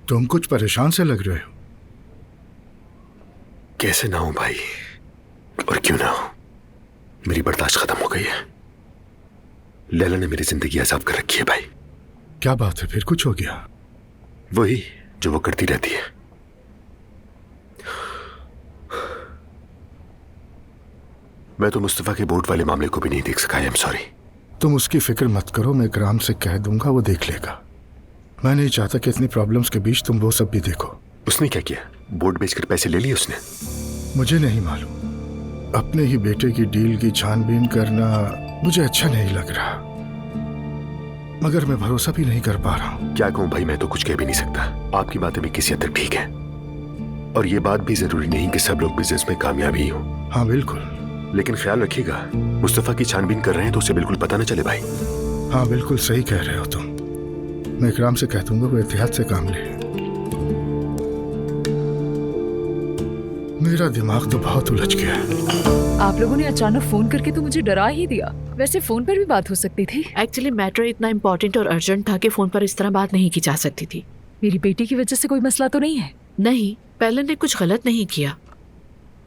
तुम कुछ परेशान से लग रहे हो। कैसे ना हो भाई, और क्यों ना हो, मेरी बर्दाश्त खत्म हो गई है। लैला ने मेरी जिंदगी अजाब कर रखी है भाई। क्या बात है, फिर कुछ हो गया? वही जो वो करती रहती है। मैं तो मुस्तफा के बोर्ड वाले मामले को भी नहीं देख सका। आई एम सॉरी। तुम उसकी फिक्र मत करो, मैं इकराम से कह दूंगा, वो देख लेगा। मैं नहीं चाहता कि इतनी प्रॉब्लम्स के बीच तुम वो सब भी देखो। उसने क्या किया? बोर्ड बेचकर पैसे ले लिए उसने? मुझे नहीं मालूम। अपने ही बेटे की डील की छानबीन करना मुझे अच्छा नहीं लग रहा, मगर मैं भरोसा भी नहीं कर पा रहा हूँ। क्या कहूँ भाई, मैं तो कुछ कह भी नहीं सकता। आपकी बातें भी किसी हद तक ठीक है, और ये बात भी जरूरी नहीं कि सब लोग बिजनेस में कामयाब ही हो। हाँ बिल्कुल, लेकिन ख्याल रखिएगा, मुस्तफा की छानबीन कर रहे हैं तो उसे बिल्कुल पता न चले भाई। हाँ बिल्कुल सही कह रहे हो तुम। मैं इकराम से कह दूंगा वो एहतियात से काम ले। मेरा दिमाग तो बहुत उलझ गया है। आप लोगों ने अचानक फोन करके तो मुझे डरा ही दिया। वैसे फोन पर भी बात हो सकती थी। एक्चुअली मैटर इतना इम्पोर्टेंट और अर्जेंट था कि फोन पर इस तरह बात नहीं की जा सकती थी। मेरी बेटी की वजह से कोई मसला तो नहीं है? नहीं, पैलन ने कुछ गलत नहीं किया।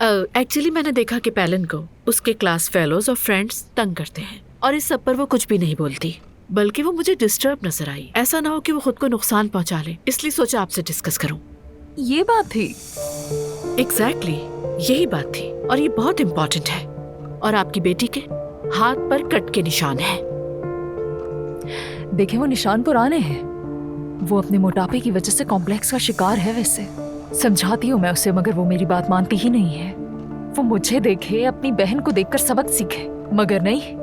एक्चुअली मैंने देखा कि पैलन को उसके क्लास फेलोज और फ्रेंड्स तंग करते हैं, और इस सब पर वो कुछ भी नहीं बोलती, बल्कि वो मुझे डिस्टर्ब नजर आई। ऐसा ना हो कि वो खुद को नुकसान पहुंचा ले, इसलिए सोचा आपसे डिस्कस करूं। ये बात थी? एग्जैक्टली, यही बात थी, और ये बहुत इम्पोर्टेंट है। और आपकी बेटी के हाथ पर कट के निशान है। देखे, वो निशान पुराने हैं। वो अपने मोटापे की वजह से कॉम्प्लेक्स का शिकार है। वैसे समझाती हूँ मैं उसे, मगर वो मेरी बात मानती ही नहीं है। वो मुझे देखे, अपनी बहन को देखकर सबक सीखे, मगर नहीं।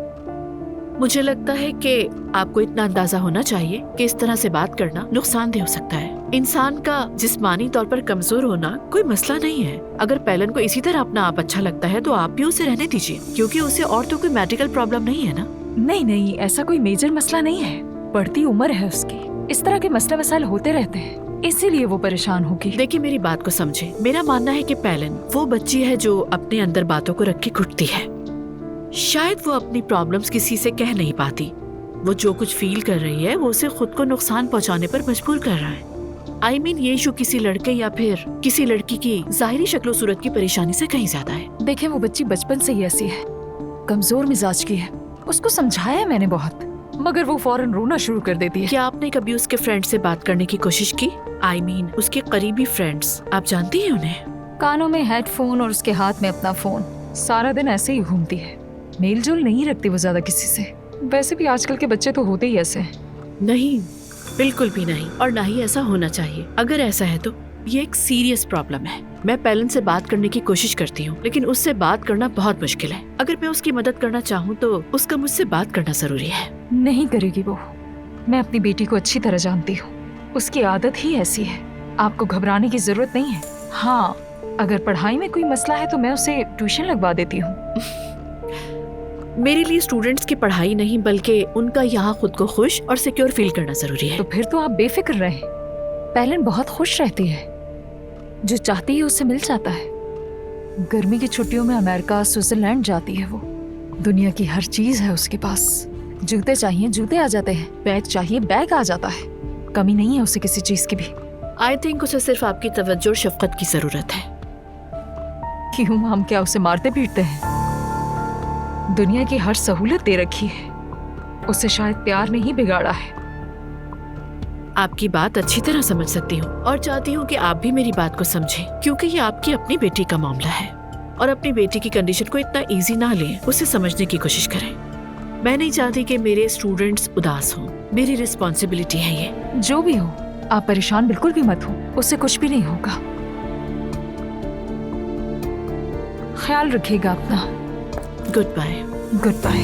मुझे लगता है कि आपको इतना अंदाजा होना चाहिए कि इस तरह से बात करना नुकसानदेह हो सकता है। इंसान का जिस्मानी तौर पर कमजोर होना कोई मसला नहीं है। अगर पैलन को इसी तरह अपना आप अच्छा लगता है तो आप भी उसे रहने दीजिए, क्योंकि उसे और तो कोई मेडिकल प्रॉब्लम नहीं है ना। नहीं नहीं, ऐसा कोई मेजर मसला नहीं है। बढ़ती उम्र है उसकी, इस तरह के मसले मसाइल होते रहते हैं, इसीलिए वो परेशान होगी। देखिए, मेरी बात को समझे। मेरा मानना है कि पैलन वो बच्ची है जो अपने अंदर बातों को रख के घुटती है। शायद वो अपनी प्रॉब्लम्स किसी से कह नहीं पाती। वो जो कुछ फील कर रही है वो उसे खुद को नुकसान पहुंचाने पर मजबूर कर रहा है। आई मीन, ये इशू किसी लड़के या फिर किसी लड़की की जाहिरी शक्लो सूरत की परेशानी से कहीं ज्यादा है। देखें, वो बच्ची बचपन से ही ऐसी है, कमजोर मिजाज की है। उसको समझाया है मैंने बहुत, मगर वो फौरन रोना शुरू कर देती है। क्या आपने कभी उसके फ्रेंड से बात करने की कोशिश की? आई मीन, उसके करीबी फ्रेंड्स, आप जानती हैं उन्हें? कानों में हेडफोन और उसके हाथ में अपना फोन, सारा दिन ऐसे ही घूमती है। मेल जोल नहीं रखती वो ज्यादा किसी से। वैसे भी आजकल के बच्चे तो होते ही ऐसे हैं। नहीं, बिल्कुल भी नहीं, और ना ही ऐसा होना चाहिए। अगर ऐसा है तो ये एक सीरियस प्रॉब्लम है। मैं पैलन से बात करने की कोशिश करती हूँ, लेकिन उससे बात करना बहुत मुश्किल है। अगर मैं उसकी मदद करना चाहूँ तो उसका मुझसे बात करना जरूरी है। नहीं करेगी वो। मैं अपनी बेटी को अच्छी तरह जानती हूँ, उसकी आदत ही ऐसी है। आपको घबराने की जरूरत नहीं है। हाँ, अगर पढ़ाई में कोई मसला है तो मैं उसे ट्यूशन लगवा देती हूँ। मेरे लिए स्टूडेंट्स की पढ़ाई नहीं, बल्कि उनका यहाँ खुद को खुश और सिक्योर फील करना जरूरी है। तो फिर तो आप बेफिक्र रहें। पैलन बहुत खुश रहती है, जो चाहती है उससे मिल जाता है। गर्मी की छुट्टियों में अमेरिका, स्विट्जरलैंड जाती है वो। दुनिया की हर चीज है उसके पास। जूते चाहिए जूते आ जाते हैं, बैग चाहिए बैग आ जाता है। कमी नहीं है उसे किसी चीज की भी। आई थिंक उसे सिर्फ आपकी तवज्जो और शफकत की जरूरत है। क्यों, हम क्या उसे मारते पीटते हैं? दुनिया की हर सहूलत दे रखी है, उसे शायद प्यार ने ही बिगाड़ा है। आपकी बात अच्छी तरह समझ सकती हूँ, और चाहती हूँ कि आप भी मेरी बात को समझें, क्योंकि ये आपकी अपनी बेटी का मामला है। और अपनी बेटी की कंडीशन को इतना इजी ना लें, उसे समझने की कोशिश करें। मैं नहीं चाहती कि मेरे स्टूडेंट्स उदास हों। मेरी रिस्पॉन्सिबिलिटी है ये। जो भी हो, आप परेशान बिल्कुल भी मत हो, उससे कुछ भी नहीं होगा। ख्याल रखिएगा अपना। Goodbye. Goodbye.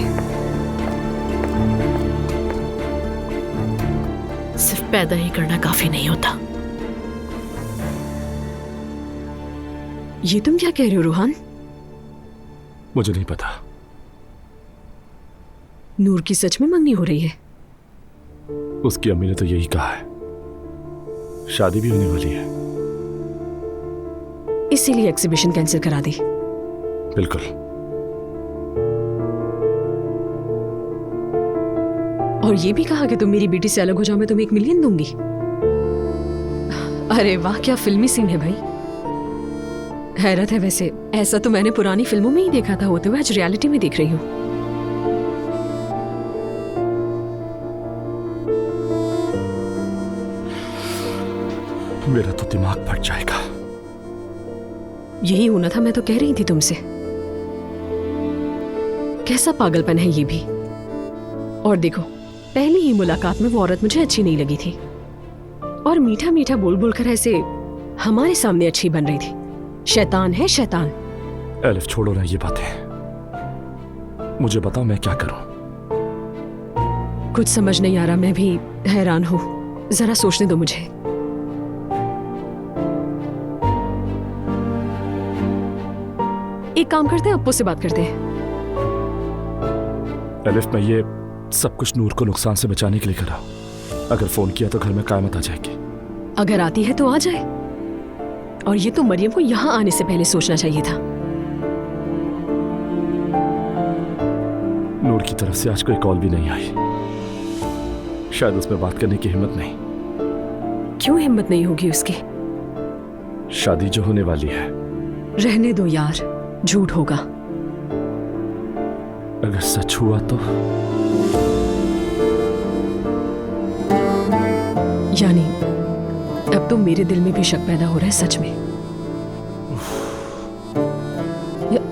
सिर्फ पैदा ही करना काफी नहीं होता। ये तुम क्या कह रहे हो रोहान? मुझे नहीं पता। नूर की सच में मंगनी हो रही है? उसकी अम्मी ने तो यही कहा है। शादी भी होने वाली है। इसीलिए एग्जीबिशन कैंसिल करा दी? बिल्कुल। और ये भी कहा कि तुम मेरी बेटी से अलग हो जाओ, मैं तुम्हें 1 मिलियन दूंगी। अरे वाह, क्या फिल्मी सीन है भाई। हैरत है वैसे, ऐसा तो मैंने पुरानी फिल्मों में ही देखा था होते हुए, आज रियलिटी में देख रही हूँ। मेरा तो दिमाग फट जाएगा। यही होना था, मैं तो कह रही थी तुमसे। कैसा पागलपन है ये भी। और देखो, पहली ही मुलाकात में वो औरत मुझे अच्छी नहीं लगी थी, और मीठा मीठा बोल बोल कर ऐसे हमारे सामने अच्छी बन रही थी। शैतान है शैतान। एलिफ छोड़ो ना ये बातें, मुझे बताओ मैं क्या करूं। कुछ समझ नहीं आ रहा, मैं भी हैरान हूं। जरा सोचने दो मुझे। एक काम करते हैं, अप्पू से बात करते हैं। एलिफ, मैं ये सब कुछ नूर को नुकसान से बचाने के लिए करा। अगर फोन किया तो घर में कायमत आ जाएगी। अगर आती है तो आ जाए, और ये तो मरियम को यहाँ आने से पहले सोचना चाहिए था। नूर की तरफ से आज कोई कॉल भी नहीं आई। शायद उसमें बात करने की हिम्मत नहीं। क्यों हिम्मत नहीं होगी उसकी? शादी जो होने वाली है। रहने दो यार, झूठ होगा। अगर सच हुआ तो? यानी अब तो मेरे दिल में भी शक पैदा हो रहा है सच में।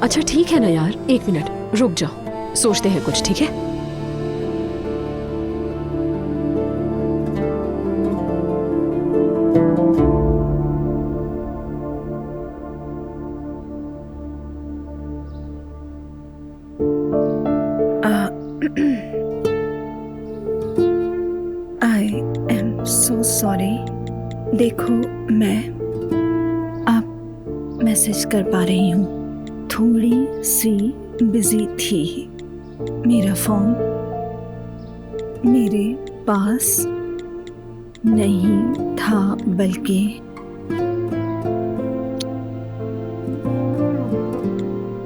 अच्छा ठीक है ना यार, 1 मिनट रुक जाओ, सोचते हैं कुछ, ठीक है? I am so sorry. देखो, मैं अब मैसेज कर पा रही हूँ, थोड़ी सी बिजी थी। मेरा फोन मेरे पास नहीं था, बल्कि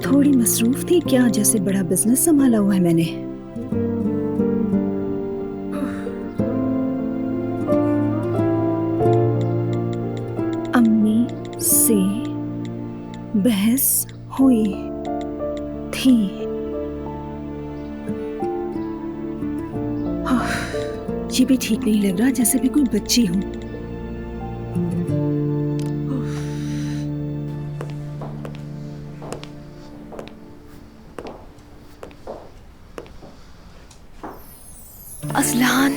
थोड़ी मसरूफ थी। क्या जैसे बड़ा बिजनेस संभाला हुआ है मैंने। अम्मी से बहस हुई थी। ये भी ठीक नहीं लग रहा, जैसे मैं कोई बच्ची हूं। असलान,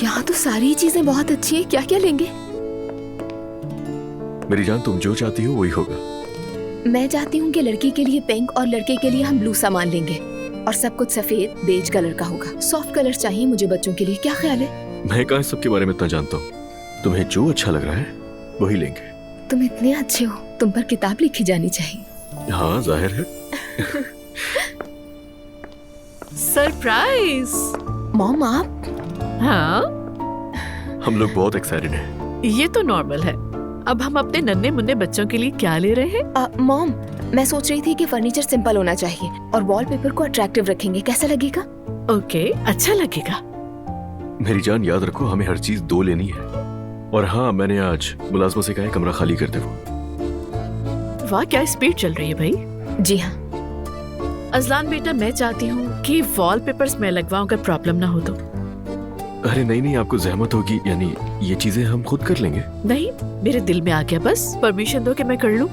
यहाँ तो सारी चीजें बहुत अच्छी हैं। क्या क्या लेंगे? मेरी जान, तुम जो चाहती हो वही होगा। मैं चाहती हूँ कि लड़की के लिए पिंक और लड़के के लिए हम ब्लू सामान लेंगे, और सब कुछ सफेद बेज कलर का होगा। सॉफ्ट कलर चाहिए मुझे बच्चों के लिए। क्या ख्याल है? मैं कहाँ सबके बारे में इतना जानता हूँ। तुम्हें जो अच्छा लग रहा है वही लेंगे। तुम इतने अच्छे हो, तुम पर किताब लिखी जानी चाहिए। हाँ, जाहिर है। सरप्राइज। मॉम, आप? हाँ, हम लोग बहुत एक्साइटेड हैं। ये तो नॉर्मल है। अब हम अपने नन्हे मुन्ने बच्चों के लिए क्या ले रहे हैं? मॉम, मैं सोच रही थी कि फर्नीचर सिंपल होना चाहिए और वॉलपेपर को अट्रैक्टिव रखेंगे। कैसा लगेगा? ओके, अच्छा लगेगा। मेरी जान, याद रखो हमें हर चीज 2 लेनी है। और हाँ, मैंने आज मुलाजमा से कहा है कमरा खाली कर दे वो। वाह, क्या स्पीड चल रही है भाई। जी हाँ। अजलान बेटा, मैं चाहती हूँ कि वॉलपेपर्स मैं लगवाऊं, अगर प्रॉब्लम ना हो तो। अरे नहीं नहीं, आपको जहमत होगी, यानी ये चीजें हम खुद कर लेंगे। नहीं, मेरे दिल में आ गया, बस परमिशन दो कि मैं कर लूं।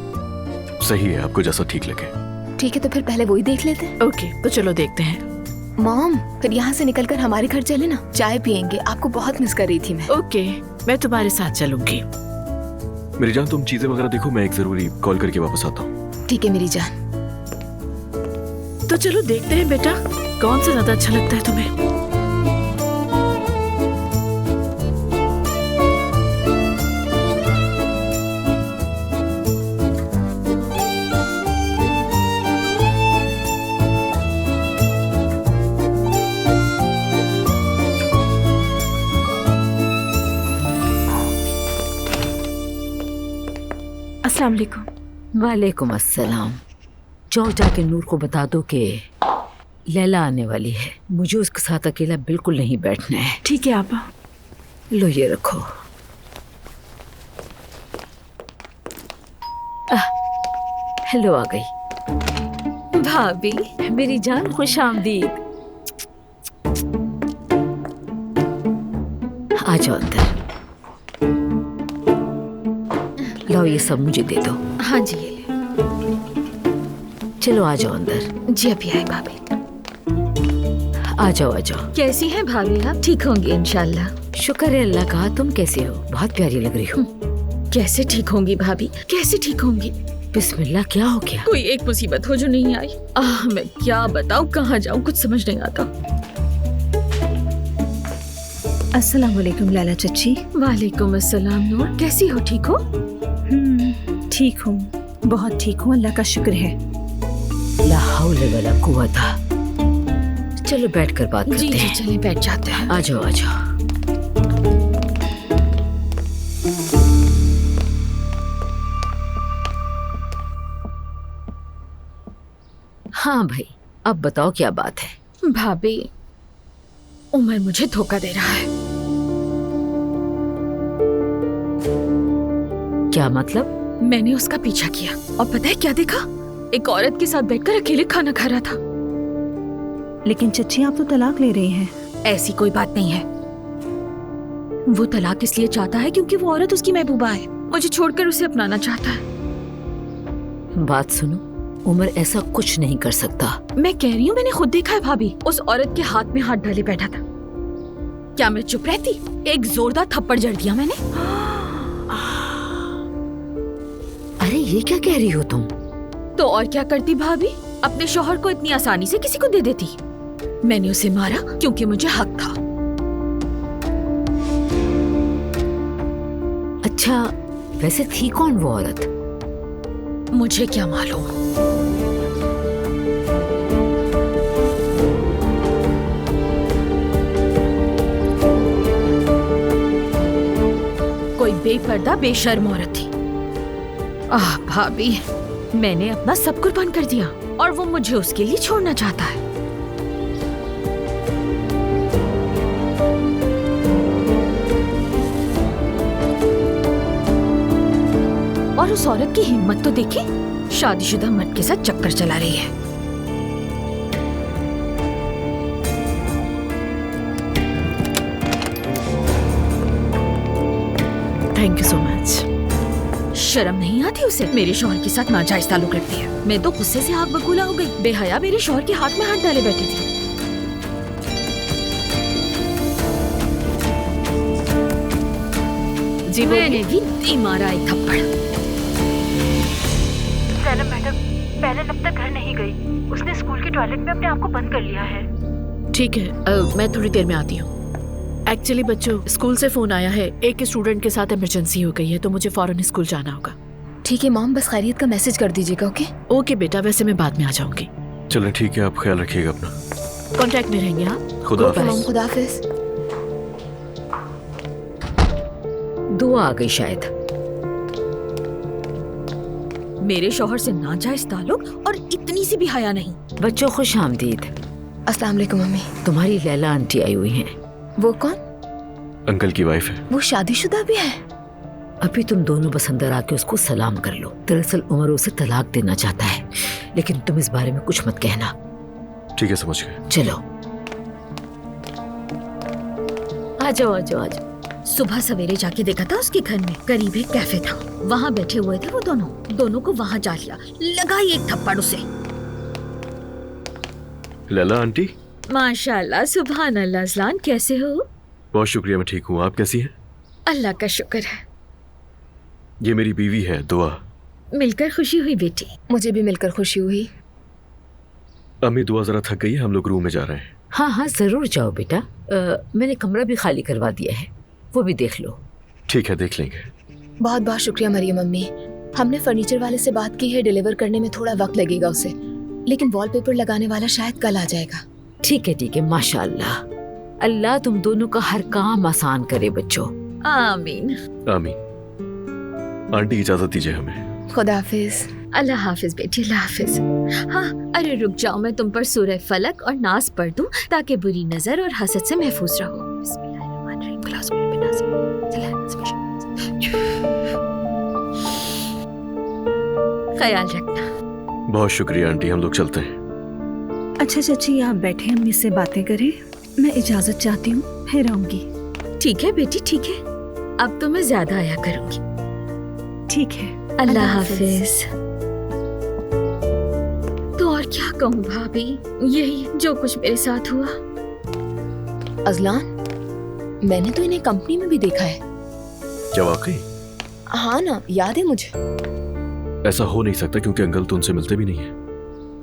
सही है, आपको जैसा ठीक लगे। ठीक है, तो फिर पहले वही देख लेते हैं। ओके, तो चलो देखते हैं। मॉम, फिर यहाँ से निकलकर हमारे घर चले ना, चाय पियेंगे। आपको बहुत मिस कर रही थी मैं। ओके, मैं तुम्हारे साथ चलूंगी। मेरी जान, तुम चीजें वगैरह देखो, मैं एक जरूरी कॉल करके वापस आता हूँ। ठीक है मेरी जान। तो चलो देखते हैं बेटा, कौन सा ज्यादा अच्छा लगता है तुम्हें। अस्सलाम वालेकुम। वालेकुम अस्सलाम। जाओ जाके नूर को बता दो कि लैला आने वाली है। मुझे उसके साथ अकेला बिल्कुल नहीं बैठना है। ठीक है आपा। लो ये रखो। हेलो आ गई भाभी मेरी जान, खुश आमदीद। आ जाओ अंदर। लो ये सब मुझे दे दो। हाँ जी ये ले। चलो आ जाओ अंदर। जी अभी आए भाभी। आ जाओ आ जाओ। कैसी हैं भाभी आप? ठीक होंगी इंशाल्लाह। शुक्र है अल्लाह का। तुम कैसे हो? बहुत प्यारी लग रही हो। कैसे ठीक होंगी भाभी, कैसे ठीक होंगी? बिस्मिल्लाह, क्या हो गया? कोई एक मुसीबत हो जो नहीं आई। मैं क्या बताऊं, कहाँ जाऊं, कुछ समझ नहीं आता। अस्सलाम वालेकुम लैला चच्ची। वालेकुम अस्सलाम नूर, कैसी हो? ठीक हो? ठीक हूँ, बहुत ठीक हूँ, अल्लाह का शुक्र है। ला हौले वला कुव्वता। चलो बैठकर बात करते जी जी हैं। चलिए बैठ जाते हैं। आ जाओ आ जाओ। हाँ भाई, अब बताओ क्या बात है? भाभी उमर मुझे धोखा दे रहा है। क्या मतलब? मैंने उसका पीछा किया और पता है क्या देखा? एक औरत के साथ बैठकर अकेले खाना खा रहा था। लेकिन चच्ची आप तो तलाक ले रही हैं। ऐसी कोई बात नहीं है। वो तलाक इसलिए चाहता है क्योंकि वो औरत उसकी महबूबा है, मुझे छोड़कर उसे अपनाना चाहता है। बात सुनो, उमर ऐसा कुछ नहीं कर सकता। मैं कह रही हूँ, मैंने खुद देखा है भाभी, उस औरत के हाथ में हाथ डाले बैठा था। क्या मैं चुप रहती? एक जोरदार थप्पड़ जड़ दिया मैंने। अरे ये क्या कह रही हो तुम? तो और क्या करती भाभी, अपने शौहर को इतनी आसानी से किसी को दे देती। मैंने उसे मारा क्योंकि मुझे हक था। अच्छा, वैसे थी कौन वो औरत? मुझे क्या मालूम। कोई बेपर्दा बेशर्म औरत थी। भाभी, मैंने अपना सब कुर्बान कर दिया और वो मुझे उसके लिए छोड़ना चाहता है। और उस औरत की हिम्मत तो देखी, शादीशुदा मर्द के साथ चक्कर चला रही है। Thank you so much. शर्म नहीं आती उसे? मेरे शौहर के साथ नाजायज ताल्लुक रखती है। मैं तो गुस्से से आग बबूला हो गई। बेहया मेरे शौहर के हाथ में हाथ डाले बैठी थी। जी मैंने भी दे मारा एक थप्पड़। सैनम मैडम, पहले अब तक घर नहीं गई। उसने स्कूल के टॉयलेट में अपने आप को बंद कर लिया है। ठीक है, मैं थोड़ी देर में आती हूँ। एक्चुअली बच्चों, स्कूल से फोन आया है, एक स्टूडेंट के साथ इमरजेंसी हो गई है, तो मुझे फौरन स्कूल जाना होगा। ठीक है मॉम, बस खैरियत का मैसेज कर दीजिएगा। ओके ओके बेटा, वैसे मैं बाद में आ जाऊंगी। चलें ठीक है, आप ख्याल रखिएगा अपना। कांटेक्ट में रहेंगे। हाँ, खुदा ओके मॉम, खुदा हाफिज। दुआ आ गई शायद। मेरे शौहर से नाजायज ताल्लुक और इतनी सी भी हया नहीं। बच्चों खुश आमदीद। अस्सलाम वालेकुम मम्मी। तुम्हारी लैला आंटी आई हुई हैं। वो कौन? अंकल की वाइफ है। वो शादीशुदा भी है? अभी तुम दोनों बस अंदर आके उसको सलाम कर लो। दरअसल उमर उसे तलाक देना चाहता है, लेकिन तुम इस बारे में कुछ मत कहना। ठीक है, समझ गए। चलो आ जाओ आ जाओ आ जाओ। सुबह सवेरे जाके देखा था उसके घर में करीब एक कैफे था, वहाँ बैठे हुए थे वो दोनों को वहाँ जा लिया, लगाई एक थप्पड़ उसे। लैला आंटी। माशाल्लाह, सुभान अल्लाह। अज़लान, कैसे हो? बहुत शुक्रिया, मैं ठीक हूँ। आप कैसी हैं? अल्लाह का शुक्र है। ये मेरी बीवी है दुआ। मिलकर खुशी हुई बेटी। मुझे भी मिलकर खुशी हुई। अम्मी दुआ जरा थक गई है, हम लोग रूम में जा रहे हैं। हाँ हाँ जरूर जाओ बेटा। मैंने कमरा भी खाली करवा दिया है, वो भी देख लो। ठीक है, देख लेंगे। बहुत बहुत शुक्रिया मरियम अम्मी। हमने फर्नीचर वाले से बात की है, डिलीवर करने में थोड़ा वक्त लगेगा उसे, लेकिन वॉलपेपर लगाने वाला शायद कल आ जाएगा। ठीक है, माशाल्लाह। अल्लाह तुम दोनों का हर काम आसान करे बच्चों। आमीन आमीन। आंटी इजाजत दीजिए हमें। खुदा हाफिज। अल्लाह हाफिज बेटी, अल्लाह हाफिज। हाँ, अरे रुक जाओ, मैं तुम पर सूरह फलक और नास पढ़ दूं ताकि बुरी नजर और हसद से महफूज रहो। ख्याल रखना। बहुत शुक्रिया आंटी, हम लोग चलते हैं। अच्छा चाची, आप बैठे, हम इससे बातें करें। मैं इजाजत चाहती हूँ, फिर आऊंगी। ठीक है बेटी, ठीक है। अब तो मैं ज्यादा आया करूंगी। ठीक है, अल्लाह हाफिज। तो और क्या कहूँ भाभी, यही जो कुछ मेरे साथ हुआ। अजलान, मैंने तो इन्हें कंपनी में भी देखा है। क्या वाकई? हाँ ना, याद है मुझे। ऐसा हो नहीं सकता क्योंकि अंकल तो उनसे मिलते भी नहीं है।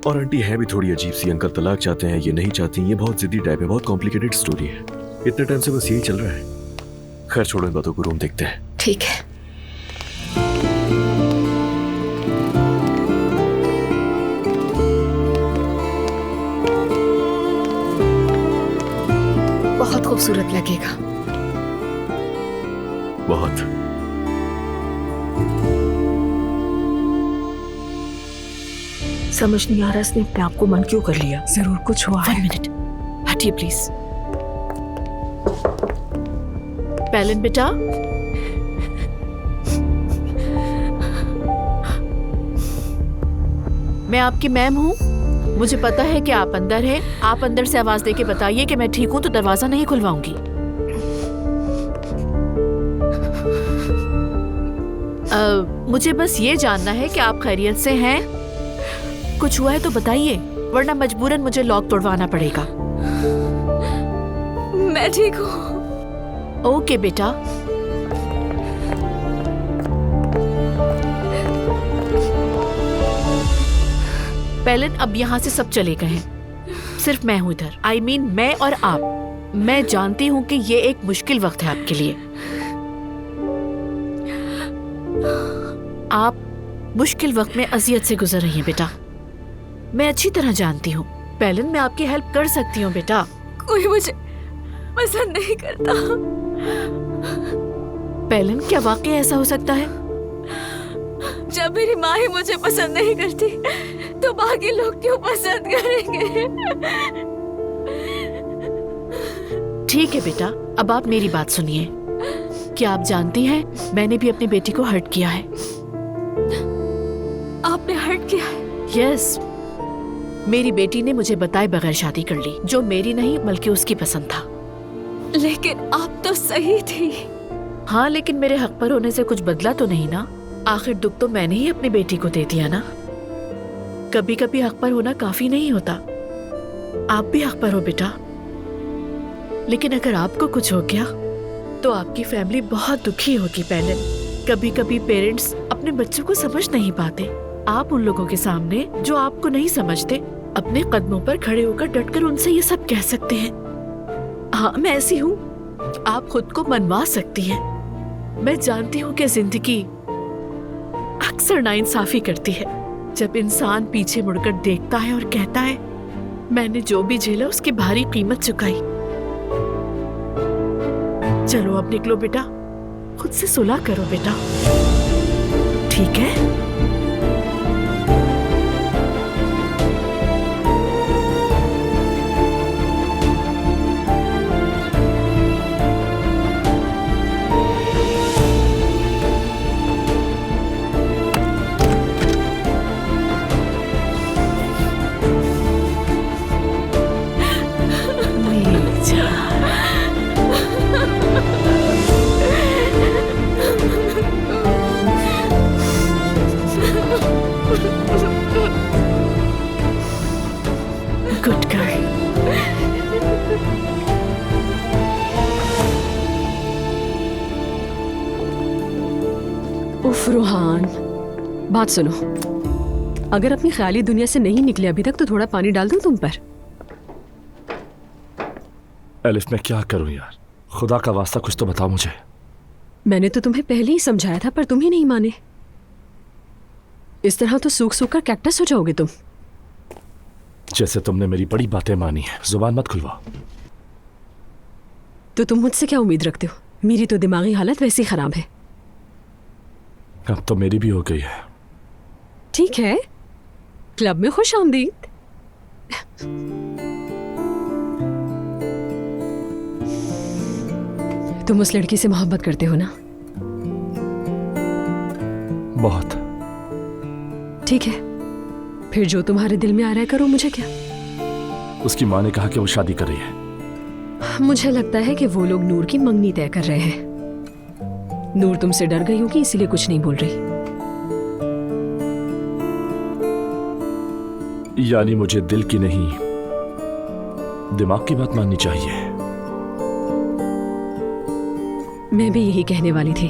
और आंटी है भी थोड़ी अजीब सी। अंकल तलाक चाहते हैं, ये नहीं चाहती। ये बहुत जिद्दी टाइप है, बहुत कॉम्प्लिकेटेड स्टोरी है। इतने टाइम से बस यही चल रहा है। खैर छोड़ो इन बातों को, रूम देखते हैं। ठीक है। बहुत खूबसूरत लगेगा। बहुत। समझ नहीं आ रहा इसने अपने आप को मन क्यों कर लिया। जरूर कुछ हुआ है। 1 मिनट, हटिए प्लीज। पैलन बेटा, मैं आपकी मैम हूँ। मुझे पता है कि आप अंदर हैं। आप अंदर से आवाज देके बताइए कि मैं ठीक हूँ तो दरवाजा नहीं खुलवाऊंगी। मुझे बस ये जानना है कि आप खैरियत से हैं। कुछ हुआ है तो बताइए, वरना मजबूरन मुझे लॉक तोड़वाना पड़ेगा। मैं ठीक हूँ। ओके बेटा। पैलन, अब यहाँ से सब चले गए हैं, सिर्फ मैं हूँ इधर। I mean, मैं और आप। मैं जानती हूँ कि ये एक मुश्किल वक्त है आपके लिए। आप मुश्किल वक्त में अजियत से गुजर रही हैं बेटा, मैं अच्छी तरह जानती हूँ। पैलन, मैं आपकी हेल्प कर सकती हूँ बेटा। कोई मुझे पसंद नहीं करता। पैलन, क्या वाकई ऐसा हो सकता है? जब मेरी माँ ही मुझे पसंद नहीं करती तो बाकी लोग क्यों पसंद करेंगे? ठीक है बेटा, अब आप मेरी बात सुनिए। क्या आप जानती हैं, मैंने भी अपनी बेटी को हर्ट किया है। आपने हर्ट किया है? यस, मेरी बेटी ने मुझे बताए बगैर शादी कर ली, जो मेरी नहीं बल्कि उसकी पसंद था। लेकिन आप तो सही थी। हाँ, लेकिन मेरे हक पर होने से कुछ बदला तो नहीं ना। आखिर दुख तो मैंने ही अपनी बेटी को दे दिया ना। कभी कभी हक पर होना काफी नहीं होता। आप भी हक पर हो बेटा। लेकिन अगर आपको कुछ हो गया तो आपकी फैमिली बहुत दुखी होगी। पैलन, कभी कभी पेरेंट्स अपने बच्चों को समझ नहीं पाते। आप उन लोगों के सामने जो आपको नहीं समझते, अपने कदमों पर खड़े होकर डटकर उनसे ये सब कह सकते हैं। हाँ, मैं ऐसी हूँ, आप खुद को मनवा सकती हैं। मैं जानती हूँ कि जिंदगी अक्सर नाइंसाफी करती है। जब इंसान पीछे मुड़कर देखता है और कहता है, मैंने जो भी झेला उसकी भारी कीमत चुकाई। चलो अब निकलो बेटा, खुद से सुलह करो बेटा, ठीक है? Good girl. उफ रूहान, बात सुनो। अगर अपनी ख्याली दुनिया से नहीं निकले अभी तक तो थोड़ा पानी डाल दूं तुम पर। एलिफ, मैं क्या करूं यार? खुदा का वास्ता कुछ तो बताओ मुझे। मैंने तो तुम्हें पहले ही समझाया था पर तुम ही नहीं माने। इस तरह तो सूख सूख कर कैक्टस हो जाओगे तुम। जैसे तुमने मेरी बड़ी बातें मानी है, जुबान मत खुलवाओ। तो तुम मुझसे क्या उम्मीद रखते हो? मेरी तो दिमागी हालत वैसी खराब है। अब तो मेरी भी हो गई है। ठीक है, क्लब में खुश आमदीद। तुम उस लड़की से मोहब्बत करते हो ना? बहुत। ठीक है, फिर जो तुम्हारे दिल में आ रहा है करो, मुझे क्या। उसकी माँ ने कहा कि वो शादी कर रही है। मुझे लगता है कि वो लोग नूर की मंगनी तय कर रहे हैं। नूर तुमसे डर गई होगी इसीलिए कुछ नहीं बोल रही। यानी मुझे दिल की नहीं दिमाग की बात माननी चाहिए। मैं भी यही कहने वाली थी,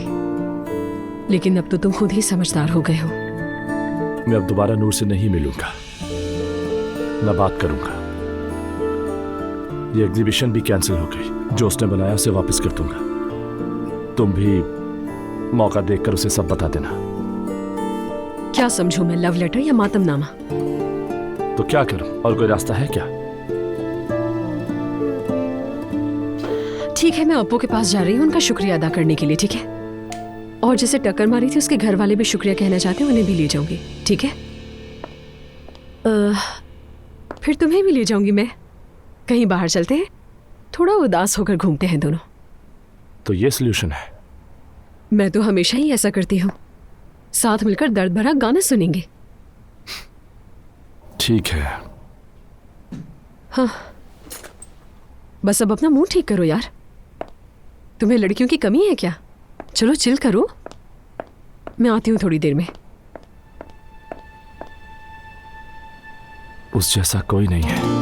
लेकिन अब तो तुम खुद ही समझदार हो गए हो। मैं अब दोबारा नूर से नहीं मिलूंगा, ना बात करूंगा। ये एग्जीबिशन भी कैंसिल हो गई। जो उसने बनाया उसे वापस कर दूंगा। तुम भी मौका देखकर उसे सब बता देना। क्या समझू मैं, लव लेटर या मातमनामा? तो क्या करूं, और कोई रास्ता है क्या? ठीक है, मैं अप्पू के पास जा रही हूँ उनका शुक्रिया अदा करने के लिए, ठीक है? और जिसे टक्कर मारी थी उसके घर वाले भी शुक्रिया कहना चाहते हैं, उन्हें भी ले जाऊंगी, ठीक है? फिर तुम्हें भी ले जाऊंगी मैं। कहीं बाहर चलते हैं, थोड़ा उदास होकर घूमते हैं दोनों। तो ये सॉल्यूशन है? मैं तो हमेशा ही ऐसा करती हूँ, साथ मिलकर दर्द भरा गाना सुनेंगे। ठीक है। हाँ, बस अब अपना मुंह ठीक करो यार। तुम्हें लड़कियों की कमी है क्या? चलो चिल करो, मैं आती हूँ थोड़ी देर में। उस जैसा कोई नहीं है।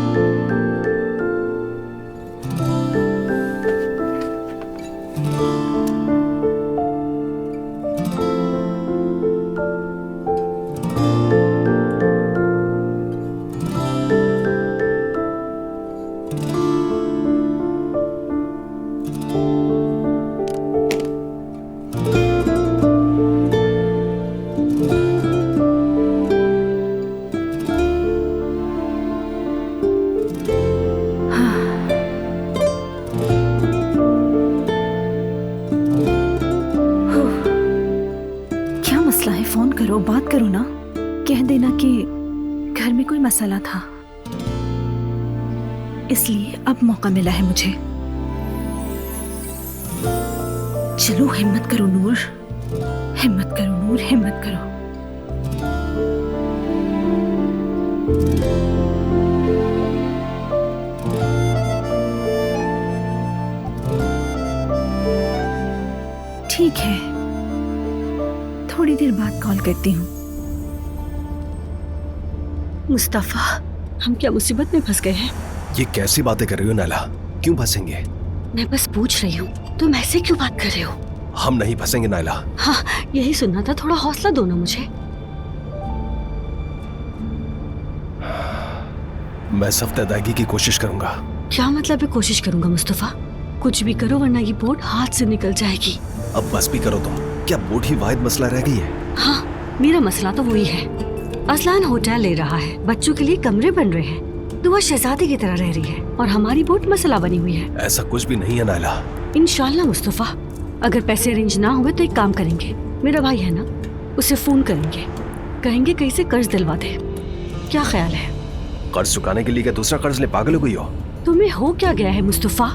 फोन करो, बात करो ना। कह देना कि घर में कोई मसला था, इसलिए अब मौका मिला है मुझे। चलो हिम्मत करो नूर, हिम्मत करो नूर, हिम्मत करो। ठीक है, थोड़ी देर बाद कॉल करती हूँ। मुस्तफा, हम क्या मुसीबत में फंस गए हैं? ये कैसी बातें कर रही हो नाला? क्यों फंसेंगे? मैं बस पूछ रही हूँ, तुम ऐसे क्यों बात कर रहे हो? हम नहीं फंसेंगे नाला। हाँ, यही सुनना था, थोड़ा हौसला दो ना मुझे। मैं सख्त अदायगी की कोशिश करूंगा। क्या मतलब है कोशिश करूंगा मुस्तफा? कुछ भी करो वरना ये बोट हाथ से निकल जाएगी। अब बस भी करो तुम। क्या बोट ही वाहिद मसला रह गई है? हाँ, मेरा मसला तो वही है। असलान होटल ले रहा है, बच्चों के लिए कमरे बन रहे हैं, दुआ शहजादी की तरह रह रही है, और हमारी बोट मसला बनी हुई है। ऐसा कुछ भी नहीं है नाला। इंशाल्लाह मुस्तफा, अगर पैसे अरेंज ना हुए तो एक काम करेंगे, मेरा भाई है ना, उसे फोन करेंगे, कहेंगे कहीं से कर्ज दिलवा दे। क्या ख्याल है? कर्ज चुकाने के लिए क्या दूसरा कर्ज ले पागल हो गई हो? तुम्हें हो क्या गया है मुस्तफा?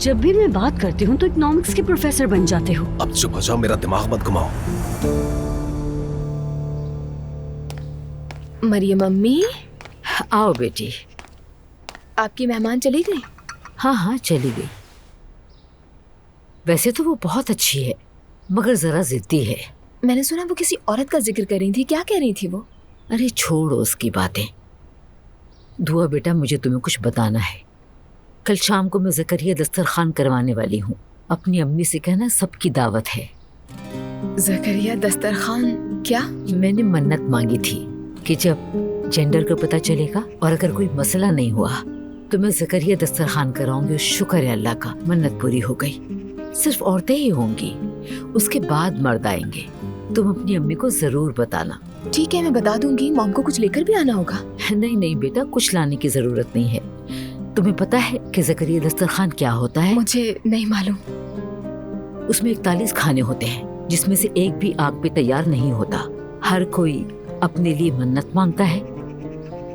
जब भी मैं बात करती हूँ तो इकोनॉमिक्स के प्रोफेसर बन जाते हो। अब चुप हो जाओ, मेरा दिमाग मत घुमाओ। मरियम अम्मी, आओ बेटी। आपकी मेहमान चली गई? हाँ हाँ चली गई। वैसे तो वो बहुत अच्छी है, मगर जरा जिद्दी है। मैंने सुना वो किसी औरत का जिक्र कर रही थी, क्या कह रही थी वो? अरे छोड़ो उसकी बातें। दुआ बेटा, मुझे तुम्हें कुछ बताना है। कल शाम को मैं ज़करिया दस्तरखान करवाने वाली हूँ। अपनी अम्मी से कहना सबकी दावत है। ज़करिया दस्तरखान? क्या? मैंने मन्नत मांगी थी कि जब जेंडर का पता चलेगा और अगर कोई मसला नहीं हुआ तो मैं ज़करिया दस्तरखान कराऊंगी। शुक्र है अल्लाह का, मन्नत पूरी हो गई। सिर्फ औरतें ही होंगी, उसके बाद मर्द आएंगे। तुम अपनी अम्मी को जरूर बताना। ठीक है, मैं बता दूंगी। मॉम को कुछ लेकर भी आना होगा? नहीं नहीं बेटा, कुछ लाने की जरूरत नहीं है। तुम्हें पता है कि ज़करिया दस्तरखान क्या होता है? मुझे नहीं मालूम। उसमें 41 खाने होते हैं, जिसमें से एक भी आग पे तैयार नहीं होता। हर कोई अपने लिए मन्नत मांगता है,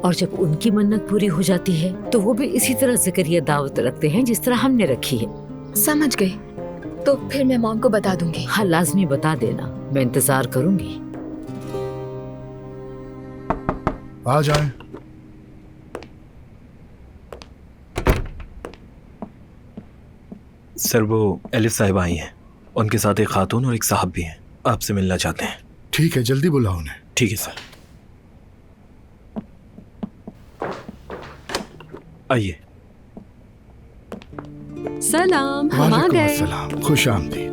और जब उनकी मन्नत पूरी हो जाती है तो वो भी इसी तरह ज़करिया दावत रखते हैं जिस तरह हमने रखी है। समझ गई, तो फिर मैं मॉम को बता दूंगी। हाँ लाजमी बता देना, मैं इंतजार करूंगी। आ जाएं। सर वो एलिफ साहिबा आई हैं, उनके साथ एक खातून और एक साहब भी हैं, आपसे मिलना चाहते हैं। ठीक है, जल्दी बुलाओ उन्हें। ठीक है सर, आइए। सलाम, हम आ वालेकुम गए। अस्सलाम, खुश आमदीद।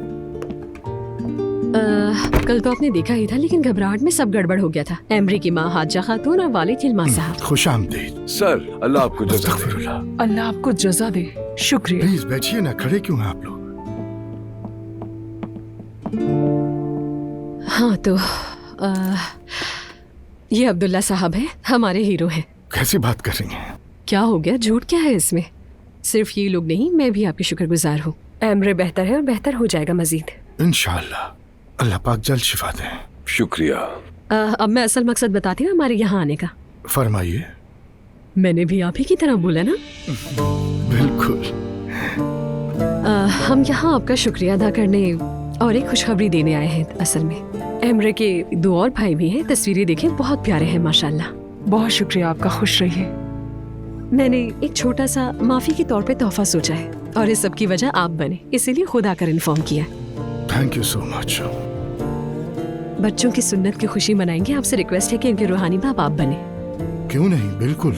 कल तो आपने देखा ही था, लेकिन घबराहट में सब गड़बड़ हो गया था। एमरी की माँ हाजा खातून और वालिद हिल्मा साहब। खुश आमदीद। सर अल्लाह आपको जज़ा दे। अस्तगफिरुल्लाह। अल्लाह आपको जज़ा दे। शुक्रिया। प्लीज बैठिए ना, खड़े क्यों हैं आप लोग? हाँ तो ये अब्दुल्ला साहब है, हमारे हीरो हैं। कैसी बात कर रही हैं? क्या हो गया, झूठ क्या है इसमें? सिर्फ ये लोग नहीं, मैं भी आपकी शुक्रगुजार हूँ। एमरे बेहतर है और बेहतर हो जाएगा मजीद। इंशाअल्लाह, अल्लाह पाक जल्द शिफा दें। शुक्रिया। अब मैं असल मकसद बताती हूँ हमारे यहाँ आने का। फरमाइए। मैंने भी आप ही की तरह बोला ना। बिल्कुल। हम यहाँ आपका शुक्रिया अदा करने और एक खुशखबरी देने आए हैं। असल में एमरे के 2 और भाई भी हैं, तस्वीरें देखें, बहुत प्यारे हैं माशाल्लाह। बहुत शुक्रिया आपका, खुश रहिए। मैंने एक छोटा सा माफी के तौर पे तोहफा सोचा है और इस सब की वजह आप बने, इसीलिए खुद आकर इन्फॉर्म किया। Thank you so much. बच्चों की सुन्नत की खुशी मनाएंगे। आपसे रिक्वेस्ट है कि उनके रूहानी बाप आप बने। क्यों नहीं, बिल्कुल।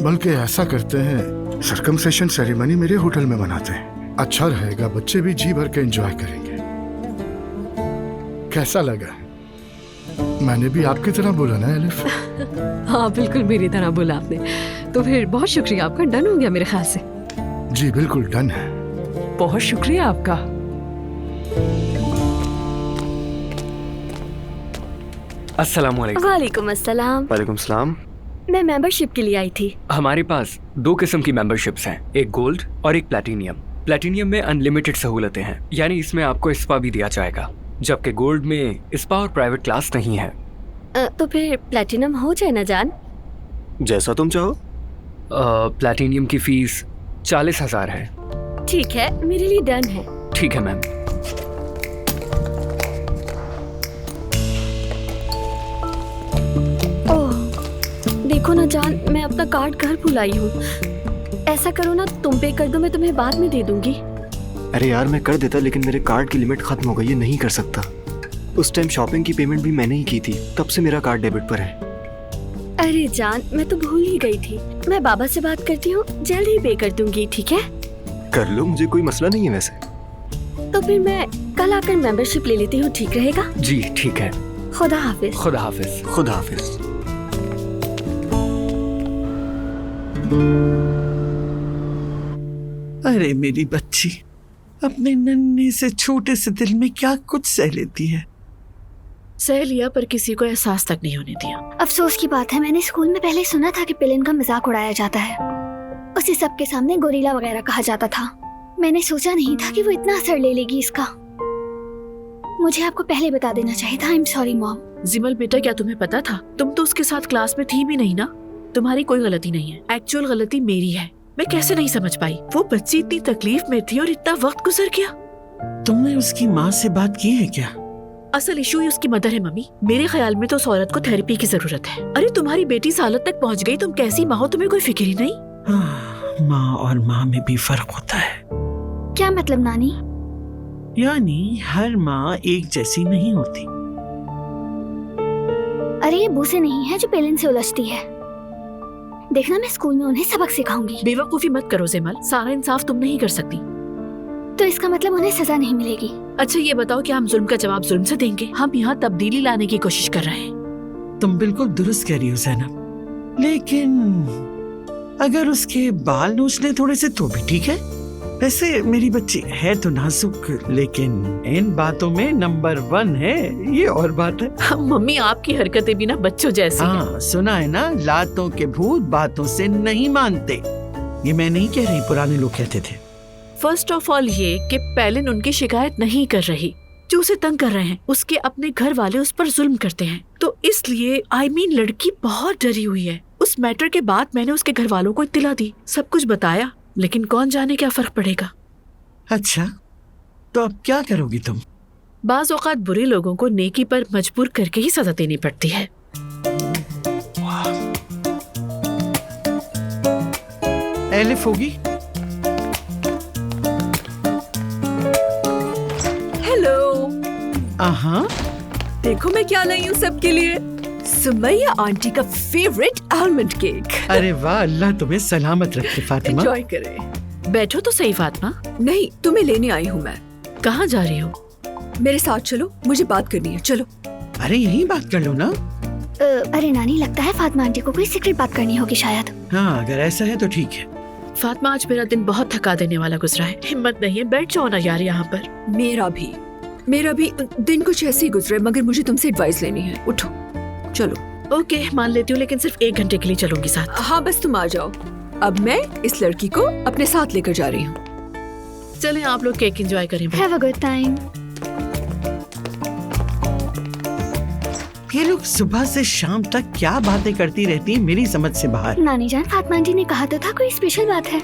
बल्कि ऐसा करते हैं, सर्कमसेशन सेरेमनी मेरे होटल में मनाते हैं। अच्छा रहेगा, बच्चे भी जी भर के एंजॉय करेंगे। कैसा लगा? मैंने भी आपकी तरह बोला ना एलिफ? हाँ बिल्कुल मेरी तरह बोला आपने। तो फिर बहुत शुक्रिया आपका, डन हो गया मेरे ख्याल से। जी बिल्कुल डन है। बहुत शुक्रिया आपका। अस्सलामुअलैकुम। वालेकुम अस्सलाम। वालेकुम सलाम। मैं मेंबरशिप के लिए आई थी। हमारे पास 2 किस्म की मेंबरशिप्स हैं, एक गोल्ड और एक प्लैटिनियम। प्लैटिनियम में अनलिमिटेड सहूलतें हैं, यानी इसमें आपको स्पा भी दिया जाएगा, जबकि गोल्ड में स्पा और प्राइवेट क्लास नहीं है। तो फिर प्लैटिनम हो जाए ना जान? जैसा तुम चाहो। प्लैटिनियम की फीस 40,000 है। ठीक है, मेरे लिए डन है। ठीक है मैम। ओह देखो ना जान, मैं अपना कार्ड घर भुलाई हूँ। ऐसा करो ना, तुम पे कर दो, मैं तुम्हें बाद में दे दूंगी। अरे यार मैं कर देता, लेकिन मेरे कार्ड की लिमिट खत्म हो गई है, नहीं कर सकता। उस टाइम शॉपिंग की पेमेंट भी मैंने ही की थी, तब से मेरा कार्ड डेबिट पर है। अरे जान, मैं तो भूल ही गई थी। मैं बाबा से बात करती हूँ, जल्द ही पे कर दूंगी, ठीक है? कर लो, मुझे कोई मसला नहीं है वैसे। तो फिर मैं कल आकर मेंबरशिप ले लेती हूँ, ठीक रहेगा? जी ठीक है। खुदा हाफिज। खुदा हाफिज। खुदा हाफिज। अरे मेरी बच्ची, अपने नन्हे से छोटे से दिल में क्या कुछ सह लेती है। सह लिया, पर किसी को एहसास तक नहीं होने दिया। अफसोस की बात है, मैंने स्कूल में पहले सुना था कि पेलिन का मजाक उड़ाया जाता है। उसे सबके सामने गोरिल्ला वगैरह कहा जाता था। मैंने सोचा नहीं था कि वो इतना असर ले लेगी इसका। मुझे आपको पहले बता देना चाहिए था। I am sorry mom. जिमल बेटा, क्या तुम्हें पता था? तुम तो उसके साथ क्लास में थी भी नहीं ना। तुम्हारी कोई गलती नहीं है, एक्चुअल गलती मेरी है। मैं कैसे नहीं समझ पाई? वो बच्ची इतनी तकलीफ में थी और इतना वक्त गुजर गया। तुमने उसकी माँ से बात की है क्या? असल इशू ही उसकी मदर है मम्मी। मेरे ख्याल में तो उस औरत को थेरेपी की जरूरत है। अरे तुम्हारी बेटी इस हालत तक पहुंच गई, तुम कैसी माँ हो, तुम्हें कोई फिक्र ही नहीं। माँ और माँ में भी फर्क होता है। क्या मतलब नानी? यानी हर माँ एक जैसी नहीं होती। अरे ये बूसे नहीं है जो पेलिन से उलझती है। देखना, मैं स्कूल में उन्हें सबक सिखाऊंगी। बेवकूफी मत करो जेमल, सारा इंसाफ तुम नहीं कर सकती। तो इसका मतलब उन्हें सजा नहीं मिलेगी। अच्छा ये बताओ कि हम जुल्म का जवाब जुल्म से देंगे? हम यहाँ तब्दीली लाने की कोशिश कर रहे हैं। तुम बिल्कुल दुरुस्त कह रही हो ज़ैनब, लेकिन अगर उसके बाल नोच ले थोड़े से तो भी ठीक है। वैसे मेरी बच्ची है तो नाजुक, लेकिन इन बातों में नंबर 1 है, ये और बात है। मम्मी आपकी हरकतें भी ना बच्चों जैसी हैं। हाँ सुना है ना, लातों के भूत बातों से नहीं मानते। ये मैं नहीं कह रही, पुराने लोग कहते थे। फर्स्ट ऑफ ऑल ये कि पेलिन उनकी शिकायत नहीं कर रही, जो उसे तंग कर रहे हैं उसके अपने घर वाले उस पर जुल्म करते हैं। तो इसलिए लड़की बहुत डरी हुई है। उस मैटर के बाद मैंने उसके घर वालों को इत्तला दी, सब कुछ बताया, लेकिन कौन जाने क्या फर्क पड़ेगा। अच्छा तो अब क्या करोगी तुम? बाज औकात बुरे लोगों को नेकी पर मजबूर करके ही सजा देनी पड़ती है। एलिफ होगी। हेलो। हाँ, देखो मैं क्या लाई हूँ सबके लिए। सुमैया आंटी का फेवरेट आलमंड केक। अरे वाह, अल्लाह तुम्हें सलामत रखे फातिमा। एंजॉय करें। बैठो तो सही फातिमा। नहीं, तुम्हें लेने आई हूँ मैं। कहाँ जा रही हो? मेरे साथ चलो, मुझे बात करनी है। चलो। अरे यही बात कर लो ना। अरे नानी, लगता है फातिमा आंटी को कोई सीक्रेट बात करनी होगी शायद। हाँ, अगर ऐसा है तो ठीक है। फातिमा, आज मेरा दिन बहुत थका देने वाला गुजरा है। हिम्मत नहीं है, बैठ जाओ ना यार यहाँ पर। मेरा भी दिन कुछ ऐसे ही गुजरे, मगर मुझे तुमसे एडवाइस लेनी है। उठो, चलो। ओके, मान लेती हूँ, लेकिन सिर्फ 1 घंटे के लिए चलूंगी साथ। हाँ, बस तुम आ जाओ। अब मैं इस लड़की को अपने साथ लेकर जा रही हूँ। चलें, आप लोग केक एंजॉय करें। Have a good time. ये लोग सुबह से शाम तक क्या बातें करती रहती हैं, मेरी समझ से बाहर। नानी जान, फातिमा आंटी ने कहा तो था कोई स्पेशल बात है।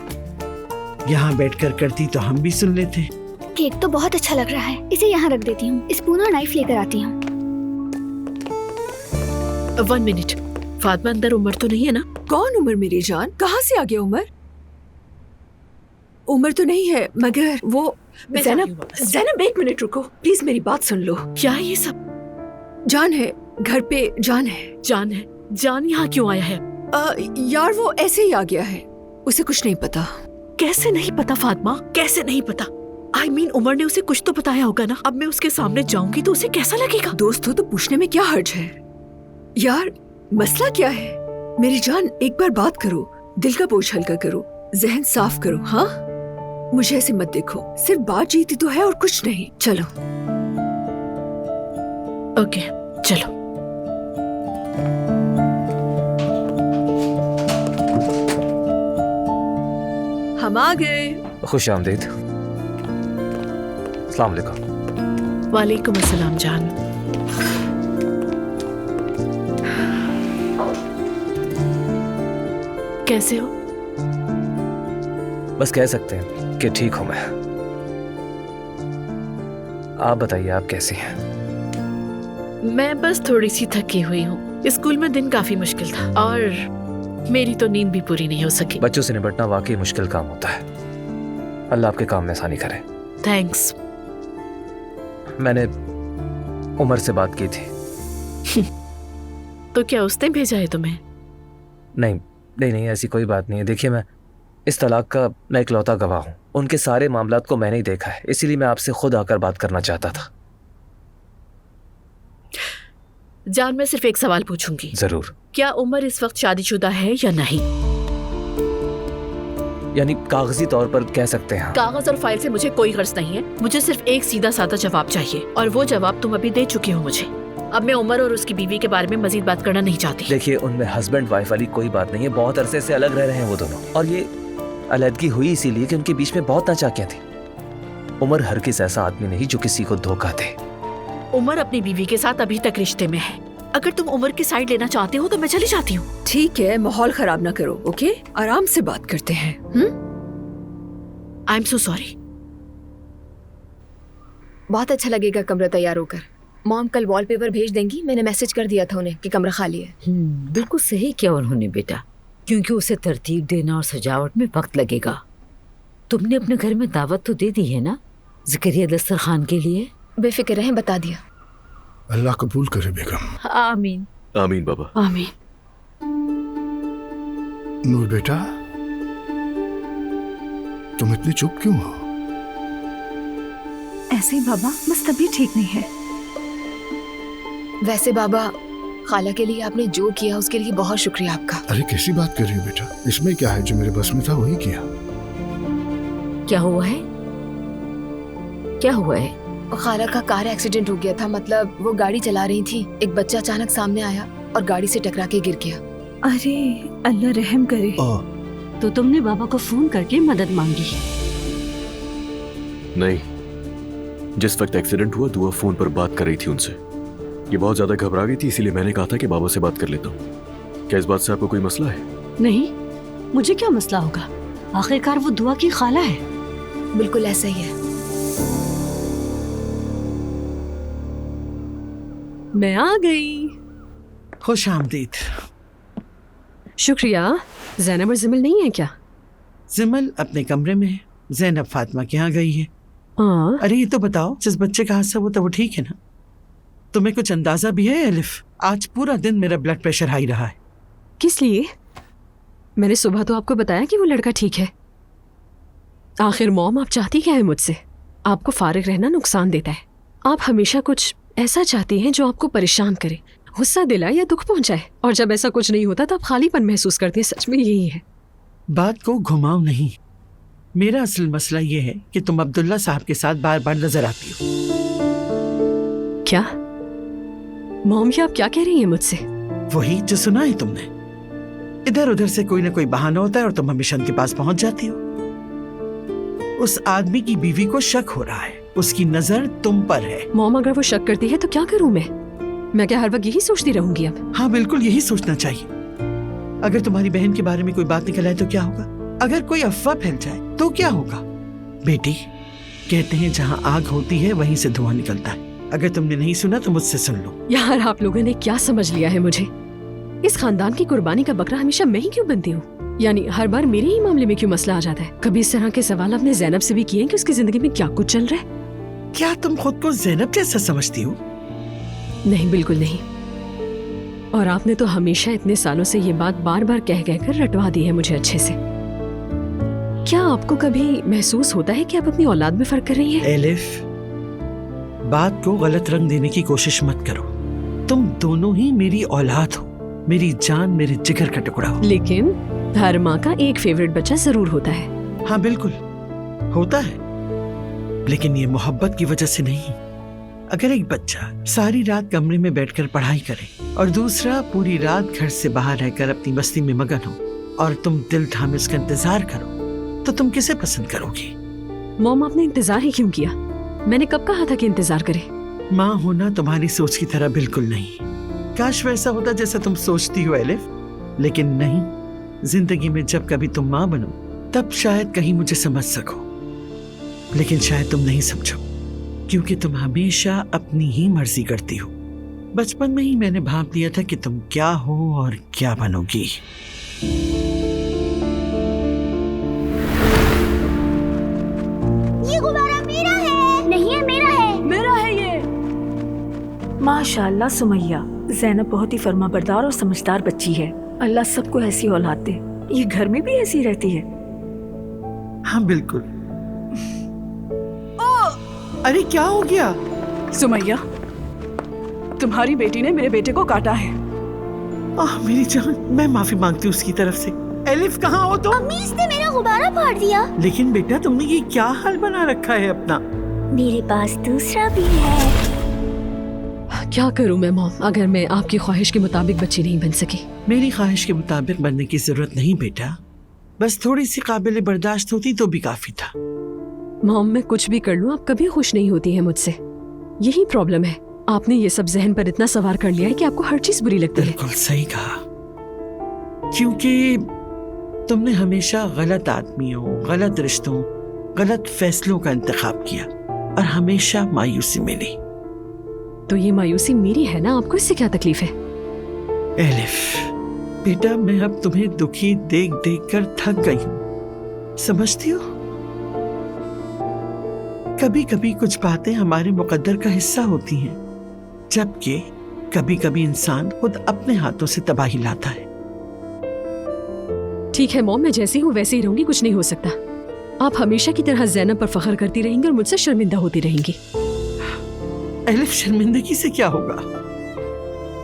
यहाँ बैठकर करती तो हम भी सुन लेते। केक तो बहुत अच्छा लग रहा है, इसे यहाँ रख देती हूँ। स्पून और नाइफ लेकर आती हूँ। 1 मिनट, फातिमा अंदर उमर तो नहीं है ना? कौन उमर मेरी जान? कहाँ से आ गया उमर? उमर तो नहीं है, मगर वो ज़ैनब 1 मिनट रुको प्लीज, मेरी बात सुन लो। क्या ये सब? जान है घर पे, जान है। जान यहाँ क्यों आया है? यार वो ऐसे ही आ गया है, उसे कुछ नहीं पता। कैसे नहीं पता फातिमा, कैसे नहीं पता? I mean, उमर ने उसे कुछ तो बताया होगा ना। अब मैं उसके सामने जाऊंगी तो उसे कैसा लगेगा? दोस्त हो तो पूछने में क्या हर्ज है? यार मसला क्या है? मेरी जान, एक बार बात करो, दिल का बोझ हल्का करो, जहन साफ करो। हाँ, मुझे ऐसे मत देखो, सिर्फ बात जीती तो है और कुछ नहीं। चलो। ओके, चलो। हम आ गए। खुश आमदीद। अस्सलाम वालेकुम। वालेकुम अस्सलाम जान। कैसे हो? बस कह सकते हैं कि ठीक हूं मैं। आप बताइए, आप कैसी हैं? मैं बस थोड़ी सी थकी हुई हूँ। स्कूल में दिन काफी मुश्किल था और मेरी तो नींद भी पूरी नहीं हो सकी। बच्चों से निपटना वाकई मुश्किल काम होता है। अल्लाह आपके काम में आसानी करे। थैंक्स। मैंने उमर से बात की थी। तो क्या उसने भेजा है तुम्हें? नहीं, ऐसी कोई बात नहीं है। देखिए, मैं इस तलाक का मैं इकलौता गवाह हूँ। उनके सारे मामलात को मैंने ही देखा है, इसीलिए मैं आपसे खुद आकर बात करना चाहता था। जान, मैं सिर्फ एक सवाल पूछूंगी। जरूर। क्या उमर इस वक्त शादीशुदा है या नहीं? यानी कागजी तौर पर कह सकते हैं। कागज और फाइल से मुझे कोई गर्ज नहीं है। मुझे सिर्फ एक सीधा साधा जवाब चाहिए, और वो जवाब तुम अभी दे चुकी हो मुझे। अब मैं उमर और उसकी बीवी के बारे में मजीद बात करना नहीं चाहती। देखिए, उनमें हस्बैंड वाइफ वाली कोई बात नहीं है। बहुत अरसे से अलग रह रहे हैं वो दोनों, और ये अलहदगी हुई इसीलिए कि उनके बीच में बहुत नाचाकियां थी। उमर हरगिज़ ऐसा आदमी नहीं जो किसी को धोखा दे। उमर अपनी बीवी के साथ अभी तक रिश्ते में है। अगर तुम उमर की साइड लेना चाहते हो तो मैं चली जाती हूँ। ठीक है, माहौल खराब ना करो। ओके, आराम से बात करते हैं। I am so sorry. बहुत अच्छा लगेगा कमरा तैयार होकर। मॉम कल वॉलपेपर भेज देंगी। मैंने मैसेज कर दिया था उन्हें कि कमरा खाली है। बिल्कुल सही किया उन्होंने बेटा, क्योंकि उसे तरतीब देना और सजावट में वक्त लगेगा। तुमने अपने घर में दावत तो दे दी है ना ज़करिया दस्तरखान के लिए? बेफिक्र रहें, बता दिया। अल्लाह कबूल करे बेगम। आमीन। आमीन बाबा। आमीन। नूर बेटा, तुम इतनी चुप क्यों हो? ऐसे ही बाबा, बस तबीयत ठीक नहीं है। वैसे बाबा, खाला के लिए आपने जो किया उसके लिए बहुत शुक्रिया आपका। अरे कैसी बात कर रही हो बेटा? इसमें क्या है? जो मेरे बस में था वही किया। क्या हुआ है? क्या हुआ है? खाला का कार एक्सीडेंट हो गया था। मतलब वो गाड़ी चला रही थी, एक बच्चा अचानक सामने आया और गाड़ी से टकरा के गिर गया। अरे अल्लाह रहम करे। तो तुमने बाबा को फोन करके मदद मांगी? नहीं, जिस वक्त एक्सीडेंट हुआ दुआ फोन पर बात कर रही थी उनसे। ये बहुत ज्यादा घबरा गई थी, इसीलिए मैंने कहा था कि बाबा से बात कर लेता हूँ। क्या इस बात से आपको कोई मसला है? नहीं, मुझे क्या मसला होगा? आखिरकार वो दुआ की खाला है। बिल्कुल ऐसा ही है। मैं आ गई। खुश आमदीद। शुक्रिया। ज़ैनब और ज़िमिल नहीं है क्या? जिमल अपने कमरे में है, जैनब फातिमा के यहाँ गई है। अरे ये तो बताओ, जिस बच्चे का हादसा हुआ था वो ठीक है ना? तुम्हें कुछ अंदाजा भी है एलिफ? आज पूरा दिन मेरा ब्लड प्रेशर हाई रहा है। किस लिए? मैंने सुबह तो आपको बताया कि वो लड़का ठीक है। आखिर मॉम, आप चाहती क्या है मुझसे? आपको फारिग रहना नुकसान देता है। आप हमेशा कुछ ऐसा चाहती हैं जो आपको परेशान करे, गुस्सा दिलाए या दुख पहुंचाए, और जब ऐसा कुछ नहीं होता तो आप खालीपन महसूस करती हैं। सच में यही है। बात को घुमाओ नहीं। मेरा असल मसला ये है कि तुम अब्दुल्ला साहब के साथ बार बार नजर आती हो। क्या मॉम, ये आप क्या कह रही हैं मुझसे? वही जो सुना है तुमने। इधर उधर से कोई ना कोई बहाना होता है और तुम हमेशा उनके पास पहुंच जाती हो। उस आदमी की बीवी को शक हो रहा है, उसकी नजर तुम पर है। मॉम, अगर वो शक करती है तो क्या करूं मैं क्या हर वक्त यही सोचती रहूंगी अब? हाँ बिल्कुल, यही सोचना चाहिए। अगर तुम्हारी बहन के बारे में कोई बात निकल आए तो क्या होगा? अगर कोई अफवाह फैल जाए तो क्या होगा? बेटी, कहते हैं जहाँ आग होती है वहीं से धुआं निकलता है। अगर तुमने नहीं सुना तो मुझसे सुन लो। यार, आप लोगों ने क्या समझ लिया है मुझे? इस खानदान की कुर्बानी का बकरा हमेशा मैं ही क्यों बनती हूँ? यानी हर बार मेरे ही मामले में क्यों मसला आ जाता है? कभी इस तरह के सवाल आपने ज़ैनब से भी किए हैं कि उसकी जिंदगी में क्या कुछ चल रहा है? क्या तुम खुद को ज़ैनब जैसा समझती हो? नहीं, बिल्कुल नहीं। और आपने तो हमेशा इतने सालों से ये बात बार बार कह कर रटवा दी है मुझे अच्छे से। क्या आपको कभी महसूस होता है कि आप अपनी औलाद में फर्क कर रही हैं? एलिफ, बात को गलत रंग देने की कोशिश मत करो। तुम दोनों ही मेरी औलाद हो, मेरी जान, मेरे जिगर का टुकड़ा हो। लेकिन हर माँ का एक फेवरेट बच्चा जरूर होता है। हाँ बिल्कुल होता है, लेकिन ये मोहब्बत की वजह से नहीं। अगर एक बच्चा सारी रात कमरे में बैठकर पढ़ाई करे और दूसरा पूरी रात घर से बाहर रहकर अपनी मस्ती में मगन हो और तुम दिल थामे उसका इंतजार करो, तो तुम किसे पसंद करोगी? मॉम, आपने इंतजार ही क्यों किया? मैंने कब कहा था कि इंतजार करें? माँ होना तुम्हारी सोच की तरह बिल्कुल नहीं। काश वैसा होता जैसा तुम सोचती हो एलिफ, लेकिन नहीं। जिंदगी में जब कभी तुम माँ बनो तब शायद कहीं मुझे समझ सको, लेकिन शायद तुम नहीं समझो, क्योंकि तुम हमेशा अपनी ही मर्जी करती हो। बचपन में ही मैंने भांप लिया था कि तुम क्या हो और क्या बनोगी। ये गुब्बारा मेरा है। नहीं है, मेरा है। मेरा है ये। माशाअल्लाह सुमैया, ज़ैनब बहुत ही फर्माबरदार और समझदार बच्ची है। अल्लाह सबको ऐसी औलाद दे। ये घर में भी ऐसी रहती है। हाँ बिल्कुल। अरे क्या हो गया? सुमैया, तुम्हारी बेटी ने मेरे बेटे को काटा है। मेरी जान, मैं माफी मांगती हूँ उसकी तरफ से। एलिफ, कहाँ हो तुम? अम्मी, इसने मेरा गुब्बारा फाड़ दिया। लेकिन बेटा, तुमने ये क्या हाल बना रखा है अपना? मेरे पास दूसरा भी है। क्या करूं मैं मॉम, अगर मैं आपकी ख्वाहिश के मुताबिक बच्ची नहीं बन सकी? मेरी ख्वाहिश के मुताबिक बनने की जरूरत नहीं बेटा, बस थोड़ी सी काबिल बर्दाश्त होती तो भी काफी था। मॉम, मैं कुछ भी कर लूं आप कभी खुश नहीं होती हैं मुझसे। यही प्रॉब्लम है। आपने ये सब जहन पर इतना सवार कर लिया है कि आपको हर चीज बुरी लगती है। बिल्कुल सही कहा, क्योंकि तुमने हमेशा गलत आदमियों, गलत रिश्तों, गलत फैसलों का इंतखाब किया और हमेशा मायूसी मिली। तो ये मायूसी मेरी है ना, आपको इससे क्या तकलीफ है? एलिफ बेटा, मैं अब तुम्हें दुखी देख देख कर थक गई हूँ, समझती हो? कभी कभी कुछ बातें हमारे मुकद्दर का हिस्सा होती हैं, जबकि कभी कभी इंसान खुद अपने हाथों से तबाही लाता है। ठीक है मॉम, मैं जैसी हूँ वैसे ही रहूंगी, कुछ नहीं हो सकता। आप हमेशा की तरह ज़ैनब पर फख्र करती रहेंगी और मुझसे शर्मिंदा होती रहेंगी। एलिफ, शर्मिंदगी से क्या होगा?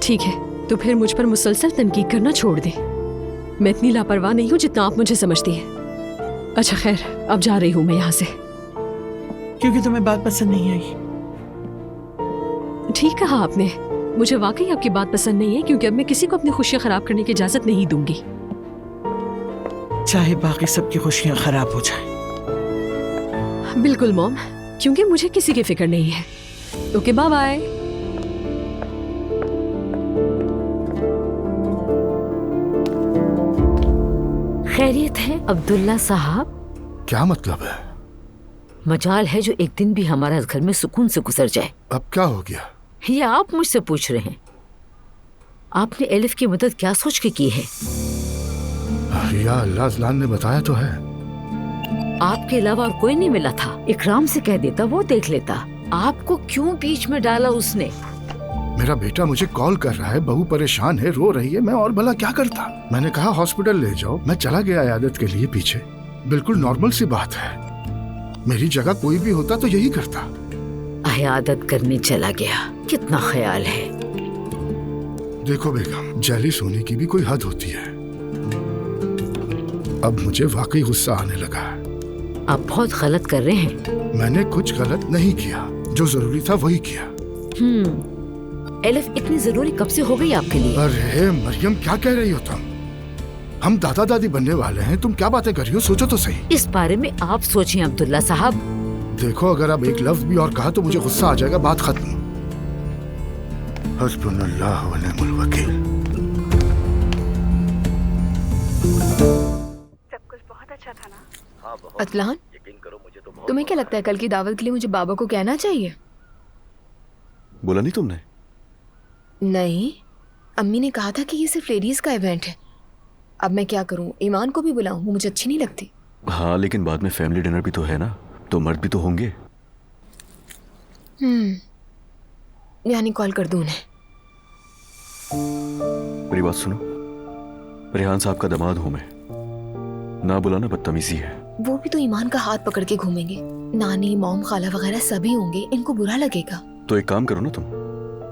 ठीक है, तो फिर मुझ पर मुसलसल तनकीद करना छोड़ दे। मैं इतनी लापरवाह नहीं हूँ जितना आप मुझे समझती हैं। अच्छा खैर, अब जा रही हूँ मैं यहाँ से। क्योंकि तुम्हें बात पसंद नहीं आई? ठीक कहा आपने, मुझे वाकई आपकी बात पसंद नहीं है, क्योंकि अब मैं किसी को अपनी खुशियाँ खराब करने की इजाजत नहीं दूंगी, चाहे बाकी सबकी खुशियाँ खराब हो जाएं। बिल्कुल मॉम, क्योंकि मुझे किसी की फिक्र नहीं है। Okay, bye bye. खैरियत है अब्दुल्ला साहब? क्या मतलब है? मजाल है जो एक दिन भी हमारा घर में सुकून से गुजर जाए। अब क्या हो गया? ये आप मुझसे पूछ रहे हैं? आपने एलिफ की मदद क्या सोच के की है? या अल्लाह, अज़लान ने बताया तो है। आपके अलावा और कोई नहीं मिला था। इकराम से कह देता, वो देख लेता। आपको क्यों बीच में डाला उसने? मेरा बेटा मुझे कॉल कर रहा है, बहू परेशान है, रो रही है, मैं और भला क्या करता। मैंने कहा हॉस्पिटल ले जाओ, मैं चला गया इयादत के लिए पीछे। बिल्कुल नॉर्मल सी बात है, मेरी जगह कोई भी होता तो यही करता। इयादत करने चला गया, कितना ख्याल है। देखो बेगम, जेलिस होने की भी कोई हद होती है। अब मुझे वाकई गुस्सा आने लगा है। आप बहुत गलत कर रहे हैं। मैंने कुछ गलत नहीं किया, जो जरूरी था वही किया। एलिफ इतनी जरूरी कब से हो गई आपके लिए? अरे मरियम, क्या कह रही हो तुम? हम दादा दादी बनने वाले हैं, तुम क्या बातें कर रही हो? सोचो तो सही। इस बारे में आप सोचिए अब्दुल्ला साहब। देखो, अगर आप एक लफ्ज भी और कहा तो मुझे गुस्सा आ जाएगा, बात खत्म। हस्बुनल्लाह व निअमल वकील। सब कुछ बहुत अच्छा था ना? अतलान, तुम्हें क्या लगता है कल की दावत के लिए मुझे बाबा को कहना चाहिए? बोला नहीं तुमने? नहीं, अम्मी ने कहा था कि ये सिर्फ लेडीज का इवेंट है। अब मैं क्या करूं? ईमान को भी बुलाऊं? वो मुझे अच्छी नहीं लगती। हाँ, लेकिन बाद में फैमिली डिनर भी तो है ना, तो मर्द भी तो होंगे। यानी कॉल कर दूं उन्हें? मेरी बात सुनो, रेहान साहब का दामाद हूं मैं, ना बुलाना बदतमीजी है। वो भी तो ईमान का हाथ पकड़ के घूमेंगे। नानी, मॉम, खाला वगैरह सभी होंगे, इनको बुरा लगेगा। तो एक काम करो ना, तुम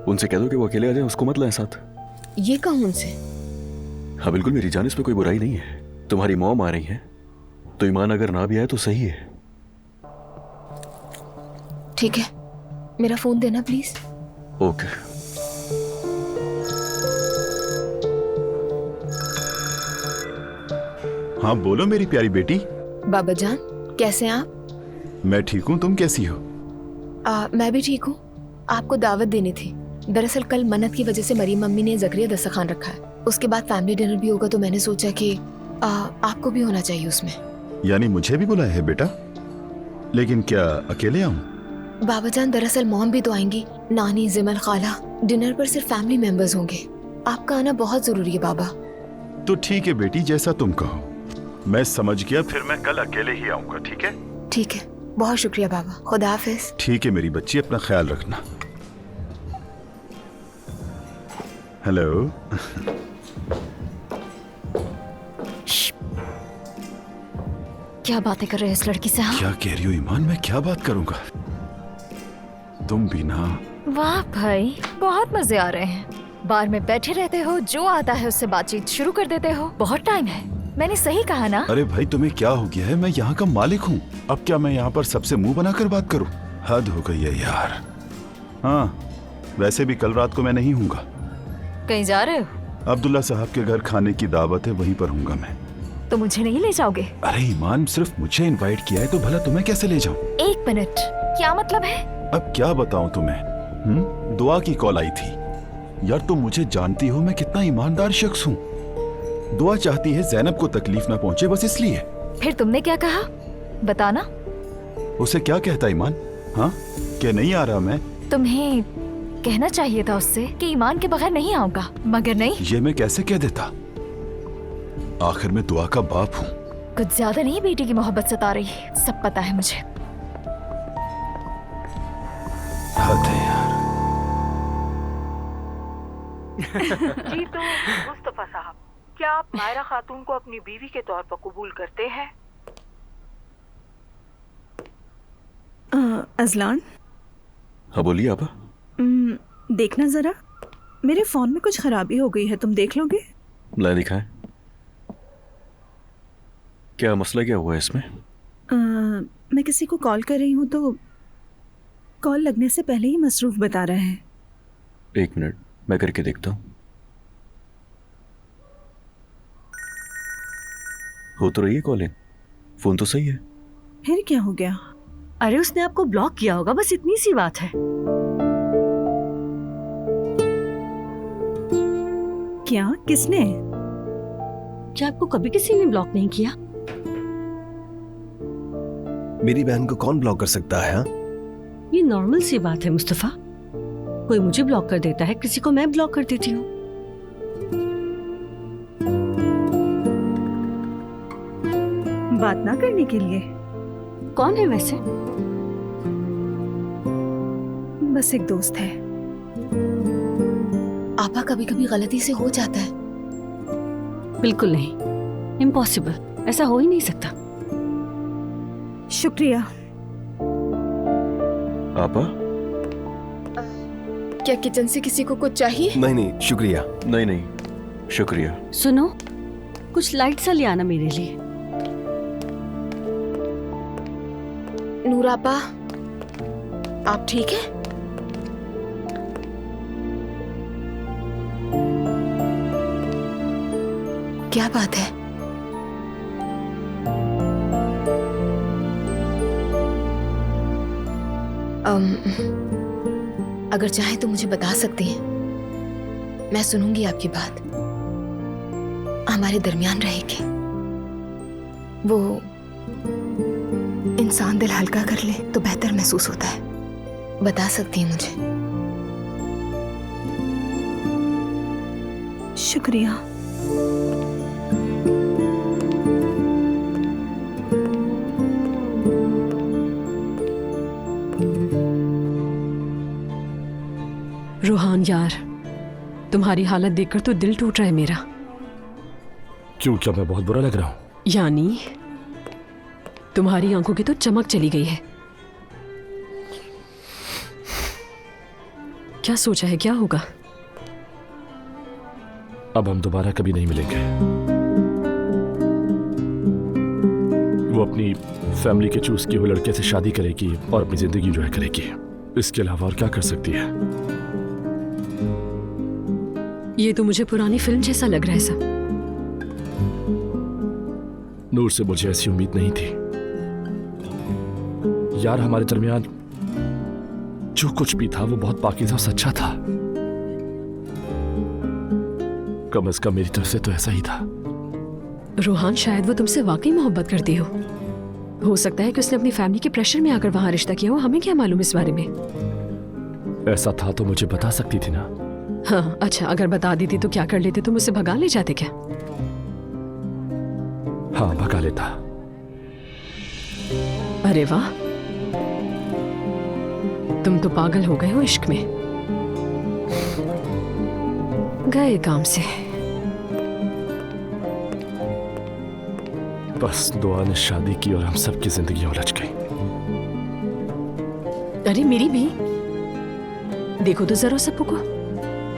उनसे कह दो कि वो अकेले आ जाए, उसको मत लाए साथ। ये कहूं उनसे? हाँ बिल्कुल, मेरी जान इसमें कोई बुराई नहीं है। तुम्हारी मॉम आ रही है तो ईमान अगर ना भी आए तो सही है। ठीक है, मेरा फोन देना प्लीज। ओके। हाँ बोलो मेरी प्यारी बेटी। बाबा जान, कैसे हैं आप? मैं ठीक हूँ, तुम कैसी हो? मैं भी ठीक हूँ। आपको दावत देनी थी। दरअसल कल मन्नत की वजह से मरीम मम्मी ने जकरिया दस्तरखान रखा है। उसके बाद फैमिली डिनर भी होगा, तो मैंने सोचा कि आपको भी होना चाहिए उसमें। यानी मुझे भी बुलाया है बेटा? लेकिन क्या अकेले आऊं? बाबा जान, दरअसल मॉम भी तो आएंगी, नानी, जिमल, खाला। डिनर पर सिर्फ फैमिली मेंबर्स होंगे। आपका आना बहुत जरूरी है बाबा। तो ठीक है बेटी, जैसा तुम कहो। मैं समझ गया, फिर मैं कल अकेले ही आऊंगा। ठीक है? ठीक है, बहुत शुक्रिया बाबा। खुदा हाफिज। ठीक है मेरी बच्ची, अपना ख्याल रखना। हेलो। क्या बातें कर रहे हैं इस लड़की से? हाँ? क्या कह रही हो ईमान? मैं क्या बात करूंगा? तुम भी ना। वाह भाई, बहुत मजे आ रहे हैं। बार में बैठे रहते हो, जो आता है उससे बातचीत शुरू कर देते हो। बहुत टाइम है, मैंने सही कहा ना? अरे भाई, तुम्हें क्या हो गया है? मैं यहाँ का मालिक हूँ। अब क्या मैं यहाँ पर सबसे मुंह बनाकर बात करूँ? हद हो गई है यार। हाँ, वैसे भी कल रात को मैं नहीं हूँगा। कहीं जा रहे हो? अब्दुल्ला साहब के घर खाने की दावत है, वहीं पर हूँगा मैं। तो मुझे नहीं ले जाओगे? अरे ईमान, सिर्फ मुझे इनवाइट किया है तो भला तुम्हें कैसे ले जाऊं? एक मिनट, क्या मतलब है? अब क्या बताऊं तुम्हें? दुआ की कॉल आई थी। यार तुम मुझे जानती हो मैं कितना ईमानदार शख्स हूँ। दुआ चाहती है जैनब को तकलीफ ना पहुंचे, बस इसलिए। फिर तुमने क्या कहा, बताना। उसे क्या कहता ईमान? हाँ, क्या नहीं आ रहा मैं? तुम्हें कहना चाहिए था उससे कि ईमान के बगैर नहीं आऊंगा, मगर नहीं। ये मैं कैसे कह देता? आखिर में दुआ का बाप हूँ। कुछ ज्यादा नहीं बेटी की मोहब्बत सता रही, सब पता है मुझे। हद है यार। जी तो मुस्तफा साहब, क्या आप मायरा खातून को अपनी बीवी के तौर पर कबूल करते हैं? अजलान। हाँ बोलिए आपा। देखना जरा, मेरे फोन में कुछ खराबी हो गई है, तुम देख लोगे? ला दिखाएं। क्या मसला क्या हुआ है इसमें? मैं किसी को कॉल कर रही हूँ तो कॉल लगने से पहले ही मसरूफ बता रहा है। एक मिनट, मैं करके देखता हूँ। हो तो रही है कॉलिंग, फोन तो सही है। फिर क्या हो गया? अरे उसने आपको ब्लॉक किया होगा, बस इतनी सी बात है। क्या? किसने? क्या आपको कभी किसी ने ब्लॉक नहीं किया? मेरी बहन को कौन ब्लॉक कर सकता है? हाँ, ये नॉर्मल सी बात है मुस्तफा। कोई मुझे ब्लॉक कर देता है, किसी को मैं ब्लॉक कर देती हूँ। बात ना करने के लिए? कौन है वैसे? बस एक दोस्त है। आपा कभी कभी गलती से हो जाता है। बिल्कुल नहीं, इम्पॉसिबल, ऐसा हो ही नहीं सकता। शुक्रिया। आपा? क्या किचन से किसी को कुछ चाहिए? नहीं नहीं शुक्रिया। नहीं नहीं शुक्रिया। सुनो, कुछ लाइट सा ले आना मेरे लिए। नूरापा, आप ठीक है? क्या बात है? अगर चाहे तो मुझे बता सकती हैं, मैं सुनूंगी आपकी बात। हमारे दरमियान रहेगी। वो इंसान दिल हल्का कर ले तो बेहतर महसूस होता है। बता सकती हैं मुझे? शुक्रिया। रोहान यार, तुम्हारी हालत देखकर तो दिल टूट रहा है मेरा। क्यों, क्या मैं बहुत बुरा लग रहा हूँ? यानी तुम्हारी आंखों की तो चमक चली गई है। क्या सोचा है, क्या होगा? अब हम दोबारा कभी नहीं मिलेंगे। वो अपनी फैमिली के चूज किए हुए लड़के से शादी करेगी और अपनी जिंदगी एंजॉय करेगी। इसके अलावा और क्या कर सकती है? ये तो मुझे पुरानी फिल्म जैसा लग रहा है सब। नूर से मुझे ऐसी उम्मीद नहीं थी यार। हमारे दरमियान जो कुछ भी था वो बहुत पाकीज़ा और सच्चा था। कम अज कम मेरी तरफ से तो ऐसा ही था। रोहान, शायद वो तुमसे वाकई मोहब्बत करती हो सकता है कि उसने अपनी फैमिली के प्रेशर में आकर वहां रिश्ता किया हो। हमें क्या मालूम इस बारे में? ऐसा था तो मुझे बता सकती थी ना। हाँ, अच्छा, अगर बता देती तो क्या कर लेते? तुम मुझसे भगा ले जाते क्या? हाँ, भगा लेता। अरे वाह, तुम तो पागल हो गए हो इश्क में। गए काम से। बस दुआ ने शादी की और हम सबकी जिंदगी उलझ गई। अरे मेरी भी देखो तो जरा सबको को।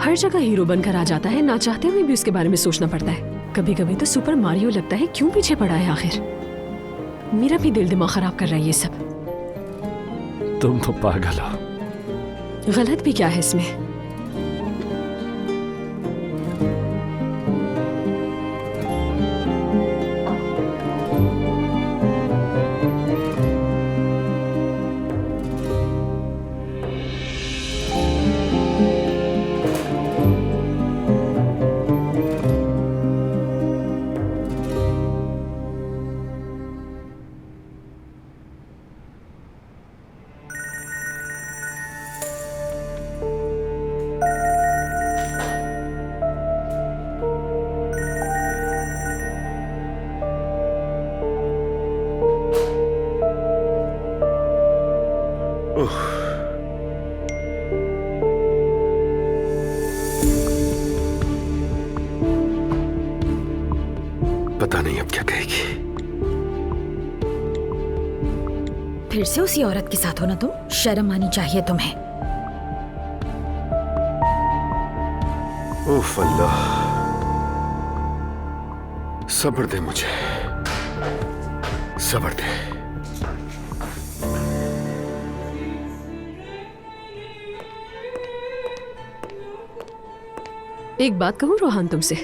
हर जगह हीरो बनकर आ जाता है, ना चाहते हुए भी उसके बारे में सोचना पड़ता है। कभी कभी तो सुपर मारियो लगता है, क्यों पीछे पड़ा है आखिर? मेरा भी दिल दिमाग खराब कर रहा है ये सब। तुम तो पागल हो। गलत भी क्या है इसमें? पता नहीं अब क्या कहेगी। फिर से उसी औरत के साथ हो ना तुम? शर्म आनी चाहिए तुम्हें। उफ अल्लाह, सब्र दे मुझे, सब्र दे। एक बात कहूं रोहान तुमसे,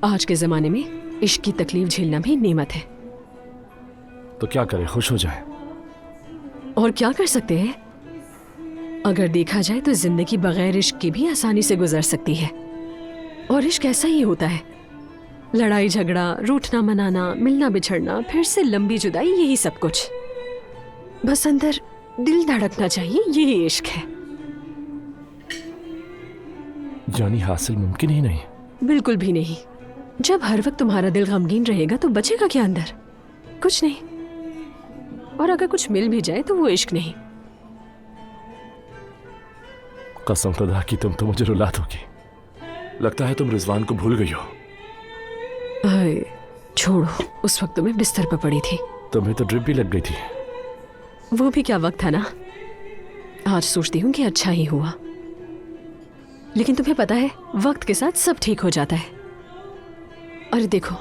आज के जमाने में इश्क की तकलीफ झेलना भी नेमत है। तो क्या करें, खुश हो जाए? और क्या कर सकते हैं? अगर देखा जाए तो जिंदगी बगैर इश्क की भी आसानी से गुजर सकती है। और इश्क ऐसा ही होता है, लड़ाई झगड़ा, रूठना मनाना, मिलना बिछड़ना, फिर से लंबी जुदाई, यही सब कुछ। बस अंदर दिल धड़कना चाहिए, यही इश्क है। यानी हासिल मुमकिन ही नहीं? बिल्कुल भी नहीं। जब हर वक्त तुम्हारा दिल गमगीन रहेगा तो बचेगा क्या अंदर? कुछ नहीं। और अगर कुछ मिल भी जाए तो वो इश्क नहीं। कसम खुदा की तुम तो मुझे रुला दोगी। लगता है तुम रिजवान को भूल गई हो। अरे छोड़ो, उस वक्त तो मैं बिस्तर पर पड़ी थी। तुम्हें तो ड्रिप भी लग गई थी। वो भी क्या वक्त था ना। आज सोचती हूँ कि अच्छा ही हुआ, लेकिन तुम्हें पता है वक्त के साथ सब ठीक हो जाता है। अरे देखो,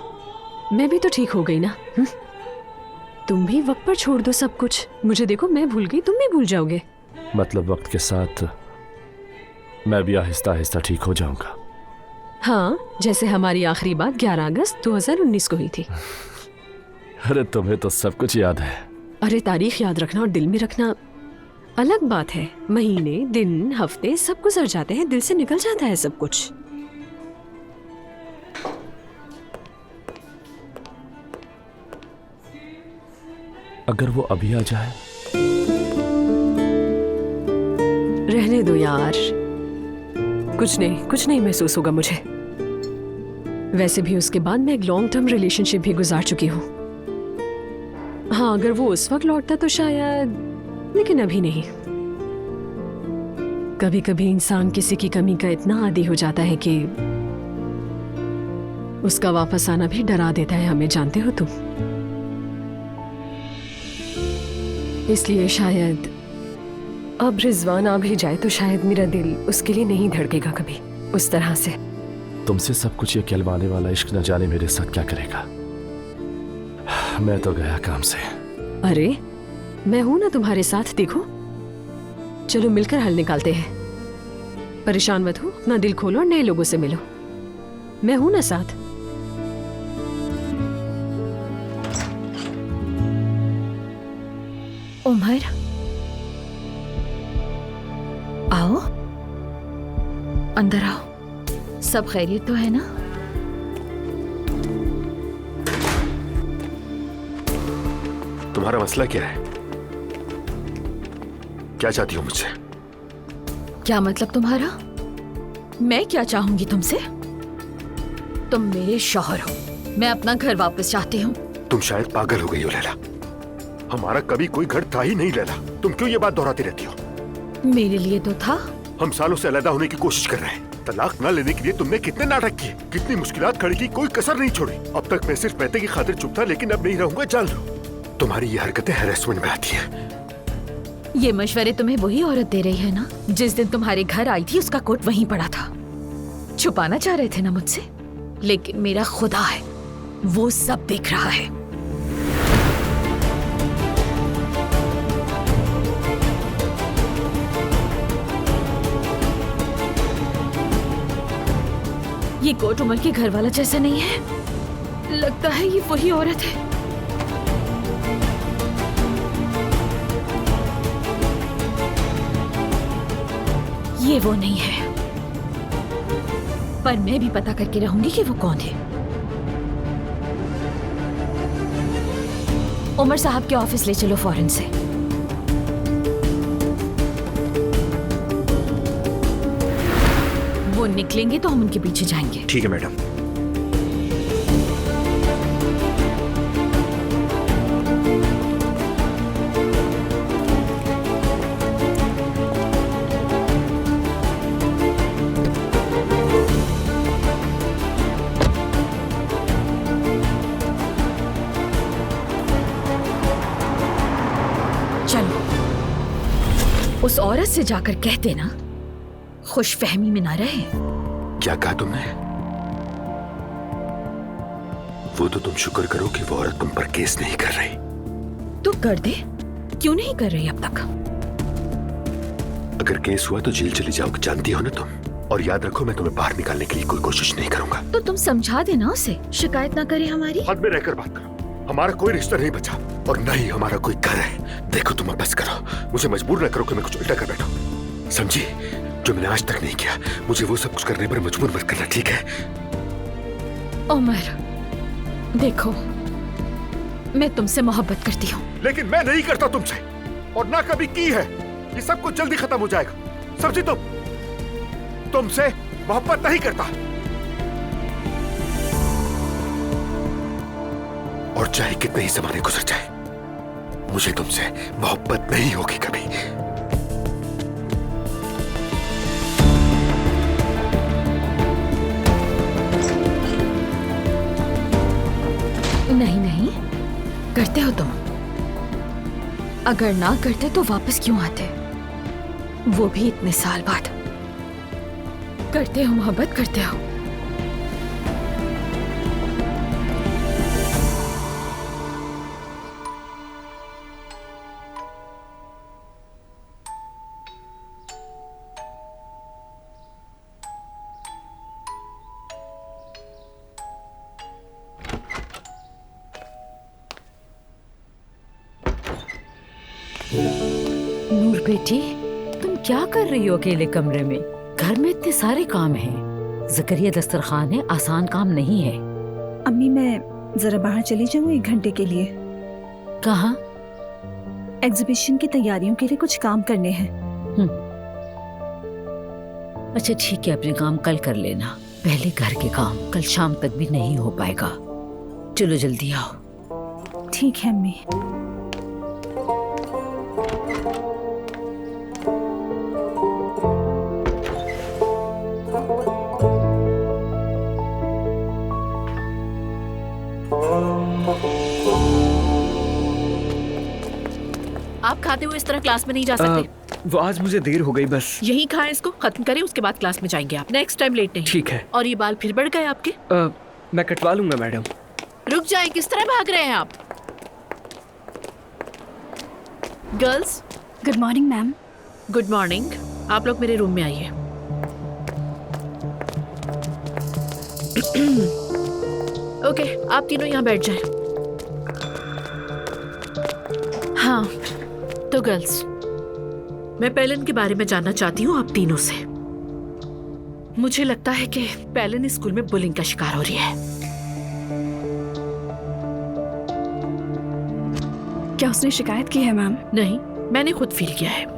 मैं भी तो ठीक हो गई ना। तुम भी वक्त पर छोड़ दो सब कुछ। मुझे देखो, मैं भूल गई, तुम भी भूल जाओगे। मतलब वक्त के साथ मैं भी आहिस्ता आहिस्ता ठीक हो जाऊंगा। हाँ, जैसे हमारी आखिरी बात 11 अगस्त 2019 को हुई थी। अरे तुम्हें तो सब कुछ याद है। अरे तारीख याद रखना और दिल में रखना अलग बात है। महीने, दिन, हफ्ते सब गुजर जाते हैं, दिल से निकल जाता है सब कुछ। अगर वो अभी आ जाए? रहने दो यार, कुछ नहीं महसूस होगा मुझे। वैसे भी उसके बाद मैं एक लॉन्ग टर्म रिलेशनशिप भी गुजार चुकी हूँ। हाँ, अगर वो उस वक्त लौटता तो शायद, लेकिन अभी नहीं। कभी कभी इंसान किसी की कमी का इतना आदी हो जाता है कि उसका वापस आना भी डरा देता है हमें, जानते हो तुम। इसलिए शायद अब रिजवान आ भी जाए तो शायद मेरा दिल उसके लिए नहीं धड़केगा कभी उस तरह से। तुमसे सब कुछ ये कहलवाने वाला इश्क न जाने मेरे साथ क्या करेगा। मैं तो गया काम से। अरे मैं हूं ना तुम्हारे साथ, देखो। चलो मिलकर हल निकालते हैं। परेशान मत हो, अपना दिल खोलो और नए लोगों से मिलो। मैं हूं ना साथ। उमर, आओ, अंदर आओ। सब खैरियत तो है ना? तुम्हारा मसला क्या है? क्या चाहती हो मुझसे? क्या मतलब तुम्हारा? मैं क्या चाहूंगी तुमसे? तुम मेरे शौहर हो, मैं अपना घर वापस चाहती हूँ। तुम शायद पागल हो गई हो लैला। हमारा कभी कोई घर था ही नहीं लैला। तुम क्यों ये बात दोहराती रहती हो? मेरे लिए तो था। हम सालों से अलग होने की कोशिश कर रहे हैं। तलाक न लेने के लिए तुमने कितने नाटक किए, कितनी मुश्किलात खड़ी की, कोई कसर नहीं छोड़ी। अब तक मैं सिर्फ पैसे की खातिर चुप था, लेकिन अब नहीं रहूंगा, जान लो। तुम्हारी ये हरकतें हैरेसमेंट में आती हैं। ये मशवरे तुम्हें वही औरत दे रही है ना, जिस दिन तुम्हारे घर आई थी उसका कोट वहीं पड़ा था। छुपाना चाह रहे थे ना मुझसे, लेकिन मेरा खुदा है, वो सब देख रहा है। ये कोट उमर के घर वाला जैसा नहीं है। लगता है ये वही औरत है। ये वो नहीं है, पर मैं भी पता करके रहूंगी कि वो कौन है। उमर साहब के ऑफिस ले चलो फौरन से। वो निकलेंगे तो हम उनके पीछे जाएंगे। ठीक है मैडम। उस औरत से जाकर कह देना खुशफहमी में ना रहे। क्या कहा तुमने? वो तो तुम शुक्र करो कि वो औरत तुम पर केस नहीं कर रही। तो कर दे, क्यों नहीं कर रही अब तक? अगर केस हुआ तो जेल चली जाओगे, जानती हो ना तुम। और याद रखो, मैं तुम्हें बाहर निकालने के लिए कोई कोशिश नहीं करूंगा। तो तुम समझा देना उसे, शिकायत ना करे हमारी। हद में रहकर बात करो। हमारा कोई रिश्ता नहीं बचा और न ही हमारा कोई घर है। देखो तुम अब बस करो, मुझे मजबूर न करो कि मैं कुछ उल्टा कर बैठूं। समझी? जो मैंने आज तक नहीं किया, मुझे वो सब कुछ करने पर मजबूर मत करना, ठीक है? उमर, देखो, मैं तुमसे मोहब्बत करती हूँ। लेकिन मैं नहीं करता तुमसे, और ना कभी की है। ये सब कुछ जल्दी खत्म हो जाएगा, समझी तुम? तुमसे मोहब्बत नहीं करता। और चाहे कितने ही जमाने गुजर जाए, मुझे तुमसे मोहब्बत नहीं होगी कभी। नहीं नहीं, करते हो तुम। अगर ना करते तो वापस क्यों आते, वो भी इतने साल बाद। करते हो मोहब्बत, करते हो। नूर बेटी, तुम क्या कर रही हो अकेले कमरे में? घर में इतने सारे काम हैं। ज़करिया दस्तरखान है, आसान काम नहीं है। अम्मी मैं जरा बाहर चली जाऊँ 1 घंटे के लिए। कहाँ? एग्जीबिशन की तैयारियों के लिए कुछ काम करने हैं। अच्छा ठीक है, अपने काम कल कर लेना। पहले घर के काम कल शाम तक भी नहीं हो पाएगा। चलो जल्दी आओ। ठीक है अम्मी। आप खाते हुए इस तरह क्लास में नहीं जा सकते। वो आज मुझे देर हो गई, बस यही खाएं, इसको खत्म करें, उसके बाद क्लास में जाएंगे आप। नेक्स्ट टाइम लेट नहीं। ठीक है। और ये बाल फिर बढ़ गए आपके? मैं कटवा लूंगा मैडम। रुक जाए, किस तरह भाग रहे हैं आप? Girls, good morning ma'am. Good morning. आप लोग मेरे रूम में आइए। ओके, आप तीनों यहाँ बैठ जाएं। हाँ तो गर्ल्स, मैं पेलन के बारे में जानना चाहती हूँ आप तीनों से। मुझे लगता है कि पेलन स्कूल में बुलिंग का शिकार हो रही है। क्या उसने शिकायत की है मैम? नहीं, मैंने खुद फील किया है।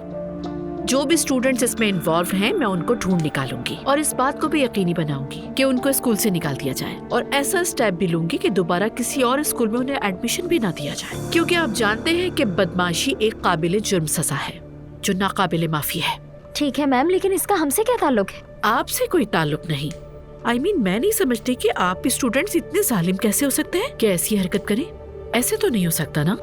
जो भी स्टूडेंट्स इसमें इन्वॉल्व हैं, मैं उनको ढूंढ निकालूंगी और इस बात को भी यकीनी बनाऊंगी कि उनको स्कूल से निकाल दिया जाए, और ऐसा स्टेप भी लूंगी कि दोबारा किसी और स्कूल में उन्हें एडमिशन भी ना दिया जाए, क्योंकि आप जानते हैं कि बदमाशी एक काबिले जुर्म सजा है जो नाकाबिले माफी है। ठीक है मैम, लेकिन इसका हमसे क्या ताल्लुक है? आपसे कोई ताल्लुक नहीं। I mean, मैं नहीं समझती कि आप स्टूडेंट्स इतने जालिम कैसे हो सकते हैं कि ऐसी हरकत करें। ऐसे तो नहीं हो सकता ना?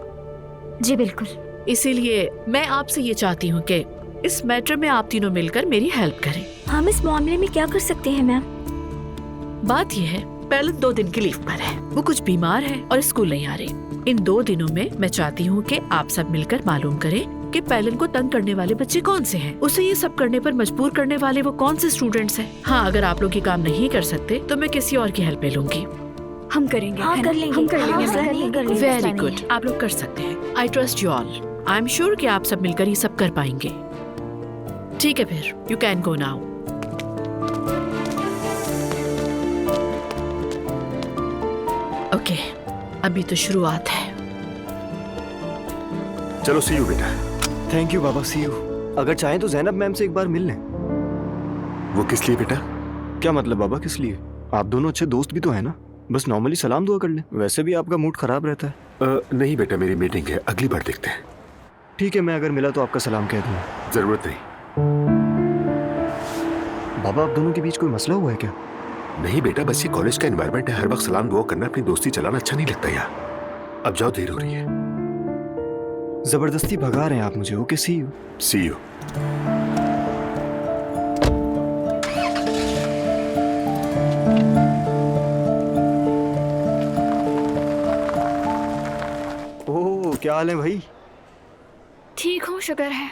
जी बिल्कुल। इसीलिए मैं आपसे ये चाहती हूँ कि इस मैटर में आप तीनों मिलकर मेरी हेल्प करें। हम इस मामले में क्या कर सकते हैं मैम? बात यह है, पेलन 2 दिन की लीव पर है, वो कुछ बीमार है और स्कूल नहीं आ रही। इन 2 दिनों में मैं चाहती हूँ कि आप सब मिलकर मालूम करें कि पेलन को तंग करने वाले बच्चे कौन से हैं, उसे ये सब करने पर मजबूर करने वाले वो कौन से स्टूडेंट्स हैं। हाँ, अगर आप लोग ये काम नहीं कर सकते तो मैं किसी और की हेल्प ले लूंगी। हम करेंगे। हाँ, कर लेंगे। हम कर लेंगे। वेरी गुड, आप लोग कर सकते हैं। I trust you all. I am sure कि आप सब मिलकर ये सब कर पाएंगे। ठीक है, फिर you can go now. Okay, अभी तो शुरुआत है। चलो सी यू बेटा। थैंक यू बाबा, सी यू। अगर चाहें तो ज़ैनब मैम से एक बार मिल लें। वो किस लिए बेटा? क्या मतलब बाबा, किस लिए? आप दोनों अच्छे दोस्त भी तो हैं ना, बस नॉर्मली सलाम दुआ कर लें। वैसे भी आपका मूड खराब रहता है। नहीं बेटा, मेरी मीटिंग है, अगली बार देखते हैं। ठीक है, मैं अगर मिला तो आपका सलाम कह दूंगा। जरूरत नहीं। बाबा, आप दोनों के बीच कोई मसला हुआ है क्या? नहीं बेटा, बस ये कॉलेज का एनवायरनमेंट है, हर वक्त सलाम दुआ करना, अपनी दोस्ती चलाना अच्छा नहीं लगता यार। अब जाओ, देर हो रही है। जबरदस्ती भगा रहे हैं आप मुझे। Okay, see you. See you. ओह, क्या हाल है भाई? ठीक हूँ, शुक्र है।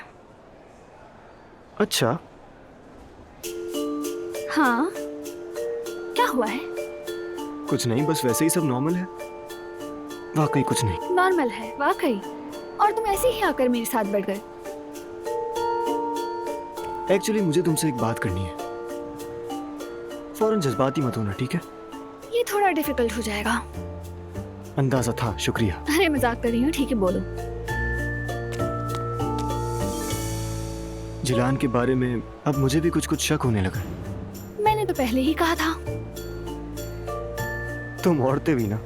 अच्छा। हाँ, क्या हुआ है? कुछ नहीं, बस वैसे ही सब नॉर्मल है। वाकई कुछ नहीं। नॉर्मल है वाकई? और तुम ऐसे ही आकर मेरे साथ बैठ गए? एक्चुअली मुझे तुमसे एक बात करनी है। फौरन जज्बाती मत होना, ठीक है? ये थोड़ा डिफिकल्ट हो जाएगा। अंदाजा था, शुक्रिया। अरे मजाक कर रही हूँ, ठीक है बोलो। जिलान के बारे में अब मुझे भी कुछ शक होने लगा। मैंने तो पहले ही कहा था। तुम औरतें भी ना,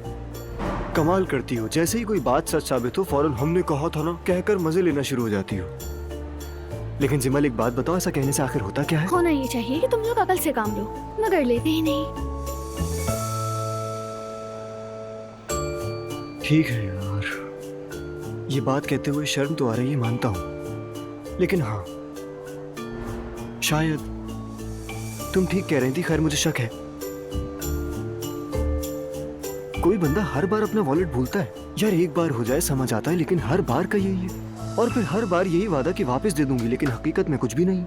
कमाल करती हो, जैसे ही कोई बात सच साबित हो फौरन हमने कहा था ना कहकर मजे लेना शुरू हो जाती हो। लेकिन जिमल एक बात बताओ, ऐसा कहने से आखिर होता क्या है? होना ये चाहिए कि तुम लोग अकल से काम लो, मगर लेते ही नहीं। ठीक है यार, ये बात कहते हुए शर्म तो आ रही है, मानता हूं, लेकिन हाँ शायद तुम ठीक कह रही थी। खैर मुझे शक है, कोई बंदा हर बार अपना वॉलेट भूलता है यार। एक बार हो जाए समझ आता है, लेकिन हर बार का यही है। और फिर हर बार यही वादा कि वापस दे दूंगी, लेकिन हकीकत में कुछ भी नहीं।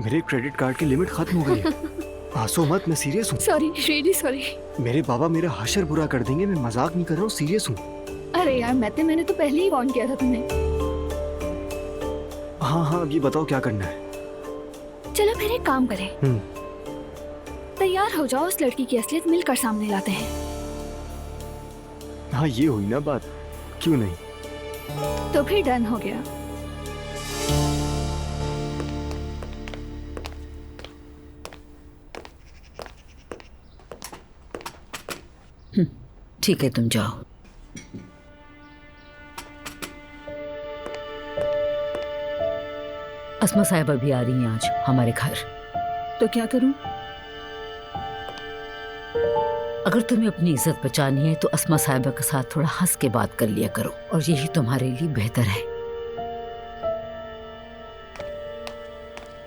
मेरे क्रेडिट कार्ड की लिमिट खत्म हो गई है। हंसो मत, मैं सीरियस हूँ। Sorry, really sorry. मेरे बाबा मेरा हशर बुरा कर देंगे, मैं मजाक नहीं कर रहा हूँ, सीरियस हूँ। अरे यार मैंने तो पहले ही वार्न किया था तुम्हें। हाँ हाँ, अब ये बताओ क्या करना है? चलो फिर एक काम करें, तैयार हो जाओ, उस लड़की की असलियत मिलकर सामने लाते हैं। हाँ ये हुई ना बात, क्यों नहीं? तो फिर डन हो गया। ठीक है, तुम जाओ। अस्मा साहिबा भी आ रही हैं आज हमारे घर। तो क्या करूं? अगर तुम्हें अपनी इज्जत बचानी है तो अस्मा साहिबा के साथ थोड़ा हंस के बात कर लिया करो, और यही तुम्हारे लिए बेहतर है।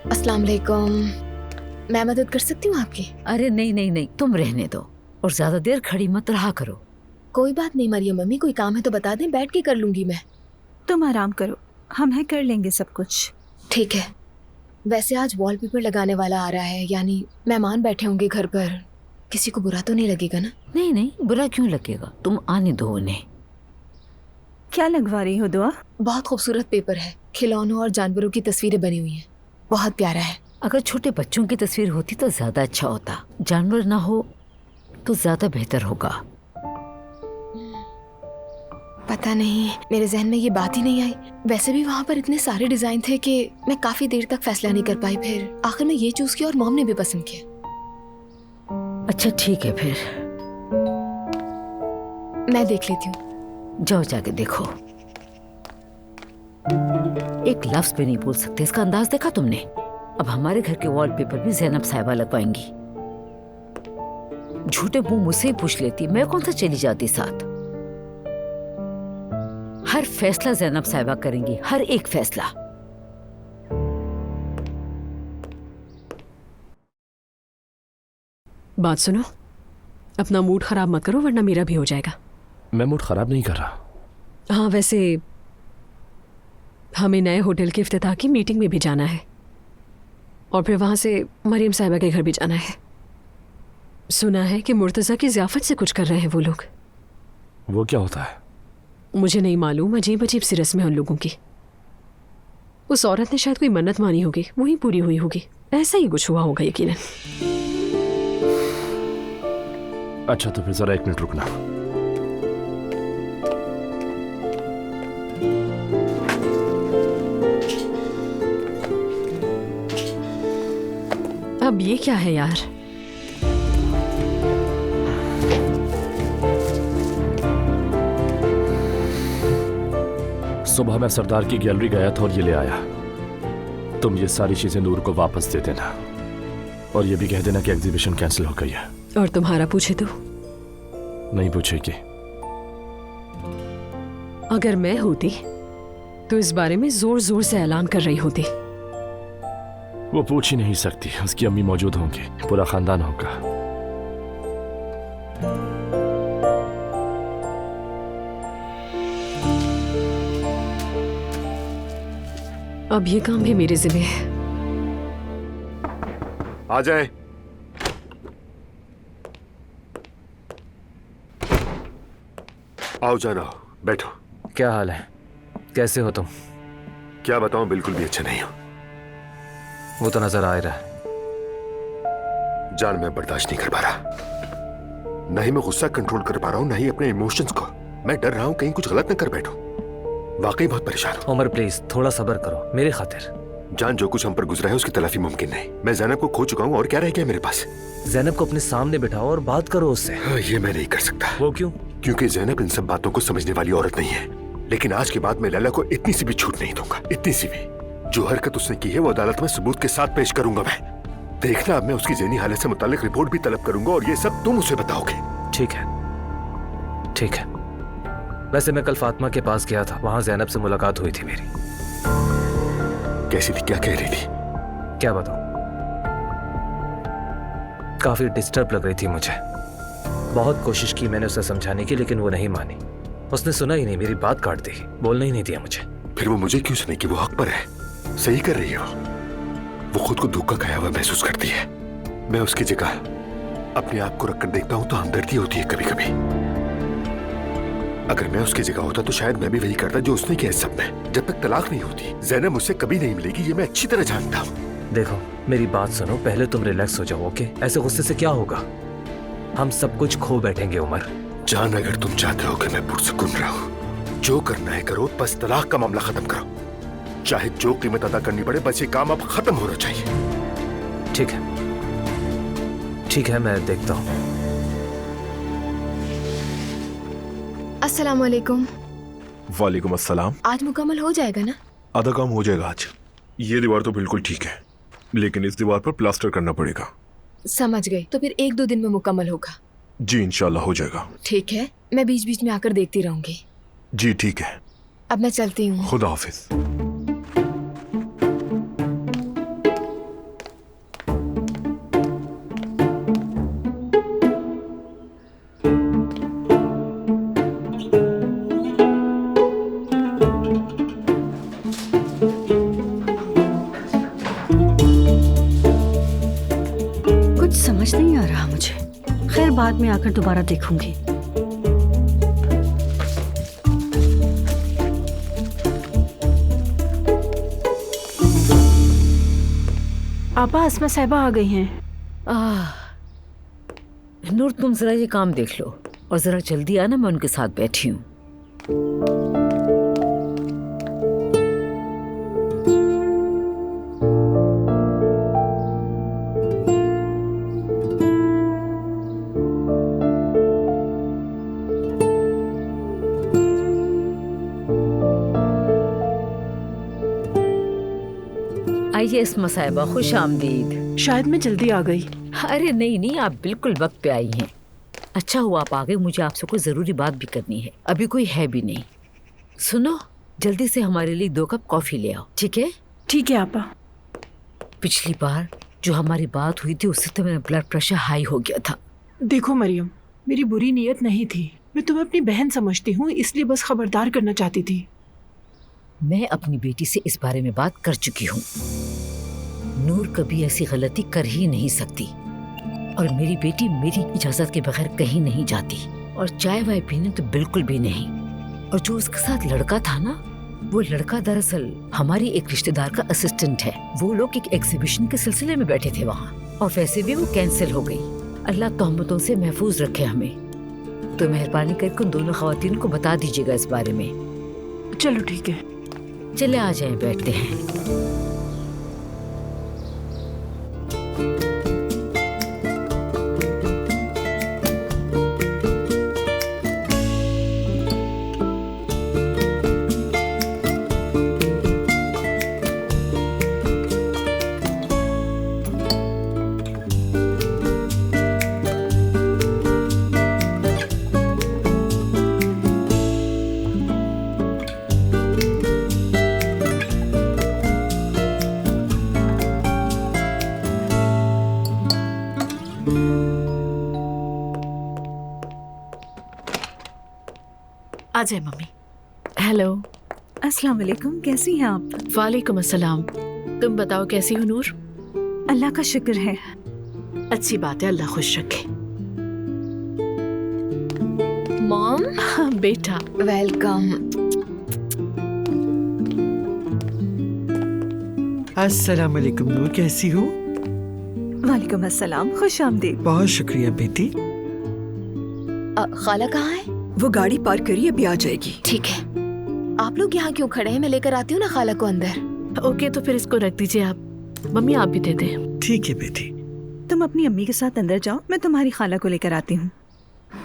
अस्सलाम वालेकुम, मैं मदद कर सकती हूँ आपकी? अरे नहीं नहीं नहीं, तुम रहने दो, और ज्यादा देर खड़ी मत रहा करो। कोई बात नहीं मरियम मम्मी, कोई काम है तो बता दें, बैठ के कर लूंगी मैं। तुम आराम करो, हम हैं, कर लेंगे सब कुछ। ठीक है। वैसे आज वॉलपेपर लगाने वाला आ रहा है, यानी मेहमान बैठे होंगे घर पर, किसी को बुरा तो नहीं लगेगा ना? नहीं नहीं, बुरा क्यों लगेगा, तुम आने दो उन्हें। क्या लगवा रही हो दुआ? बहुत खूबसूरत पेपर है, खिलौनों और जानवरों की तस्वीरें बनी हुई हैं, बहुत प्यारा है। अगर छोटे बच्चों की तस्वीर होती तो ज्यादा अच्छा होता, जानवर ना हो तो ज्यादा बेहतर होगा। पता नहीं, मेरे जहन में ये बात ही नहीं आई। वैसे भी वहाँ पर इतने सारे डिजाइन थे कि मैं काफी देर तक फैसला नहीं कर पाई, फिर आखिर में ये चूज किया और मॉम ने भी पसंद किया। अच्छा ठीक है, फिर मैं देख लेती हूँ। जाओ जाके देखो। एक लफ्ज भी नहीं बोल सकते, इसका अंदाज देखा तुमने? अब हमारे घर के वॉलपेपर भी ज़ैनब साहिबा लगवाएंगी। झूठे मुंह मुझसे ही पूछ लेती, मैं कौन सा चली जाती साथ। हर फैसला ज़ैनब साहिबा करेंगी, हर एक फैसला। बात सुनो, अपना मूड खराब मत करो वरना मेरा भी हो जाएगा। मैं मूड खराब नहीं कर रहा। हाँ वैसे हमें नए होटल के इफ्तिताह की मीटिंग में भी जाना है, और फिर वहां से मरियम साहिबा के घर भी जाना है। सुना है कि मुर्तज़ा की ज़ियाफ़त से कुछ कर रहे हैं वो लोग। वो क्या होता है? मुझे नहीं मालूम, अजीब अजीब सी रस्में उन लोगों की। उस औरत ने शायद कोई मन्नत मानी होगी, वही पूरी हुई होगी, ऐसा ही कुछ हुआ होगा यकीनन। अच्छा तो फिर जरा एक मिनट रुकना। अब ये क्या है यार? सुबह मैं सरदार की गैलरी गया था और ये ले आया। तुम ये सारी चीजें नूर को वापस दे देना, और ये भी कह देना कि एग्जीबिशन कैंसिल हो गई है। और तुम्हारा पूछे तो? नहीं पूछेगी। अगर मैं होती तो इस बारे में जोर जोर से ऐलान कर रही होती। वो पूछ ही नहीं सकती, उसकी अम्मी मौजूद होंगी, पूरा खानदान होगा। अब ये काम भी मेरे जिम्मे है। आ जाए। आओ जाना, बैठो। क्या हाल है, कैसे हो तुम? क्या बताऊं, बिल्कुल भी अच्छा नहीं हो। वो तो नजर आ रहा है। जान मैं बर्दाश्त नहीं कर पा रहा, न ही मैं गुस्सा कंट्रोल कर पा रहा हूं, न ही अपने इमोशंस को। मैं डर रहा हूं कहीं कुछ गलत न कर बैठूं। वाकई बहुत परेशान हूं। उमर प्लीज थोड़ा सब्र करो मेरे खातिर। जान जो कुछ हम पर गुजरा है उसकी तलाफी मुमकिन नहीं। मैं ज़ैनब को खो चुका हूं और क्या रह गया मेरे पास। जैनब को अपने सामने बिठाओ और बात करो उससे। हाँ, ये मैं नहीं कर सकता। वो क्यों? क्योंकि जैनब इन सब बातों को समझने वाली औरत नहीं है। लेकिन आज के बाद मैं लैला को इतनी सी भी छूट नहीं दूंगा, इतनी सी भी। जो हरकत उसने की है वो अदालत में सबूत के साथ पेश करूंगा मैं। देखना, अब मैं उसकी ज़हनी हालत से मुतालिक रिपोर्ट भी तलब करूंगा और ये सब तुम उसे बताओगे। ठीक है, ठीक है। वैसे मैं कल फातिमा के पास गया था, वहां जैनब से मुलाकात हुई थी मेरी। कैसी थी, क्या कह रही थी? क्या बताऊं, काफी डिस्टर्ब लग रही थी मुझे। बहुत कोशिश की मैंने उसे समझाने की, लेकिन वो नहीं मानी। उसने सुना ही नहीं, मेरी बात काट दी, बोलने ही नहीं दिया मुझे। फिर वो मुझे क्यों सुने कि वो हक पर है, सही कर रही है। वो खुद को धोखा खाया हुआ महसूस करती है। मैं उसकी जगह अपने आप को रखकर देखता हूं तो हमदर्दी होती है कभी कभी। अगर मैं उसकी जगह होता तो शायद मैं भी वही करता जो उसने किया। सब में जब तक तलाक नहीं होती जैनब मुझसे कभी नहीं मिलेगी, ये मैं अच्छी तरह जानता हूँ। देखो मेरी बात सुनो, पहले तुम रिलैक्स हो जाओ, ओके? ऐसे गुस्से से क्या होगा, हम सब कुछ खो बैठेंगे उमर। जान, अगर तुम चाहते हो कि मैं पुरसुकून रहूं, जो करना है करो, बस तलाक का मामला खत्म करो। चाहे जो कीमत अदा करनी पड़े, बस ये काम अब खत्म होना चाहिए। ठीक है, ठीक है, मैं देखता हूँ। अस्सलाम वालेकुम। वालेकुम अस्सलाम। आज मुकम्मल हो जाएगा ना? आधा काम हो जाएगा आज। ये दीवार तो बिल्कुल ठीक है, लेकिन इस दीवार पर प्लास्टर करना पड़ेगा। समझ गई, तो फिर 1-2 दिन में मुकम्मल होगा। जी इंशाल्लाह हो जाएगा। ठीक है, मैं बीच बीच में आकर देखती रहूंगी। जी ठीक है। अब मैं चलती हूँ। खुदा हाफिज। कुछ समझ नहीं आ रहा मुझे। खैर बाद में आकर दोबारा देखूंगी। आपा, अस्मा साहिबा आ गई हैं। नूर, तुम जरा ये काम देख लो और जरा जल्दी आना, मैं उनके साथ बैठी हूँ। आइए इस्मा साहिबा, खुश आमदीद। शायद मैं जल्दी आ गई। अरे नहीं नहीं, आप बिल्कुल वक्त पे आई हैं। अच्छा हुआ आप आ गए, मुझे आपसे कोई जरूरी बात भी करनी है। अभी कोई है भी नहीं। सुनो, जल्दी से हमारे लिए 2 कप कॉफी ले आओ, ठीक है? ठीक है आपा। पिछली बार जो हमारी बात हुई थी उससे तो मेरा ब्लड प्रेशर हाई हो गया था। देखो मरियम, मेरी बुरी नीयत नहीं थी। मैं तुम्हें अपनी बहन समझती हूँ, इसलिए बस खबरदार करना चाहती थी। मैं अपनी बेटी से इस बारे में बात कर चुकी हूँ। नूर कभी ऐसी गलती कर ही नहीं सकती, और मेरी बेटी मेरी इजाजत के बगैर कहीं नहीं जाती, और चाय वाय पीने तो बिल्कुल भी नहीं। और जो उसके साथ लड़का था ना, वो लड़का दरअसल हमारी एक रिश्तेदार का असिस्टेंट है। वो लोग एक एग्जीबिशन के सिलसिले में बैठे थे वहाँ, और वैसे भी वो कैंसिल हो गई। अल्लाह तोहमतों से महफूज रखे हमें। तो मेहरबानी करके उन दोनों खवातीन को बता दीजिएगा इस बारे में। चलो ठीक है। चले आ जाएं, बैठते हैं। आ जाए मम्मी। हेलो, अस्सलाम वालेकुम। कैसी हैं आप? वालेकुम अस्सलाम। तुम बताओ कैसी हो नूर? अल्लाह का शुक्र है। अच्छी बात है, अल्लाह खुश रखे। मॉम। बेटा वेलकम। अस्सलाम वालेकुम नूर, कैसी हो? वालेकुम अस्सलाम, खुश आमदीद। बहुत शुक्रिया बेटी। खाला कहाँ है? वो गाड़ी पार्क करी, अभी आ जाएगी। ठीक है। आप लोग यहाँ क्यों खड़े हैं? मैं लेकर आती हूँ ना खाला को अंदर। ओके, तो फिर इसको रख दीजिए आप। मम्मी आप भी दे दें। ठीक है बेटी। तुम अपनी अम्मी के साथ अंदर जाओ, मैं तुम्हारी खाला को लेकर आती हूँ।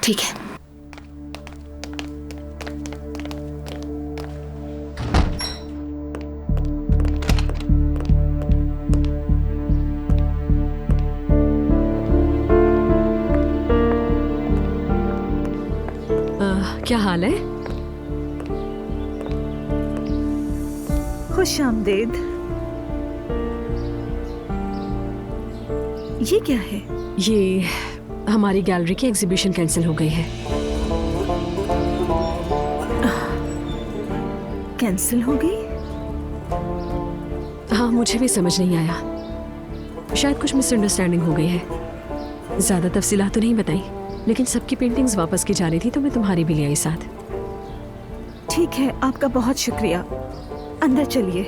ठीक है। क्या हाल है? खुश आमदीद। ये क्या है? ये हमारी गैलरी की एग्जीबिशन कैंसिल हो गई है। कैंसिल हो गई? हाँ, मुझे भी समझ नहीं आया। शायद कुछ मिसअंडरस्टैंडिंग हो गई है। ज्यादा तफसीलात तो नहीं बताई, लेकिन सबकी पेंटिंग्स वापस की जा रही थी तो मैं तुम्हारी भी ले आई साथ। ठीक है, आपका बहुत शुक्रिया। अंदर चलिए।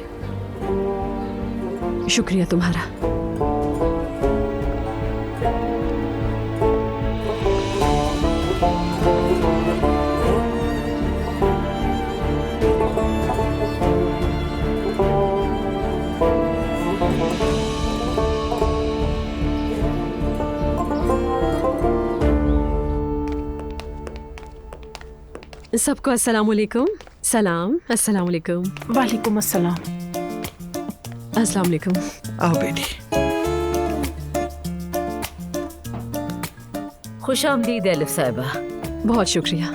शुक्रिया तुम्हारा। सबको अस्सलाम वालेकुम। सलाम। अस्सलाम वालेकुम। वालेकुम अस्सलाम। अस्सलाम वालेकुम। आओ बेटी। खुश आमदीद एलिफ साहिबा। बहुत शुक्रिया।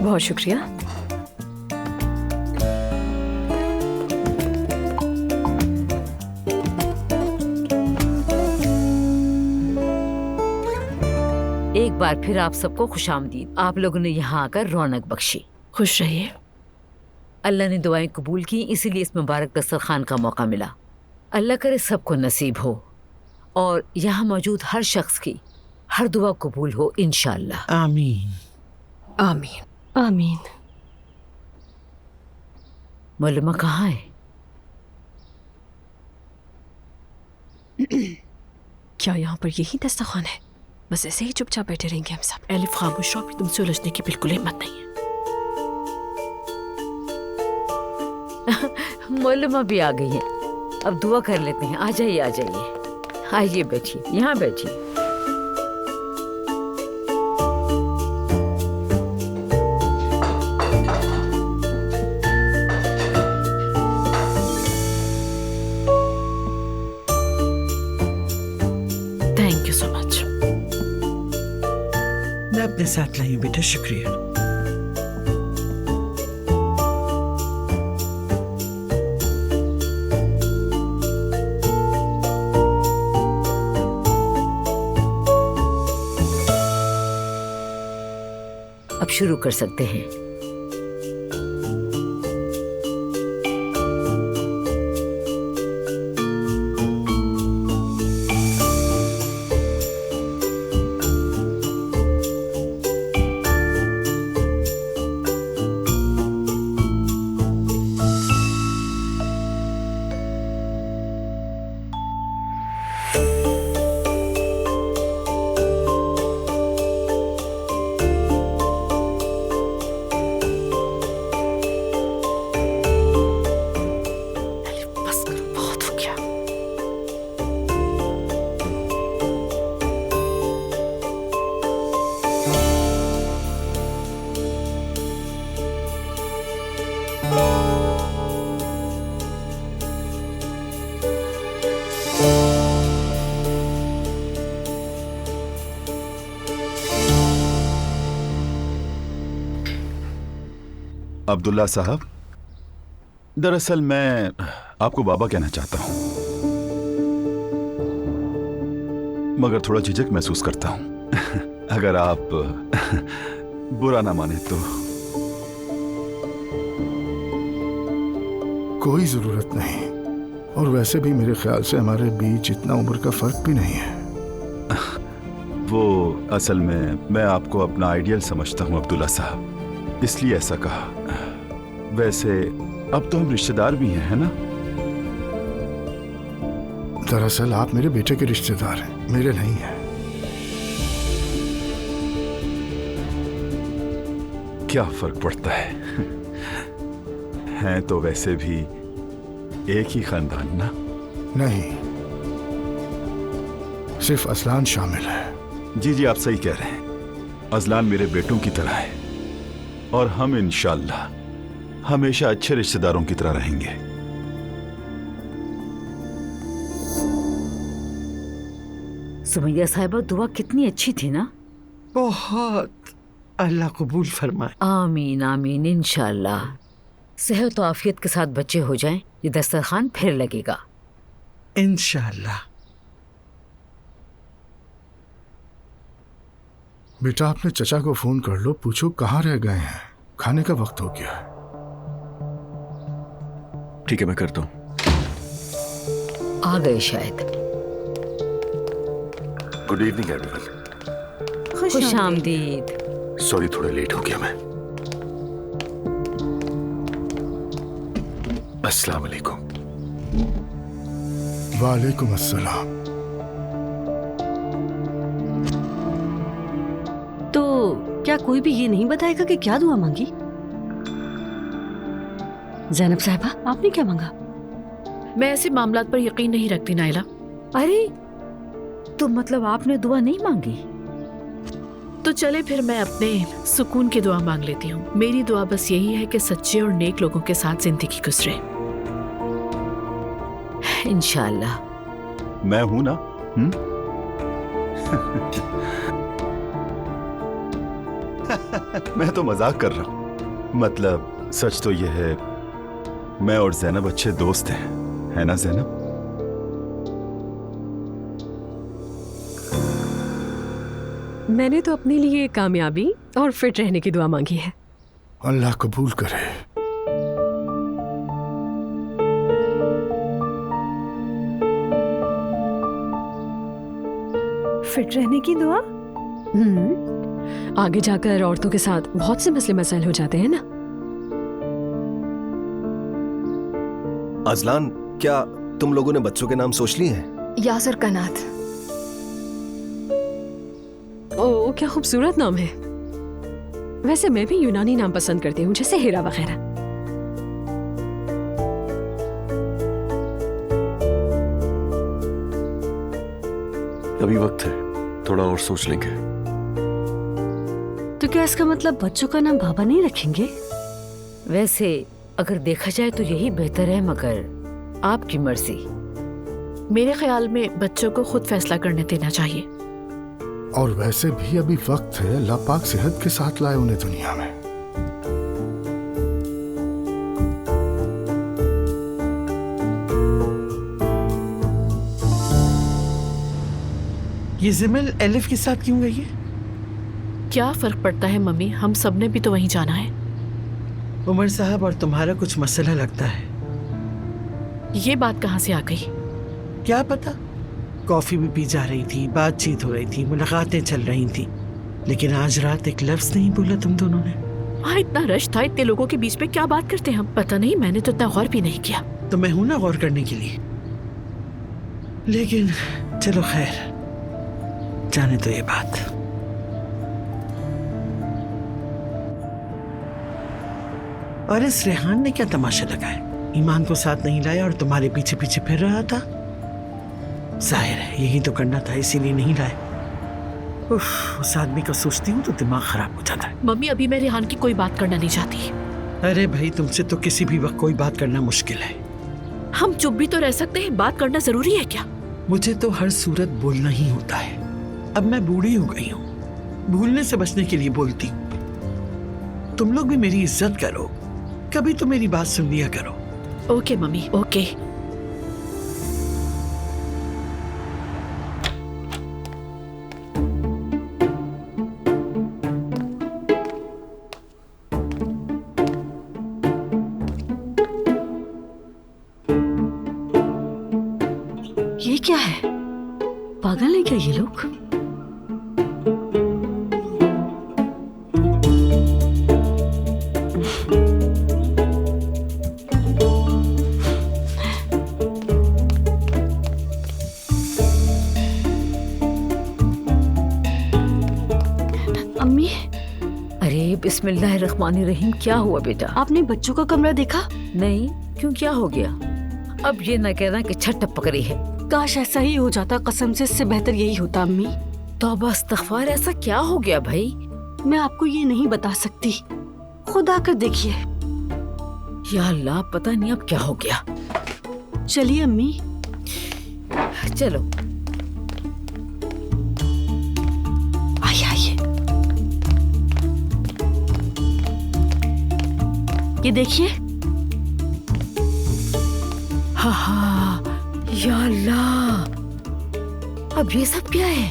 बहुत शुक्रिया। एक बार फिर आप सबको खुशामदीद। आप लोगों ने यहाँ आकर रौनक बख्शी। खुश रहिए। अल्लाह ने दुआएं कबूल की, इसीलिए इस मुबारक दस्तरखान का मौका मिला। अल्लाह करे सबको नसीब हो और यहाँ मौजूद हर शख्स की हर दुआ कबूल हो इंशाअल्लाह। आमीन। आमीन। आमीन। मौलमा कहाँ है? क्या यहाँ पर यही दस्तरखान है? बस ऐसे ही चुपचाप बैठे रहेंगे हम सब। एलिफ खामोश रहो, तुमसे उलझने की बिल्कुल हिम्मत नहीं है। मौलमा भी आ गई है, अब दुआ कर लेते हैं। आ जाइए, आ जाइए, आइए बैठिए, यहाँ बैठिए। Thank you so much. मैं अपने साथ लाई हूँ बेटा, शुक्रिया। अब शुरू कर सकते हैं। अब्दुल्ला साहब, दरअसल मैं आपको बाबा कहना चाहता हूं, मगर थोड़ा झिझक महसूस करता हूं। अगर आप बुरा ना माने तो। कोई जरूरत नहीं, और वैसे भी मेरे ख्याल से हमारे बीच इतना उम्र का फर्क भी नहीं है। वो असल में मैं आपको अपना आइडियल समझता हूं अब्दुल्ला साहब, इसलिए ऐसा कहा। वैसे अब तो हम रिश्तेदार भी हैं, है ना? दरअसल आप मेरे बेटे के रिश्तेदार हैं, मेरे नहीं हैं। क्या फर्क पड़ता है? हैं तो वैसे भी एक ही खानदान ना? नहीं, सिर्फ असलान शामिल है। जी जी, आप सही कह रहे हैं। अजलान मेरे बेटों की तरह है और हम इंशाअल्लाह हमेशा अच्छे रिश्तेदारों की तरह रहेंगे। सुमैया साहिबा, दुआ कितनी अच्छी थी ना? बहुत। अल्लाह कबूल फरमाए। आमीन आमीन। इंशाअल्लाह सेहत और आफियत के साथ बच्चे हो जाएं, ये दस्तरखान फिर लगेगा इंशाअल्लाह। बेटा, अपने चचा को फोन कर लो, पूछो कहाँ रह गए हैं, खाने का वक्त हो गया है। ठीक है, मैं करता हूँ। आ गए शायद। Good evening everyone. खुश आमदीद। सॉरी, थोड़ा लेट हो गया मैं। अस्सलाम वालेकुम। वालेकुम अस्सलाम। तो क्या कोई भी ये नहीं बताएगा कि क्या दुआ मांगी? ज़ैनब साहिबा, आपने क्या मांगा? मैं ऐसे मामलात पर यकीन नहीं रखती नाइला। अरे, तो मतलब आपने दुआ नहीं मांगी? तो चले फिर मैं अपने सुकून की दुआ मांग लेती हूँ। मेरी दुआ बस यही है कि सच्चे और नेक लोगों के साथ जिंदगी गुजरे। इंशाअल्लाह। मैं हूं ना? मैं तो मजाक कर रहा हूं। मतलब सच तो यह है, मैं और ज़ैनब अच्छे दोस्त हैं, है ना ज़ैनब? मैंने तो अपने लिए कामयाबी और फिट रहने की दुआ मांगी है। अल्लाह कबूल करे। फिट रहने की दुआ? आगे जाकर औरतों के साथ बहुत से मसले मसाइल हो जाते हैं ना। अजलान, क्या तुम लोगों ने बच्चों के नाम सोच लिए हैं? यासर कनात। ओ, क्या खूबसूरत नाम है। वैसे मैं भी यूनानी नाम पसंद करती हूँ, जैसे हीरा वगैरह। अभी वक्त है, थोड़ा और सोच लेंगे। तो क्या इसका मतलब बच्चों का नाम बाबा नहीं रखेंगे? वैसे अगर देखा जाए तो यही बेहतर है, मगर आपकी मर्जी। मेरे ख्याल में बच्चों को खुद फैसला करने देना चाहिए। और वैसे भी अभी वक्त है, अल्लाह पाक सेहत के साथ लाए उन्हें दुनिया में। ये जिमल एलिफ के साथ क्यों गई है? क्या फर्क पड़ता है मम्मी, हम सब ने भी तो वहीं जाना है। उमर साहब और तुम्हारा कुछ मसला लगता है। ये बात कहाँ से आ गई? क्या पता, कॉफी भी पी जा रही थी, बातचीत हो रही थी, मुलाकातें चल रही थी, लेकिन आज रात एक लफ्ज नहीं बोला तुम दोनों ने। वहाँ इतना रश था, इतने लोगों के बीच में क्या बात करते हम? पता नहीं, मैंने तो इतना गौर भी नहीं किया। तो मैं हूं ना गौर करने के लिए। लेकिन चलो खैर, जाने तो ये बात। और इस रेहान ने क्या तमाशा लगाया? ईमान को साथ नहीं लाया और तुम्हारे पीछे पीछे फिर रहा था। जाहिर है यही तो करना था, इसीलिए नहीं लाए। उस आदमी का सोचती हूँ तो दिमाग खराब हो जाता है। मम्मी, अभी मैं रेहान की कोई बात करना नहीं चाहती। अरे भाई, तुमसे तो किसी भी वक्त कोई बात करना मुश्किल है। हम चुप भी तो रह सकते हैं, बात करना जरूरी है क्या? मुझे तो हर सूरत बोलना ही होता है। अब मैं बूढ़ी हो गई हूँ, भूलने से बचने के लिए बोलती हूँ। तुम लोग भी मेरी इज्जत करो, कभी तो मेरी बात सुन लिया करो। Okay mummy, okay. ये क्या है? पागल है क्या ये लोग? अम्मी, अरे बिस्मिल्लाहिर्रहमानिर्रहीम। क्या हुआ बेटा? आपने बच्चों का कमरा देखा? नहीं, क्यों, क्या हो गया? अब ये न कहना कि छठ पकड़ी है। काश ऐसा ही हो जाता, कसम से इससे बेहतर यही होता अम्मी। तौबा इस्तग़फ़ार, ऐसा क्या हो गया भाई? मैं आपको ये नहीं बता सकती, खुद आकर देखिए। या अल्लाह, पता नहीं अब क्या हो गया। चलिए अम्मी। चलो आइए आइए। ये देखिए। हा हा, या अल्लाह, अब ये सब क्या है?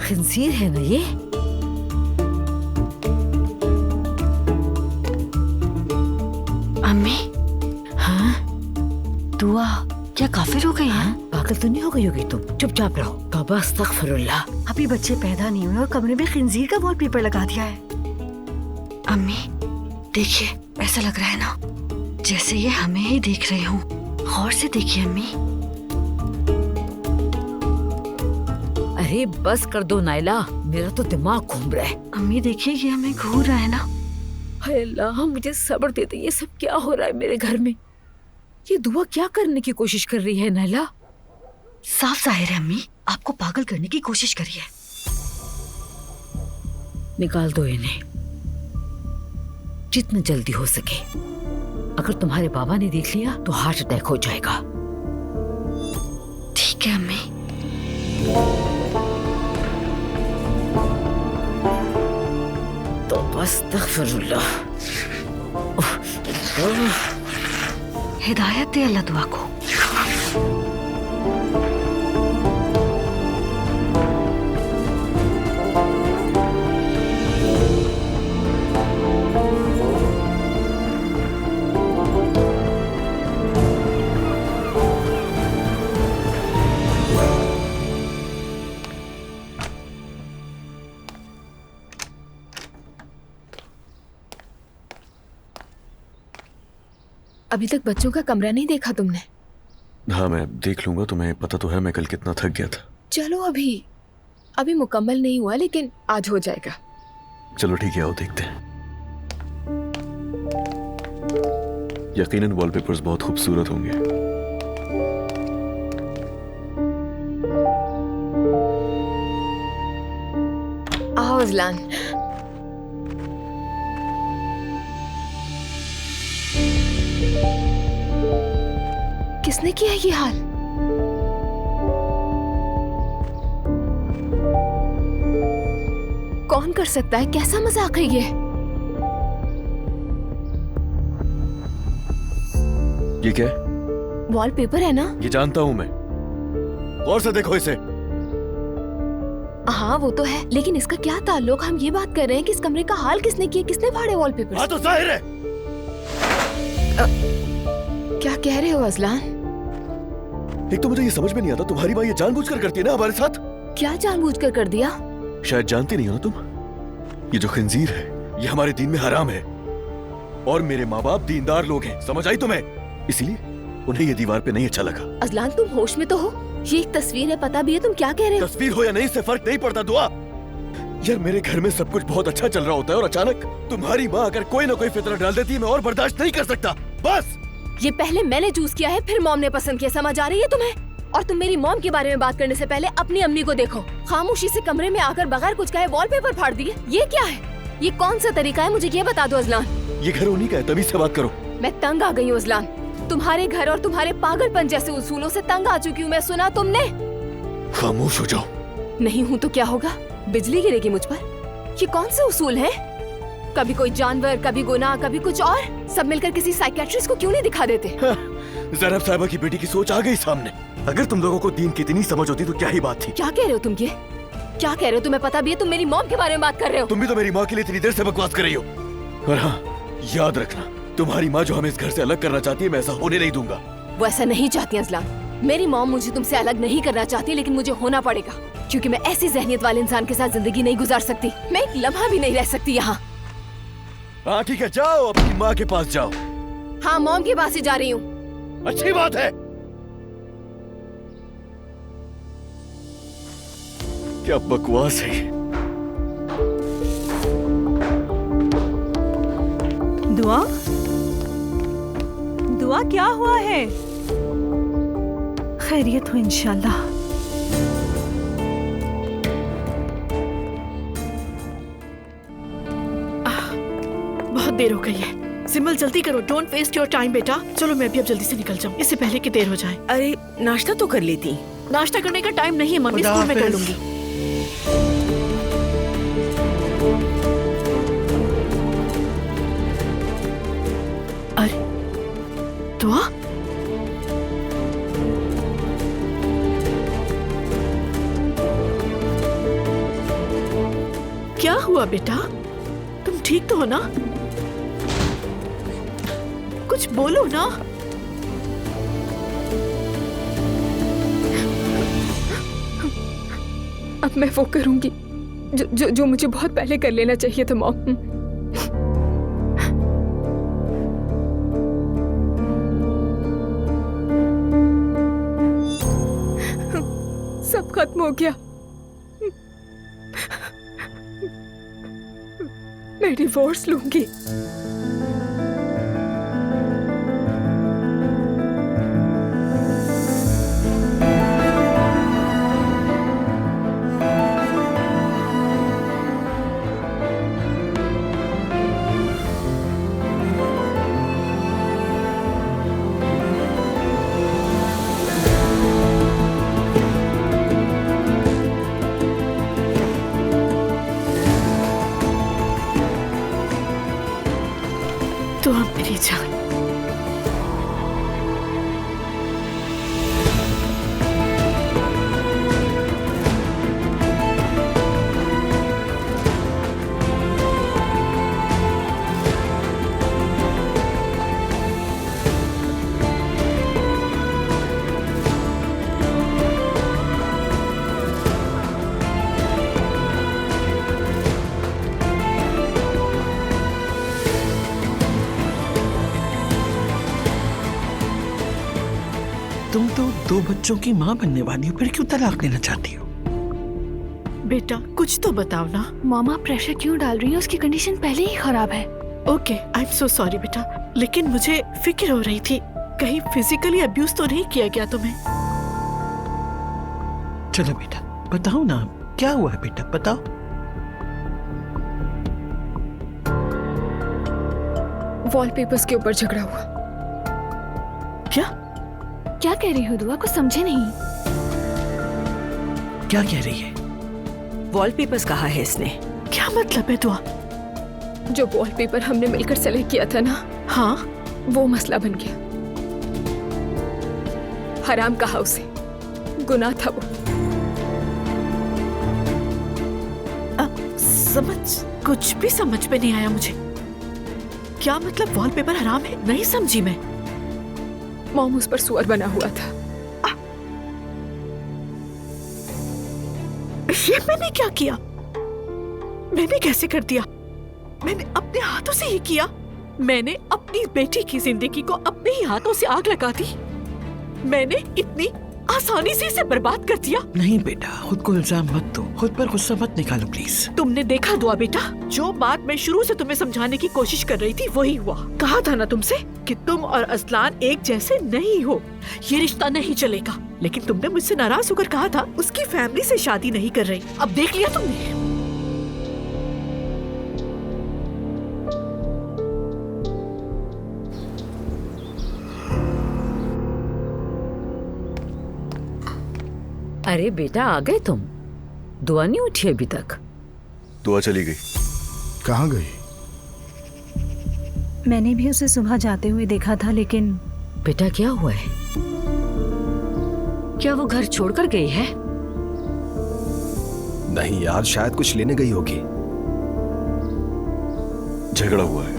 खिंजीर है ना ये? अम्मी। हाँ? दुआ क्या काफिर हो गई है? पागल तो नहीं हो गई होगी तुम? चुपचाप रहो। तौबा अस्तगफिरुल्लाह। अभी बच्चे पैदा नहीं हुए और कमरे में खिंजीर का वॉलपेपर लगा दिया है। अम्मी देखिए, ऐसा लग रहा है ना जैसे ये हमें ही देख रहे हो। गौर से देखिए अम्मी। अरे बस कर दो नाइला, मेरा तो दिमाग घूम रहा है। अम्मी देखिए, ये हमें घूर रहा है ना। हाय अल्लाह, मुझे सब्र दे दे। ये सब क्या हो रहा है मेरे घर में? ये दुआ क्या करने की कोशिश कर रही है नाइला? साफ जाहिर है अम्मी, आपको पागल करने की कोशिश करी है। निकाल दो इन्हें जितना जल्दी हो सके। अगर तुम्हारे बाबा ने देख लिया तो हार्ट अटैक हो जाएगा। ठीक है अम्मी। तो बस अस्तगफिरुल्लाह। हिदायत दे अल्लाह दुआ को। अभी तक बच्चों का कमरा नहीं देखा तुमने? हाँ, मैं देख लूंगा। तुम्हें पता तो है मैं कल कितना थक गया था। चलो अभी मुकम्मल नहीं हुआ, लेकिन आज हो जाएगा। चलो ठीक है, आओ देखते हैं। यकीनन वॉलपेपर्स बहुत खूबसूरत होंगे। आओ अज़लान। किसने किया ये हाल? कौन कर सकता है? कैसा मजाक है ये? ये क्या है? वॉलपेपर है ना? ये जानता हूं मैं। गौर से देखो इसे। हाँ वो तो है, लेकिन इसका क्या ताल्लुक? हम ये बात कर रहे हैं कि इस कमरे का हाल किसने किया, किसने फाड़े वॉलपेपर? हाँ तो जाहिर है। क्या कह रहे हो अज़लान? एक तो मुझे ये समझ में नहीं आता, तुम्हारी माँ ये जानबूझकर करती है ना हमारे साथ? क्या जानबूझकर कर दिया? शायद जानती नहीं हो ना तुम। ये जो खंजीर है ये हमारे दीन में हराम है, और मेरे माँ बाप दीनदार लोग हैं, समझ आई तुम्हें? इसीलिए उन्हें ये दीवार पे नहीं अच्छा लगा। अज़लान तुम होश में तो हो? ये एक तस्वीर है, पता भी है तुम क्या कह रहे हो? तस्वीर हो या नहीं, इससे फर्क नहीं पड़ता दुआ। यार मेरे घर में सब कुछ बहुत अच्छा चल रहा होता है और अचानक तुम्हारी माँ अगर कोई ना कोई फितरा डाल देती है, मैं और बर्दाश्त नहीं कर सकता। बस ये पहले मैंने चूज किया है, फिर मॉम ने पसंद किया, समझ आ रही है तुम्हें? और तुम मेरी मॉम के बारे में बात करने से पहले अपनी अम्मी को देखो। खामोशी से कमरे में आकर बगैर कुछ कहे वॉलपेपर फाड़ दिए। ये क्या है? ये कौन सा तरीका है? मुझे ये बता दो अज़लान। ये घर उन्हीं का है, तमीज से बात करो। मैं तंग आ गई हूँ अज़लान, तुम्हारे घर और तुम्हारे पागलपन जैसे उसूलों से तंग आ चुकी हूँ मैं। सुना तुमने? खामोश हो जाओ। नहीं हूँ तो क्या होगा? बिजली गिरेगी मुझ पर। ये कौन से उसूल हैं? कभी कोई जानवर, कभी गुनाह, कभी कुछ और। सब मिलकर किसी साइकियाट्रिस्ट को क्यों नहीं दिखा देते? ज़रब साहिबा की बेटी की सोच आ गई सामने। अगर तुम लोगों को दीन की इतनी समझ होती तो क्या ही बात थी। क्या कह रहे हो तुम? ये क्या कह रहे हो? तुम्हें पता भी है तुम मेरी मॉम के बारे में बात कर रहे हो? तुम भी तो मेरी माँ के लिए इतनी देर से बकवास कर रही हो। और हाँ, याद रखना, तुम्हारी माँ जो हमें इस घर से अलग करना चाहती है, मैं ऐसा होने नहीं दूंगा। वो ऐसा नहीं चाहती अज़लान। मेरी मॉम मुझे तुमसे अलग नहीं करना चाहती, लेकिन मुझे होना पड़ेगा, क्योंकि मैं ऐसी ज़हनियत वाले इंसान के साथ जिंदगी नहीं गुजार सकती। मैं एक लम्हा भी नहीं रह सकती यहाँ। हाँ ठीक है, जाओ अपनी माँ के पास जाओ। हाँ, मॉम के पास ही जा रही हूँ। अच्छी बात है। क्या बकवास है। क्या हुआ है? खैरियत हो इंशाल्लाह। बहुत देर हो गई है। सिमल जल्दी करो, डोंट वेस्ट योर टाइम बेटा। चलो मैं भी अब जल्दी से निकल जाऊँ, इससे पहले कि देर हो जाए। अरे नाश्ता तो कर लेती। नाश्ता करने का टाइम नहीं है मम्मी, स्कूल में कर लूंगी। अरे दुआ, क्या हुआ बेटा? तुम ठीक तो हो ना? कुछ बोलो ना। अब मैं वो करूंगी जो मुझे बहुत पहले कर लेना चाहिए था मॉम। सब खत्म हो गया। मैं डिवोर्स लूंगी। तो अब मेरी जान, तुम तो 2 बच्चों की माँ बनने वाली हो, फिर क्यों तलाक लेना चाहती हो? बेटा कुछ तो बताओ ना। मामा प्रेशर क्यों डाल रही है? उसकी कंडीशन पहले ही खराब है। Okay, I am so sorry बेटा, लेकिन मुझे फिक्र हो रही थी कहीं फिजिकली अब्यूज तो नहीं किया गया तुम्हें। चलो बेटा बताओ ना, क्या हुआ है बेटा, बताओ। वॉलपेपर्स के ऊपर झगड़ा हुआ। क्या कह रही हो दुआ? कुछ समझे नहीं। क्या कह रही है? वॉलपेपर्स कहा है इसने? क्या मतलब है दुआ? जो वॉलपेपर हमने मिलकर सेलेक्ट किया था ना, हाँ, वो मसला बन गया। हराम कहा उसे, गुनाह था वो। कुछ भी समझ में नहीं आया मुझे। क्या मतलब वॉलपेपर हराम है? नहीं समझी मैं। मॉम उस पर सुअर बना हुआ था। ये मैंने क्या किया? मैंने कैसे कर दिया? मैंने अपने हाथों से ही किया। मैंने अपनी बेटी की जिंदगी को अपने ही हाथों से आग लगा दी। मैंने इतनी आसानी से इसे बर्बाद कर दिया। नहीं बेटा, खुद को इल्जाम मत दो, खुद पर गुस्सा मत निकालो प्लीज। तुमने देखा दुआ बेटा, जो बात मैं शुरू से तुम्हें समझाने की कोशिश कर रही थी वही हुआ। कहा था ना तुमसे कि तुम और असलान एक जैसे नहीं हो, ये रिश्ता नहीं चलेगा। लेकिन तुमने मुझसे नाराज होकर कहा था उसकी फैमिली से शादी नहीं कर रही। अब देख लिया तुमने। अरे बेटा आ गए तुम? दुआ नहीं उठी अभी तक? दुआ चली गई। कहाँ गई? मैंने भी उसे सुबह जाते हुए देखा था, लेकिन बेटा क्या हुआ है? क्या वो घर छोड़कर गई है? नहीं यार, शायद कुछ लेने गई होगी। झगड़ा हुआ है,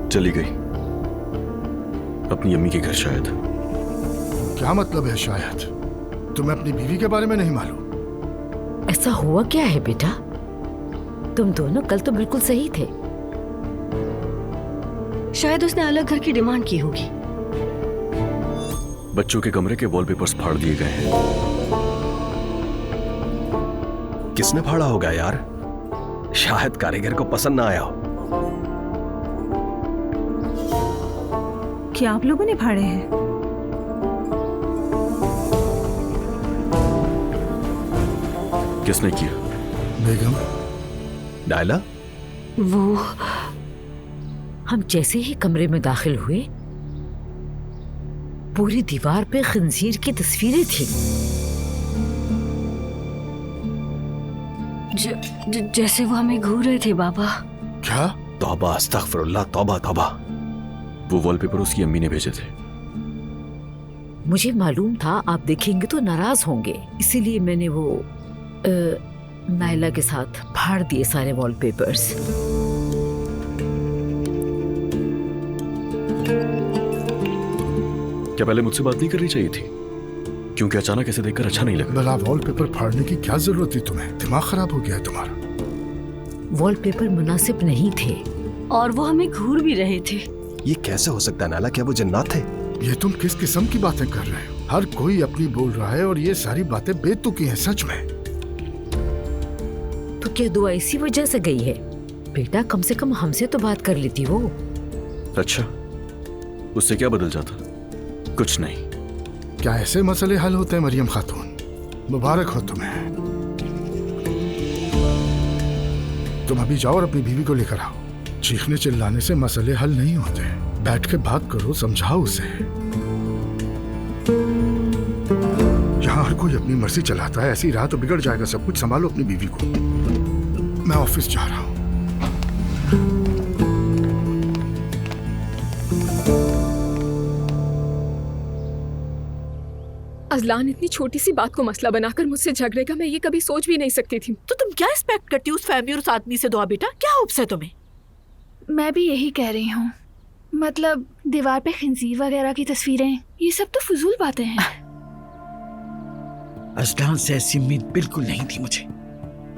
चली गई अपनी अम्मी के घर शायद। क्या मतलब है शायद? तुम्हें अपनी बीवी के बारे में नहीं मालूम? ऐसा हुआ क्या है बेटा? तुम दोनों कल तो बिल्कुल सही थे। शायद उसने अलग घर की डिमांड की होगी। बच्चों के कमरे के वॉलपेपर्स फाड़ दिए गए हैं। किसने फाड़ा होगा यार? शायद कारीगर को पसंद ना आया हो। क्या आप लोगों ने फाड़े हैं? किसने किया? बेगम। नायला? वो हम जैसे ही कमरे में दाखिल हुए, पूरी दीवार पे खंजीर की तस्वीरें थी। जैसे वो हमें घूर रहे थे बाबा। क्या? तौबा अस्तगफिरुल्लाह, तौबा तौबा। वो वॉलपेपर उसकी अम्मी ने भेजे थे। मुझे मालूम था आप देखेंगे तो नाराज होंगे, इसीलिए मैंने वो नायला के साथ फाड़ दिए सारे वॉलपेपर्स। क्या पहले मुझसे बात नहीं करनी चाहिए थी? क्योंकि अचानक ऐसे देखकर अच्छा नहीं लगा। भला वॉलपेपर फाड़ने की क्या जरूरत थी तुम्हें? दिमाग खराब हो गया है तुम्हारा। वॉलपेपर मुनासिब नहीं थे और वो हमें घूर भी रहे थे। ये कैसे हो सकता है नायला? क्या वो जन्नत थे? ये तुम किस किस्म की बातें कर रहे हो? हर कोई अपनी बोल रहा है और ये सारी बातें बेतुकी हैं सच में। तो क्या दुआ इसी वजह से गई है? बेटा कम से कम हमसे तो बात कर लेती वो। अच्छा, उससे क्या बदल जाता? कुछ नहीं। क्या ऐसे मसले हल होते हैं मरियम खातून? मुबारक हो तुम्हें। तुम अभी जाओ और अपनी बीवी को लेकर आओ। चीखने चिल्लाने से मसले हल नहीं होते। बैठ के बात करो, समझाओ उसे। यहाँ हर कोई अपनी मर्जी चलाता है, ऐसी रहा तो बिगड़ जाएगा सब कुछ। संभालो अपनी बीवी को। मैं ऑफिस जा रहा हूँ। अजलान इतनी छोटी सी बात को मसला बनाकर मुझसे झगड़ेगा, मैं ये कभी सोच भी नहीं सकती थी। तो तुम क्या एक्सपेक्ट करती हो उस फैमिली और उस आदमी से? दुआ बेटा, क्या होप्स है तुम्हें? मैं भी यही कह रही हूँ। मतलब दीवार पे खंजीर वगैरह की तस्वीरें, ये सब तो फजूल बातें हैं। अजलान से ऐसी उम्मीद बिल्कुल नहीं थी मुझे।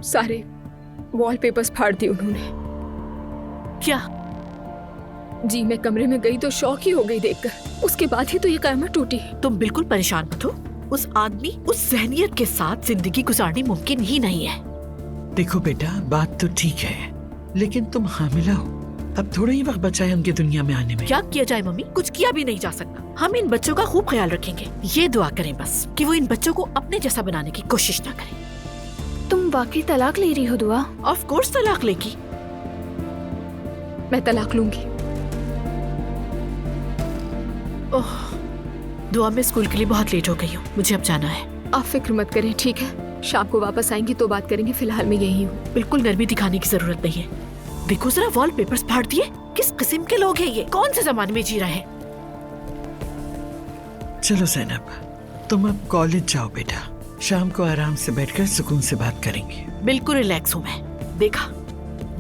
सारे वॉलपेपर्स फाड़ दिए उन्होंने। क्या? जी, मैं कमरे में गई तो शौक ही हो गई देखकर। उसके बाद ही तो ये कयामत टूटी। तुम बिल्कुल परेशान मत हो। उस आदमी, उस ज़हनियत के साथ जिंदगी गुजारनी मुमकिन ही नहीं है। देखो बेटा, बात तो ठीक है, लेकिन तुम हामिला हो। अब थोड़ा ही वक्त बचा है उनकी दुनिया में आने में। क्या किया जाए मम्मी? कुछ किया भी नहीं जा सकता। हम इन बच्चों का खूब ख्याल रखेंगे। ये दुआ करें बस कि वो इन बच्चों को अपने जैसा बनाने की कोशिश ना करें। तुम वाकई तलाक ले रही हो दुआ? ऑफ कोर्स तलाक लेगी। मैं तलाक लूंगी। ओह, दुआ में स्कूल के लिए बहुत लेट हो गई हूँ, मुझे अब जाना है। आप फिक्र मत करें, ठीक है? शाम को वापस आएंगी तो बात करेंगे, फिलहाल मैं यही हूँ। बिल्कुल नरमी दिखाने की जरूरत नहीं है। देखो जरा, वॉलपेपर्स फाड़ दिए। किस किस्म के लोग हैं ये? कौन से जमाने में जी रहे हैं? चलो ज़ैनब, तुम अब कॉलेज जाओ बेटा। शाम को आराम से बैठकर सुकून से बात करेंगे। बिल्कुल रिलैक्स हूँ मैं। देखा,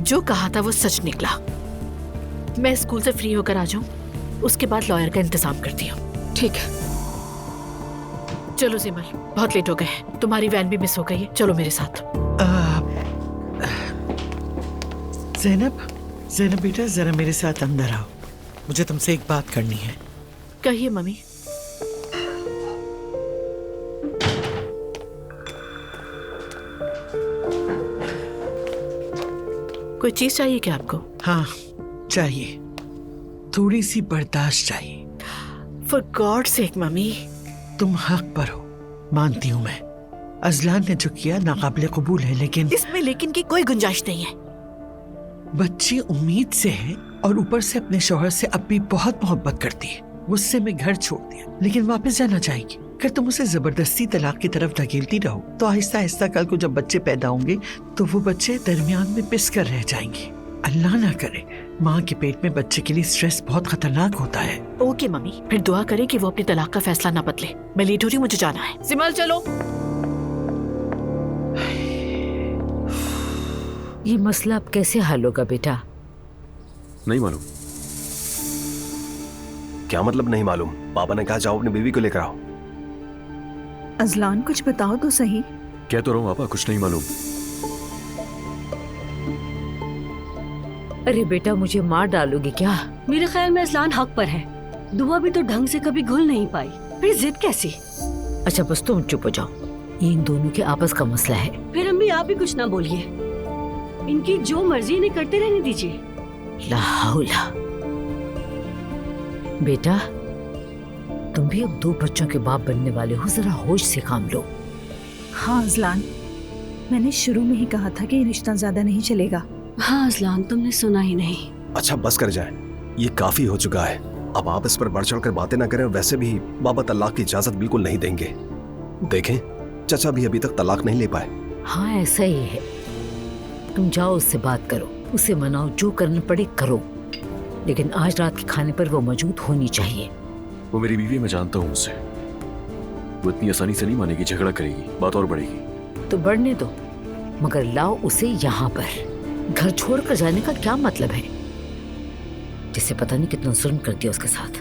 जो कहा था वो सच निकला। मैं स्कूल से फ्री होकर आ जाऊँ, उसके बाद लॉयर का इंतजाम करती हूँ। ठीक है। चलो जिमल, बहुत लेट हो गए हैं। तुम्हारी वैन भी मिस हो गई है, चलो मेरे साथ। ज़ैनब बेटा, जरा मेरे साथ अंदर आओ। मुझे तुमसे एक बात करनी है। कहिए मम्मी। कोई चीज चाहिए क्या आपको? हाँ चाहिए, थोड़ी सी बर्दाश्त चाहिए। For God sake mummy. तुम हक पर हो, मानती हूँ मैं। अजलान ने जो किया नाकाबिले कबूल है, लेकिन इसमें लेकिन की कोई गुंजाइश नहीं है। बच्ची उम्मीद से है और ऊपर से अपने शौहर से अब भी बहुत मोहब्बत करती है। मुझसे में घर छोड़ दिया, लेकिन वापस जाना चाहेगी। अगर तुम उसे जबरदस्ती तलाक की तरफ धकेलती रहो तो आहिस्ता आहिस्ता कल को जब बच्चे पैदा होंगे तो वो बच्चे दरमियान में पिस कर रह जाएंगे। अल्लाह ना करे, माँ के पेट में बच्चे के लिए स्ट्रेस बहुत खतरनाक होता है। ओके मम्मी, फिर दुआ करें कि वो अपनी तलाक का फैसला ना बदले। मैं लेट हो रही हूँ, मुझे जाना है। सिमल चलो। ये मसला अब कैसे हल होगा बेटा? नहीं मालूम। क्या मतलब नहीं मालूम? पापा ने कहा जाओ अपनी बीवी को लेकर आओ। अजलान कुछ बताओ तो सही। कह तो रहा हूँ पापा, कुछ नहीं मालूम। अरे बेटा, मुझे मार डालोगे क्या? मेरे ख्याल में अजलान हक पर है। दुआ भी तो ढंग से कभी घुल नहीं पाई, फिर जिद कैसी? अच्छा बस तुम चुप हो जाओ, ये इन दोनों के आपस का मसला है। फिर अम्मी आप भी कुछ ना बोलिए, इनकी जो मर्जी इन्हें करते रहने दीजिए। ला हौला। बेटा, तुम भी अब 2 बच्चों के बाप बनने वाले हो, जरा होश से काम लो। हाँ अजलान, मैंने शुरू में ही कहा था कि ये रिश्ता ज्यादा नहीं चलेगा। हाँ अजलान, तुमने सुना ही नहीं। अच्छा बस कर जाए, ये काफी हो चुका है। अब आप इस पर बढ़ चढ़ कर बातें ना करें। वैसे भी बाबा तलाक की इजाजत बिल्कुल नहीं देंगे। देखें, चाचा भी अभी तक तलाक नहीं ले पाए। हाँ ऐसा ही है, तुम जाओ उससे बात करो, उसे मनाओ, जो करना पड़े करो, लेकिन आज रात के खाने पर वो मौजूद होनी चाहिए। वो मेरी बीवी, मैं जानता हूँ उससे, वो इतनी आसानी से नहीं मानेगी, झगड़ा करेगी, बात और बढ़ेगी। तो बढ़ने दो, मगर लाओ उसे यहाँ पर। घर छोड़कर जाने का क्या मतलब है? जिसे पता नहीं कितना जुल्म कर दिया उसके साथ,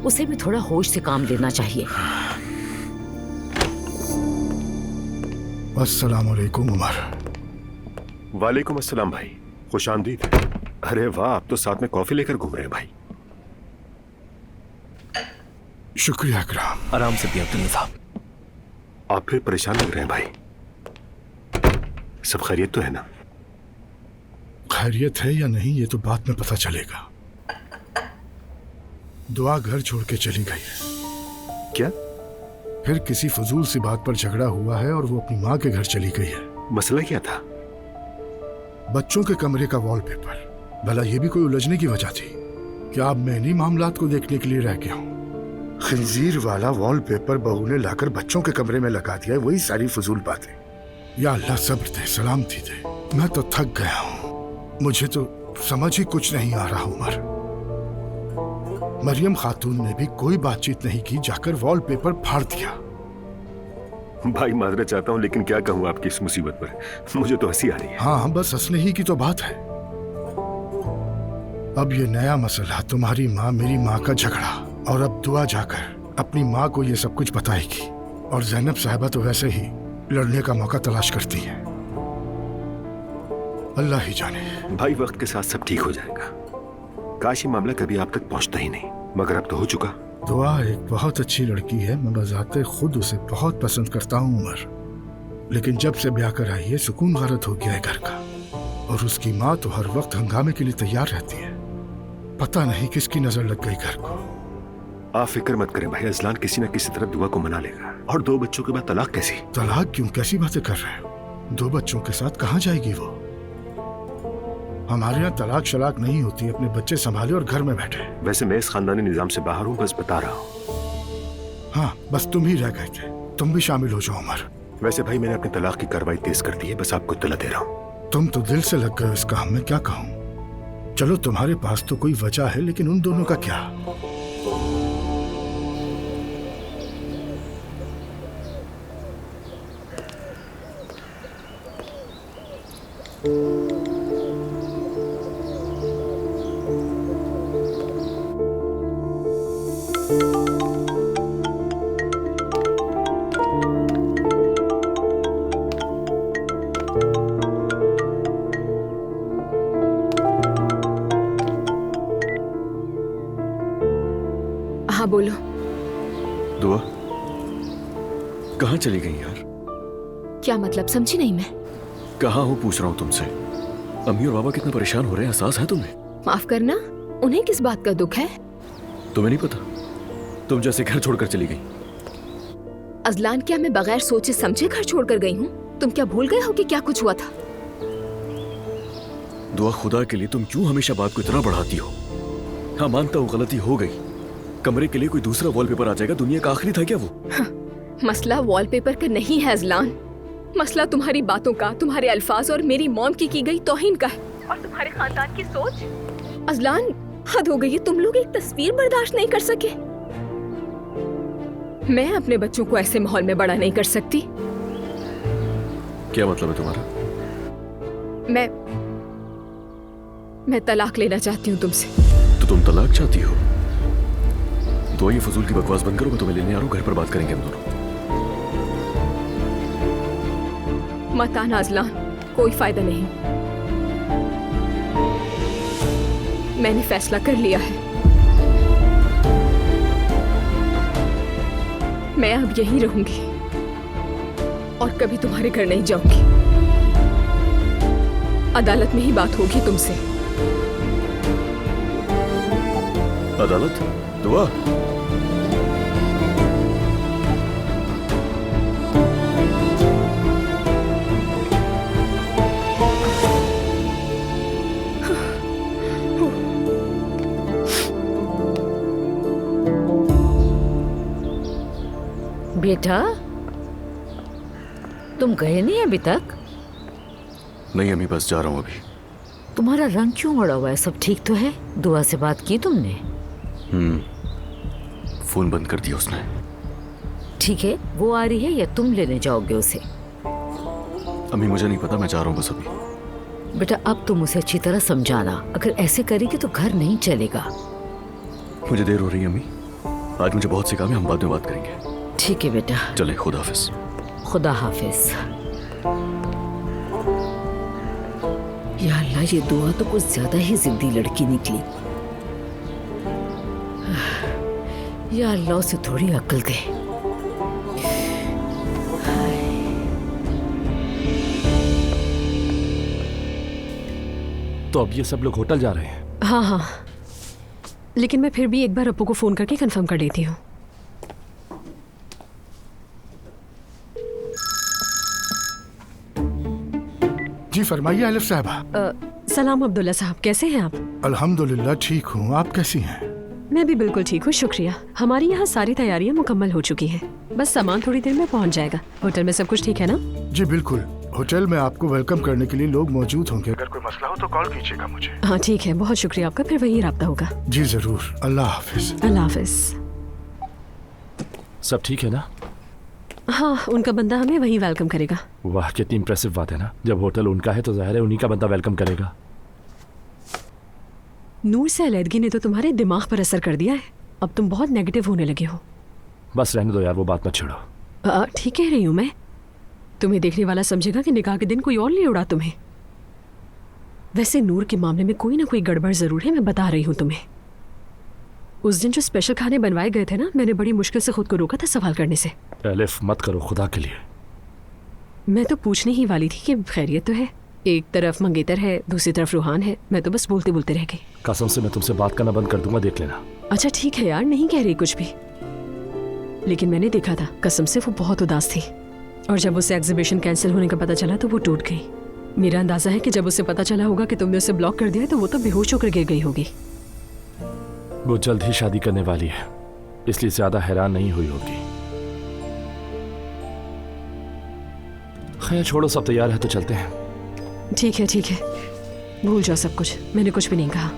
उसे भी थोड़ा होश से काम लेना चाहिए। अस्सलाम वालेकुम उमर। वालेकुम अस्सलाम भाई, खुश आमदीद। अरे वाह, आप तो साथ में कॉफी लेकर घूम रहे हैं भाई। शुक्रिया इकराम। आराम से पिए अब्दुल्ला साहब। आप फिर परेशान लग रहे हैं भाई, सब खैरियत तो है ना? खैरियत है या नहीं ये तो बाद में पता चलेगा। दुआ घर छोड़ के चली गई है। क्या? फिर किसी फजूल सी बात पर झगड़ा हुआ है और वो अपनी माँ के घर चली गई है। मसला क्या था? बच्चों के कमरे का वॉलपेपर। भला ये भी कोई उलझने की वजह थी? क्या अब मैं इन्हीं मामलात को देखने के लिए रह गया हूँ? खंजीर वाला वॉलपेपर बहू ने लाकर बच्चों के कमरे में लगा दिया है, वही सारी फजूल बातें। या अल्लाह सब्र दे, सलामती दे। मैं तो थक गया हूँ, मुझे तो समझ ही कुछ नहीं आ रहा उमर। मरियम खातून ने भी कोई बातचीत नहीं की, जाकर वॉलपेपर फाड़ दिया। भाई माजरत चाहता हूँ, लेकिन क्या कहूँ आपकी इस मुसीबत पर, मुझे तो हंसी आ रही है। हाँ बस हंसने ही की तो बात है। अब ये नया मसला, तुम्हारी माँ मेरी माँ का झगड़ा, और अब दुआ जाकर अपनी माँ को ये सब कुछ बताएगी। और ज़ैनब साहिबा तो वैसे ही लड़ने का मौका तलाश करती है। अल्लाह ही जाने। भाई वक्त के साथ सब ठीक हो जाएगा। काश ये मामला कभी आप तक पहुंचता ही नहीं, मगर अब तो हो चुका। दुआ एक बहुत अच्छी लड़की है, मैं बजाते खुद उसे बहुत पसंद करता हूँ उमर, लेकिन जब से ब्याह कर आई है सुकून गारत हो गया है घर का। और उसकी माँ तो हर वक्त हंगामे के लिए तैयार रहती है। पता नहीं किसकी नजर लग गई घर को। आप फिक्र मत करें भाई, अजलान किसी न किसी तरह दुआ को मना लेगा। और 2 बच्चों के बाद तलाक कैसी? तलाक क्यों? कैसी बातें कर रहे हो? 2 बच्चों के साथ कहाँ जाएगी वो? हमारे यहाँ तलाक शलाक नहीं होती, अपने बच्चे संभाले और घर में बैठे। वैसे मैं इस खानदानी निजाम से बाहर हूँ, बस बता रहा हूँ। हाँ बस तुम ही रह गए थे, तुम भी शामिल हो जाओ उमर। वैसे भाई मैंने अपनी तलाक की कार्रवाई तेज कर दी है, बस आपको इत्तला दे रहा हूँ। तुम तो दिल से लग गए इस काम में, क्या कहूँ। चलो तुम्हारे पास तो कोई वजह है, लेकिन उन दोनों का क्या? हाँ बोलो। दुआ कहाँ चली गई यार? क्या मतलब, समझी नहीं मैं। कहाँ हूँ पूछ रहा हूँ तुमसे। अम्मी और बाबा कितना परेशान हो रहे हैं, एहसास है तुम्हें? माफ करना, उन्हें किस बात का दुख है? तुम्हें नहीं पता? तुम जैसे घर छोड़कर चली गई। अजलान, क्या मैं बगैर सोचे समझे घर छोड़कर गई हूँ? तुम क्या भूल गए हो कि क्या कुछ हुआ था? दुआ खुदा के लिए तुम क्यों हमेशा बात को इतना बढ़ाती हो? हाँ मानता हूँ गलती हो गई, कमरे के लिए कोई दूसरा वॉलपेपर आ जाएगा, दुनिया का आखिरी था क्या वो? मसला वॉलपेपर का नहीं है अजलान, मसला तुम्हारी बातों का, तुम्हारे अल्फाज और मेरी मॉम की गई तौहीन का है, और तुम्हारे खानदान की सोच। अजलान हद हो गई है, तुम लोग एक तस्वीर बर्दाश्त नहीं कर सके। मैं अपने बच्चों को ऐसे माहौल में बड़ा नहीं कर सकती। क्या मतलब है तुम्हारा? मैं तलाक लेना चाहती हूँ तुमसे। तो तुम तलाक चाहती हो? तो ये फजूल की बकवास बंद करो, मैं तुम्हें लेने आ रहा हूँ, घर पर बात करेंगे हम दोनों। मत आना अजलान, कोई फायदा नहीं। मैंने फैसला कर लिया है, मैं अब यहीं रहूंगी और कभी तुम्हारे घर नहीं जाऊंगी। अदालत में ही बात होगी तुमसे। अदालत, दुआ। बेटा, तुम गए नहीं अभी तक? नहीं अम्मी, बस जा रहा हूँ अभी। तुम्हारा रंग क्यों उड़ा हुआ है? सब ठीक तो है? दुआ से बात की तुमने? फोन बंद कर दिया उसने। ठीक है, वो आ रही है या तुम लेने जाओगे उसे? अम्मी मुझे नहीं पता, मैं जा रहा हूँ बस अभी। बेटा अब तुम उसे अच्छी तरह समझाना, अगर ऐसे करेगी तो घर नहीं चलेगा। मुझे देर हो रही है अम्मी, आज मुझे बहुत सी काम है, हम बाद में बात करेंगे। ठीक है बेटा, चले, खुदा हाफिज। खुदा हाफिज। या अल्लाह, ये दुआ तो कुछ ज्यादा ही जिद्दी लड़की निकली। या अल्लाह, उसे थोड़ी अक्ल दे। तो अब ये सब लोग होटल जा रहे हैं? हाँ हाँ, लेकिन मैं फिर भी एक बार अप्पू को फोन करके कंफर्म कर देती हूँ। जी फरमाइए आलिफ साहबा। सलाम अब्दुल्ला साहब, कैसे हैं आप? अल्हम्दुलिल्लाह ठीक हूँ, आप कैसी हैं? मैं भी बिल्कुल ठीक हूँ, शुक्रिया। हमारी यहाँ सारी तैयारियाँ मुकम्मल हो चुकी हैं, बस सामान थोड़ी देर में पहुँच जाएगा। होटल में सब कुछ ठीक है ना? जी बिल्कुल, होटल में आपको वेलकम करने के लिए लोग मौजूद होंगे। अगर कोई मसला हो तो कॉल कीजिएगा मुझे। हाँ ठीक है, बहुत शुक्रिया आपका, फिर वही राब्ता होगा। जी जरूर, अल्लाह हाफिज। अल्लाह हाफिज। सब ठीक है ना? हाँ, उनका बंदा हमें वही वेलकम करेगा। वाह, कितनी इंप्रेसिव बात है ना। जब होटल उनका है तो जाहिर है उन्हीं का बंदा वेलकम करेगा। नूर से अलहदगी ने तो तुम्हारे दिमाग पर असर कर दिया है, अब तुम बहुत नेगेटिव होने लगे हो। बस रहने दो यार, वो बात मत छेड़ो। ठीक कह रही हूँ मैं। तुम्हें देखने वाला समझेगा कि निकाह के दिन कोई और ले उड़ा तुम्हें। वैसे नूर के मामले में कोई ना कोई गड़बड़ जरूर है, मैं बता रही हूँ तुम्हें। उस दिन जो स्पेशल खाने बनवाए गए थे ना, मैंने बड़ी मुश्किल से खुद को रोका था सवाल करने से। एलिफ मत करो खुदा के लिए। मैं तो पूछने ही वाली थी कि खैरियत तो है। एक तरफ मंगेतर है, दूसरी तरफ रूहान है, मैं तो बस बोलते बोलते रह गई। कसम से मैं तुमसे बात करना बंद कर दूंगा, देख लेना। अच्छा ठीक है यार, नहीं कह रही कुछ भी, लेकिन मैंने देखा था कसम से वो बहुत उदास थी, और जब उसे एग्जीबिशन कैंसिल होने का पता चला तो वो टूट गई। मेरा अंदाजा है कि जब उसे पता चला होगा कि तुमने उसे ब्लॉक कर दिया है तो वो तो बेहोश होकर गिर गई होगी। वो जल्द ही शादी करने वाली है, इसलिए ज्यादा हैरान नहीं हुई होगी। खैर छोड़ो, सब तैयार है तो चलते हैं। ठीक है ठीक है, भूल जाओ सब कुछ, मैंने कुछ भी नहीं कहा।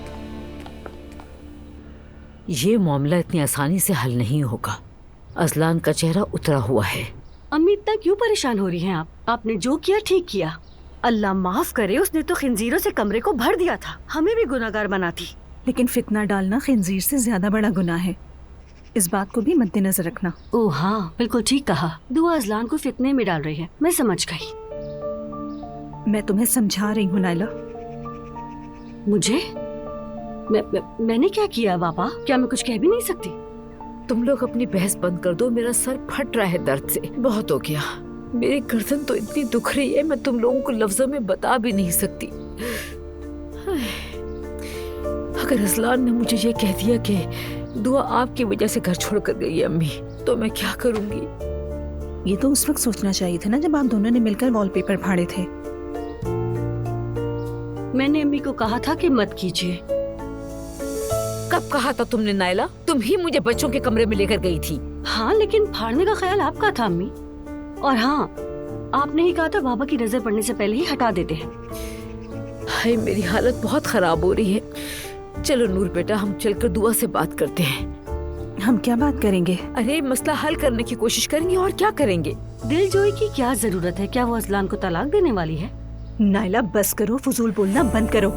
ये मामला इतनी आसानी से हल नहीं होगा। अजलान का चेहरा उतरा हुआ है। अम्मी इतना क्यों परेशान हो रही हैं आप? आपने जो किया ठीक किया। अल्लाह माफ करे, उसने तो खिंजीरों से कमरे को भर दिया था, हमें भी गुनाहगार बनाती। लेकिन फितना डालना खिंजीर से ज्यादा बड़ा गुनाह है, इस बात को भी मद्देनजर रखना। ओह हाँ, बिल्कुल ठीक कहा। दुआ अजलान को फितने में डाल रही है, मैं समझ गई। मैं तुम्हें समझा रही हूँ नाइला। मुझे? मैंने क्या किया पापा? क्या मैं कुछ कह भी नहीं सकती? तुम लोग अपनी बहस बंद कर दो, मेरा सर फट रहा है दर्द से। बहुत हो गया, मेरी गर्दन तो इतनी दुख रही है, मैं तुम लोगों को लफ्जों में बता भी नहीं सकती। अगर अजलान ने मुझे ये कह दिया कि दुआ आपकी वजह से घर छोड़कर गई है अम्मी, तो मैं क्या करूंगी? ये तो उस वक्त सोचना चाहिए था ना, जब आप दोनों ने मिलकर वॉलपेपर फाड़े थे। मैंने अम्मी को कहा था कि मत कीजिए। कब कहा था तुमने नायला? तुम ही मुझे बच्चों के कमरे में लेकर गई थी। हाँ, लेकिन फाड़ने का ख्याल आपका था अम्मी। और हाँ, आपने ही कहा था बाबा की नजर पड़ने से पहले ही हटा देते हैं। हाय, मेरी हालत बहुत खराब हो रही है। चलो नूर बेटा, हम चलकर दुआ से बात करते हैं। हम क्या बात करेंगे? अरे मसला हल करने की कोशिश करेंगे, और क्या करेंगे? दिलजोई की क्या जरूरत है? क्या वो अजलान को तलाक देने वाली है? नाइला बस करो, फजूल बोलना बंद करो।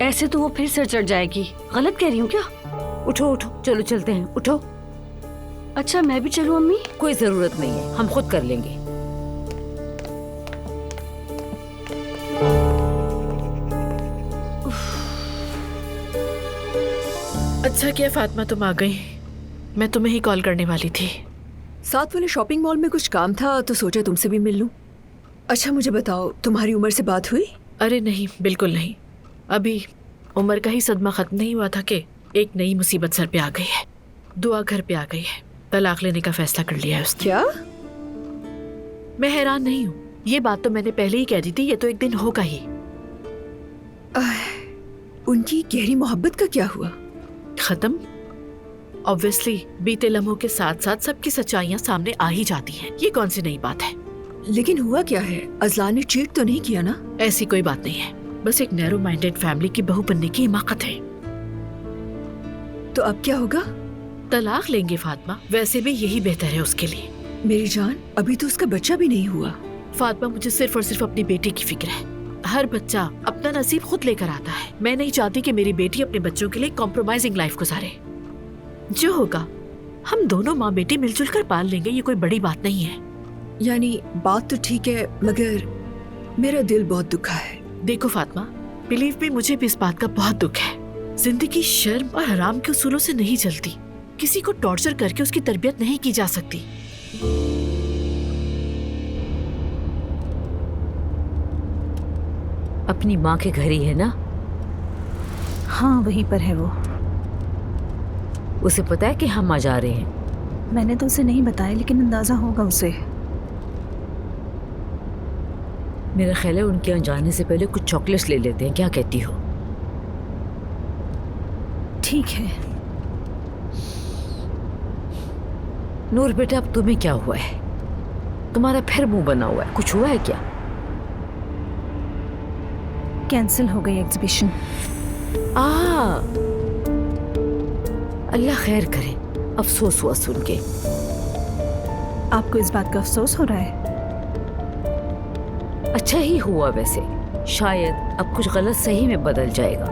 ऐसे तो वो फिर सर चढ़ जाएगी। गलत कह रही हूँ क्या? उठो उठो, चलो चलते हैं, उठो। अच्छा मैं भी चलूं अम्मी? कोई जरूरत नहीं है, हम खुद कर लेंगे। अच्छा किया फातिमा तुम आ गई, मैं तुम्हें ही कॉल करने वाली थी। साथ वाले शॉपिंग मॉल में कुछ काम था तो सोचा तुमसे भी मिल लूं। अच्छा मुझे बताओ, तुम्हारी उमर से बात हुई? अरे नहीं, बिल्कुल नहीं। अभी उमर का ही सदमा खत्म नहीं हुआ था कि एक नई मुसीबत सर पे आ गई है। दुआ घर पे आ गई है। तलाक लेने का फैसला कर लिया है उसने। क्या? मैं हैरान नहीं हूँ, ये बात तो मैंने पहले ही कह दी थी, ये तो एक दिन होगा ही। उनकी गहरी मोहब्बत का क्या हुआ? खत्म। ऑब्वियसली बीते लम्हों के साथ साथ सबकी सच्चाइयाँ सामने आ ही जाती हैं। ये कौन सी नई बात है? लेकिन हुआ क्या है? अजलान ने चीट तो नहीं किया ना? ऐसी कोई बात नहीं है, बस एक नैरो माइंडेड फैमिली की बहू बनने की हिमाकत है। तो अब क्या होगा? तलाक लेंगे फातिमा, वैसे भी यही बेहतर है उसके लिए। मेरी जान, अभी तो उसका बच्चा भी नहीं हुआ। फातिमा, मुझे सिर्फ और सिर्फ अपनी बेटी की फिक्र है। हर बच्चा अपना नसीब खुद लेकर आता है। मैं नहीं चाहती कि मेरी बेटी अपने बच्चों के लिए कॉम्प्रोमाइजिंग लाइफ गुजारे। जो होगा हम दोनों माँ बेटी मिलजुल कर पाल लेंगे, ये कोई बड़ी बात नहीं है। यानी बात तो ठीक है, मगर मेरा दिल बहुत दुखा है। देखो फातिमा, बिलीव मी, मुझे भी इस बात का बहुत दुख है। जिंदगी शर्म और हराम के उसूलों से नहीं चलती। किसी को टॉर्चर करके उसकी तरबियत नहीं की जा सकती। अपनी माँ के घर ही है ना? हाँ, वहीं पर है वो। उसे पता है कि हम आ जा रहे हैं? मैंने तो उसे नहीं बताया, लेकिन अंदाजा होगा उसे। मेरा ख्याल है उनके यहाँ जाने से पहले कुछ चॉकलेट्स ले लेते हैं, क्या कहती हो? ठीक है। नूर बेटा, अब तुम्हें क्या हुआ है? तुम्हारा फिर मुंह बना हुआ है, कुछ हुआ है क्या? कैंसिल हो गई एग्जीबिशन। अल्लाह खैर करे, अफसोस हुआ सुन के। आपको इस बात का अफसोस हो रहा है? अच्छा ही हुआ वैसे, शायद अब कुछ गलत सही में बदल जाएगा।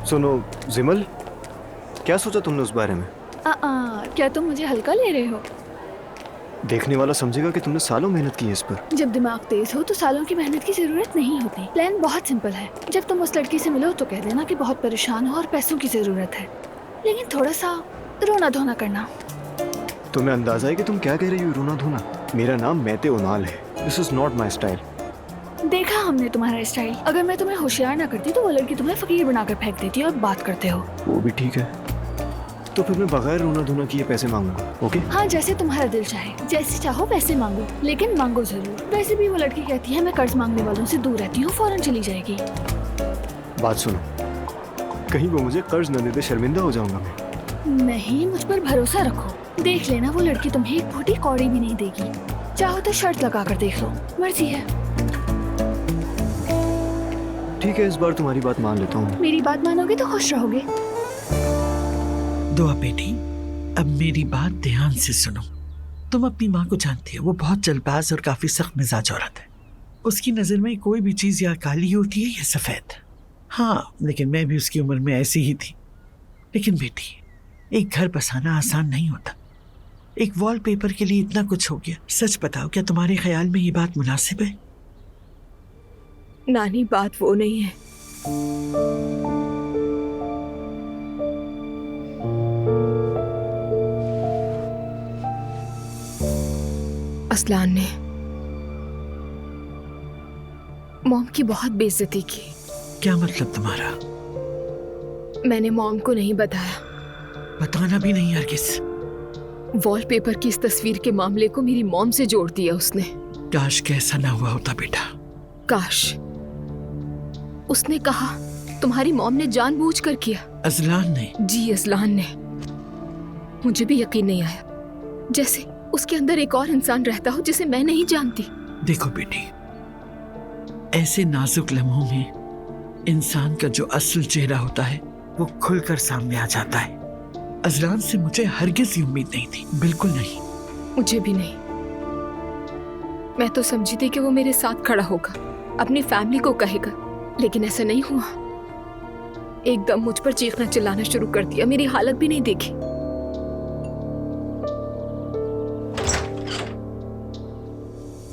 सुनो जिमल, क्या सोचा तुमने उस बारे में? क्या तुम मुझे हल्का ले रहे हो? देखने वाला समझेगा कि तुमने सालों मेहनत की है इस पर। जब दिमाग तेज हो तो सालों की मेहनत की जरूरत नहीं होती। प्लान बहुत सिंपल है। जब तुम उस लड़की से मिलो तो कह देना कि बहुत परेशान हो और पैसों की जरूरत है, लेकिन थोड़ा सा रोना धोना करना। तुम्हें अंदाजा है कि तुम क्या कह रही हो? रोना धोना? मेरा नाम मैते उनाल है। This is not my style. देखा हमने तुम्हारा स्टाइल। अगर मैं तुम्हें होशियार ना करती तो वो लड़की तुम्हें फकीर बनाकर फेंक देती और बात करते हो। वो भी ठीक है, तो फिर मैं बगैर रोना धोना किए पैसे मांगूंगा, ओके? हाँ, जैसे तुम्हारा दिल चाहे, जैसे चाहो वैसे मांगो, लेकिन मांगो जरूर। वैसे भी वो लड़की कहती है मैं कर्ज मांगने वालों से दूर रहती हूँ, फौरन चली जाएगी। बात सुनो, कहीं वो मुझे कर्ज न दे दे, शर्मिंदा हो जाऊंगा मैं। नहीं, मुझ पर भरोसा रखो। देख लेना, वो लड़की तुम्हें एक फूटी कौड़ी भी नहीं देगी। चाहो तो शर्त लगा कर देख लो, मर्जी है। ठीक है, इस बार तुम्हारी बात मान लेता हूँ। मेरी बात मानोगे तो खुश रहोगे। दुआ बेटी, अब मेरी बात ध्यान से सुनो। तुम अपनी माँ को जानती हो, वो बहुत जल्दबाज और काफी सख्त मिजाज औरत है। उसकी नजर में कोई भी चीज या काली होती है या सफेद। हाँ, लेकिन मैं भी उसकी उम्र में ऐसी ही थी। लेकिन बेटी, एक घर बसाना आसान नहीं होता। एक वॉलपेपर के लिए इतना कुछ हो गया। सच बताओ, क्या तुम्हारे ख्याल में ये बात मुनासिब है? नानी, बात वो नहीं है। असलान ने मॉम की बहुत बेइज्जती की। क्या मतलब तुम्हारा? मैंने मॉम को नहीं बताया। बताना भी नहीं हरगिज़। वॉलपेपर की इस तस्वीर के मामले को मेरी मॉम से जोड़ दिया उसने। काश कैसा ना हुआ होता बेटा। काश। उसने कहा तुम्हारी मॉम ने जानबूझकर किया। अजलान ने? जी, अजलान ने। मुझे भी यकीन नहीं आया, जैसे उसके अंदर एक और इंसान रहता हो जिसे मैं नहीं जानती। देखो बेटी, ऐसे नाजुक लम्हों में इंसान का जो असल चेहरा होता है वो खुलकर सामने आ जाता है। अजलान से मुझे हरगिज़ उम्मीद नहीं थी, बिल्कुल नहीं। मुझे भी नहीं। मैं तो समझी थी कि वो मेरे साथ खड़ा होगा, अपनी फैमिली को कहेगा, लेकिन ऐसा नहीं हुआ। एकदम मुझ पर चीखना चिल्लाना शुरू कर दिया, मेरी हालत भी नहीं देखी।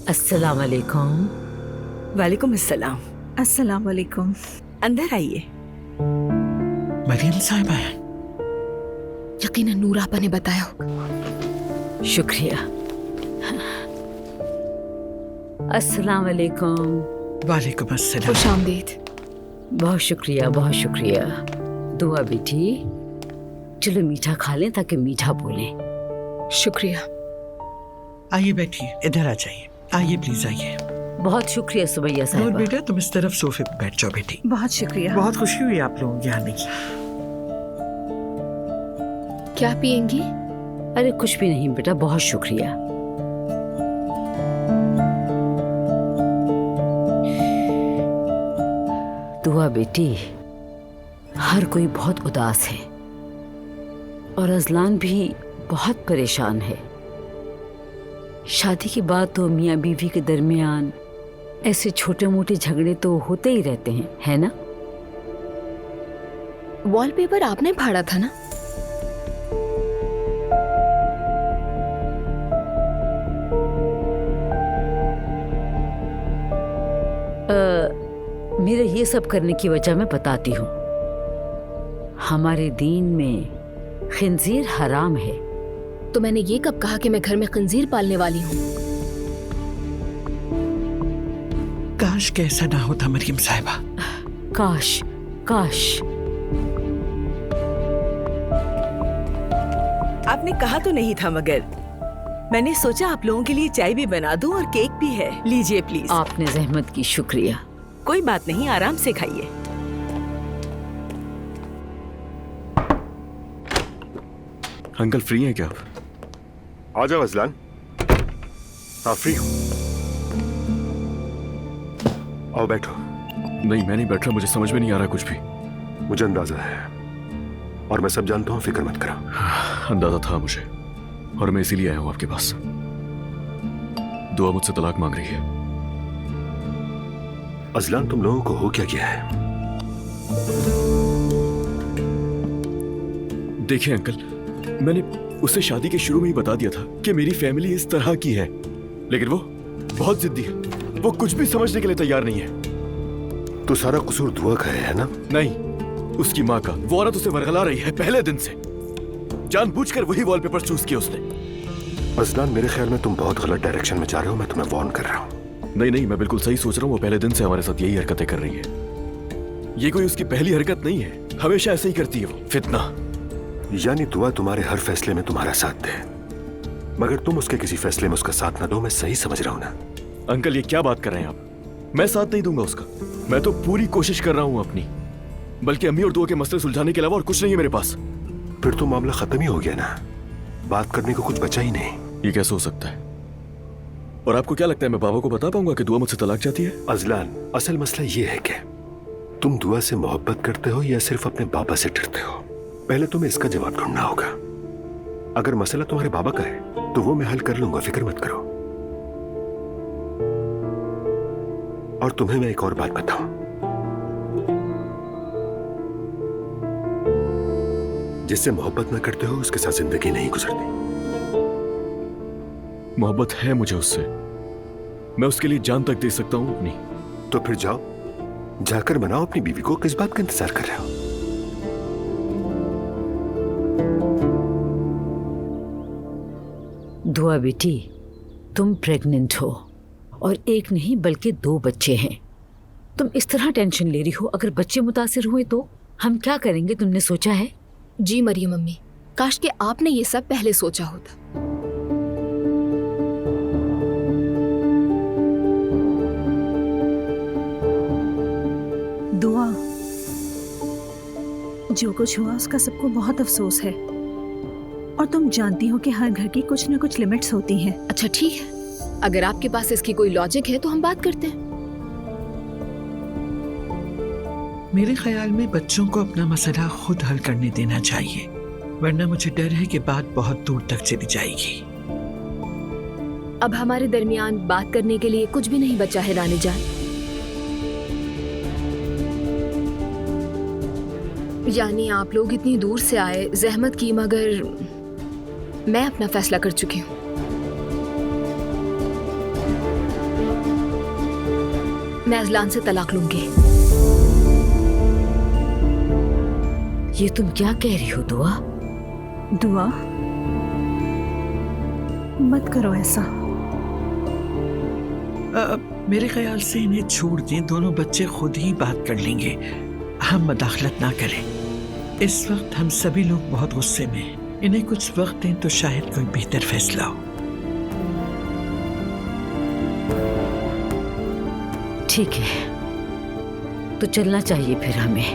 अस्सलाम वालेकुम। वालेकुम अस्सलाम। अस्सलाम वालेकुम। अंदर आइए। मरियम साहिबा है? यकीनन नूर आपा ने बताया होगा। शुक्रिया। अस्सलाम वालेकुम। वालेकुम अस्सलाम। खुशामदीद। बहुत शुक्रिया, बहुत शुक्रिया। दुआ बेटी, चलो मीठा खा लें ताकि मीठा बोलें। शुक्रिया। आइए बैठिए, इधर आ जाइए। आइए प्लीज आइए। बहुत शुक्रिया सुबैया और साहिबा। बेटा तुम इस तरफ सोफे पे बैठ जाओ बेटी। बहुत शुक्रिया। बहुत खुशी हुई आप लोगों के आने की। क्या पियेंगी? अरे कुछ भी नहीं बेटा, बहुत शुक्रिया। दुआ बेटी, हर कोई बहुत उदास है और अजलान भी बहुत परेशान है। शादी के बाद तो मियाँ बीवी के दरमियान ऐसे छोटे मोटे झगड़े तो होते ही रहते हैं, है ना? वॉलपेपर आपने फाड़ा था ना? मेरे ये सब करने की वजह मैं बताती हूँ। हमारे दीन में खिंजीर हराम है। तो मैंने ये कब कहा कि मैं घर में खंजीर पालने वाली हूँ? काश कैसा ना होता मरियम साहिबा। काश काश। आपने कहा तो नहीं था, मगर मैंने सोचा आप लोगों के लिए चाय भी बना दूं और केक भी है। लीजिए प्लीज। आपने जहमत की, शुक्रिया। कोई बात नहीं, आराम से खाइए। अंकल फ्री हैं क्या आप? आ जाओ अजलान। हाँ फ्री हूँ, आओ बैठो। नहीं मैं नहीं बैठ रहा, मुझे समझ में नहीं आ रहा कुछ भी। मुझे अंदाजा है और मैं सब जानता हूँ, फिक्र मत करो। अंदाजा था मुझे और मैं इसीलिए आया हूँ आपके पास। दुआ मुझसे तलाक मांग रही है। अजलान तुम लोगों को हो क्या गया है? देखिए अंकल, मैंने उससे शादी के शुरू में ही बता दिया था कि मेरी फैमिली इस तरह की है, लेकिन वो बहुत जिद्दी है। वो कुछ भी समझने के लिए तैयार नहीं है। तो सारा कसूर दुआ का है ना? नहीं, उसकी माँ का। वो औरत उसे वरगला रही है पहले दिन से। जानबूझकर वही वॉलपेपर चूज किया उसने। अजलान मेरे ख्याल में तुम बहुत गलत डायरेक्शन में जा रहे हो, मैं तुम्हें वार्न कर रहा हूँ। नहीं नहीं, मैं बिल्कुल सही सोच रहा हूँ। वो पहले दिन से हमारे साथ यही हरकतें कर रही है। ये कोई उसकी पहली हरकत नहीं है, हमेशा ऐसे ही करती है वो। फितना। यानी दुआ तुम्हारे हर फैसले में तुम्हारा साथ दे, मगर तुम उसके किसी फैसले में उसका साथ ना दो। मैं सही समझ रहा हूँ ना? अंकल ये क्या बात कर रहे हैं आप? मैं साथ नहीं दूंगा उसका। मैं तो पूरी कोशिश कर रहा हूँ अपनी, बल्कि अम्मी और दुआ के मसले सुलझाने के अलावा और कुछ नहीं है मेरे पास। फिर तो मामला खत्म ही हो गया ना, बात करने को कुछ बचा ही नहीं। ये कैसे हो सकता है? और आपको क्या लगता है मैं बाबा को बता पाऊंगा कि दुआ मुझसे तलाक चाहती है? अजलान असल मसला ये है कि तुम दुआ से मोहब्बत करते हो या सिर्फ अपने बाबा से डरते हो? पहले तुम्हें इसका जवाब ढूंढना होगा। अगर मसला तुम्हारे बाबा का है तो वो मैं हल कर लूंगा, फिक्र मत करो। और तुम्हें मैं एक और बात बताऊं, जिससे मोहब्बत ना करते हो उसके साथ जिंदगी नहीं गुजरती। मोहब्बत है मुझे उससे, मैं उसके लिए जान तक दे सकता हूं अपनी। तो फिर जाओ, जाकर मनाओ अपनी बीवी को। किस बात का इंतजार कर रहे हो? दुआ बेटी, तुम प्रेग्नेंट हो और एक नहीं बल्कि 2 बच्चे हैं। तुम इस तरह टेंशन ले रही हो, अगर बच्चे मुतासिर हुए तो हम क्या करेंगे, तुमने सोचा है? जी मरियम अम्मी, काश कि आपने ये सब पहले सोचा होता। दुआ, जो कुछ हुआ उसका सबको बहुत अफसोस है, और तुम जानती हो कि हर घर की कुछ न कुछ लिमिट्स होती हैं। अच्छा ठीक है, अगर आपके पास इसकी कोई लॉजिक है तो हम बात करते हैं। मेरे ख्याल में बच्चों को अपना मसला खुद हल करने देना चाहिए, वरना मुझे डर है कि बात बहुत दूर तक चली जाएगी। अब हमारे दरमियान बात करने के लिए कुछ भी नहीं बचा है रानी जान। यानी आप लोग इतनी दूर से आए, जहमत की, मगर मैं अपना फैसला कर चुकी हूँ। मैं अजलान से तलाक लूंगी। ये तुम क्या कह रही हो दुआ? दुआ, मत करो ऐसा। मेरे ख्याल से इन्हें छोड़ दें, दोनों बच्चे खुद ही बात कर लेंगे, हम मदाखलत ना करें। इस वक्त हम सभी लोग बहुत गुस्से में हैं। इन्हें कुछ वक्त दें तो शायद कोई बेहतर फैसला हो। ठीक है, तो चलना चाहिए फिर हमें।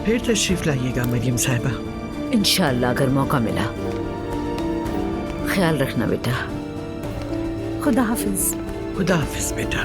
फिर तशरीफ लाइएगा मरियम साहिबा। इंशाअल्लाह अगर मौका मिला। ख्याल रखना बेटा। खुदा हाफिज। खुदा हाफिज बेटा।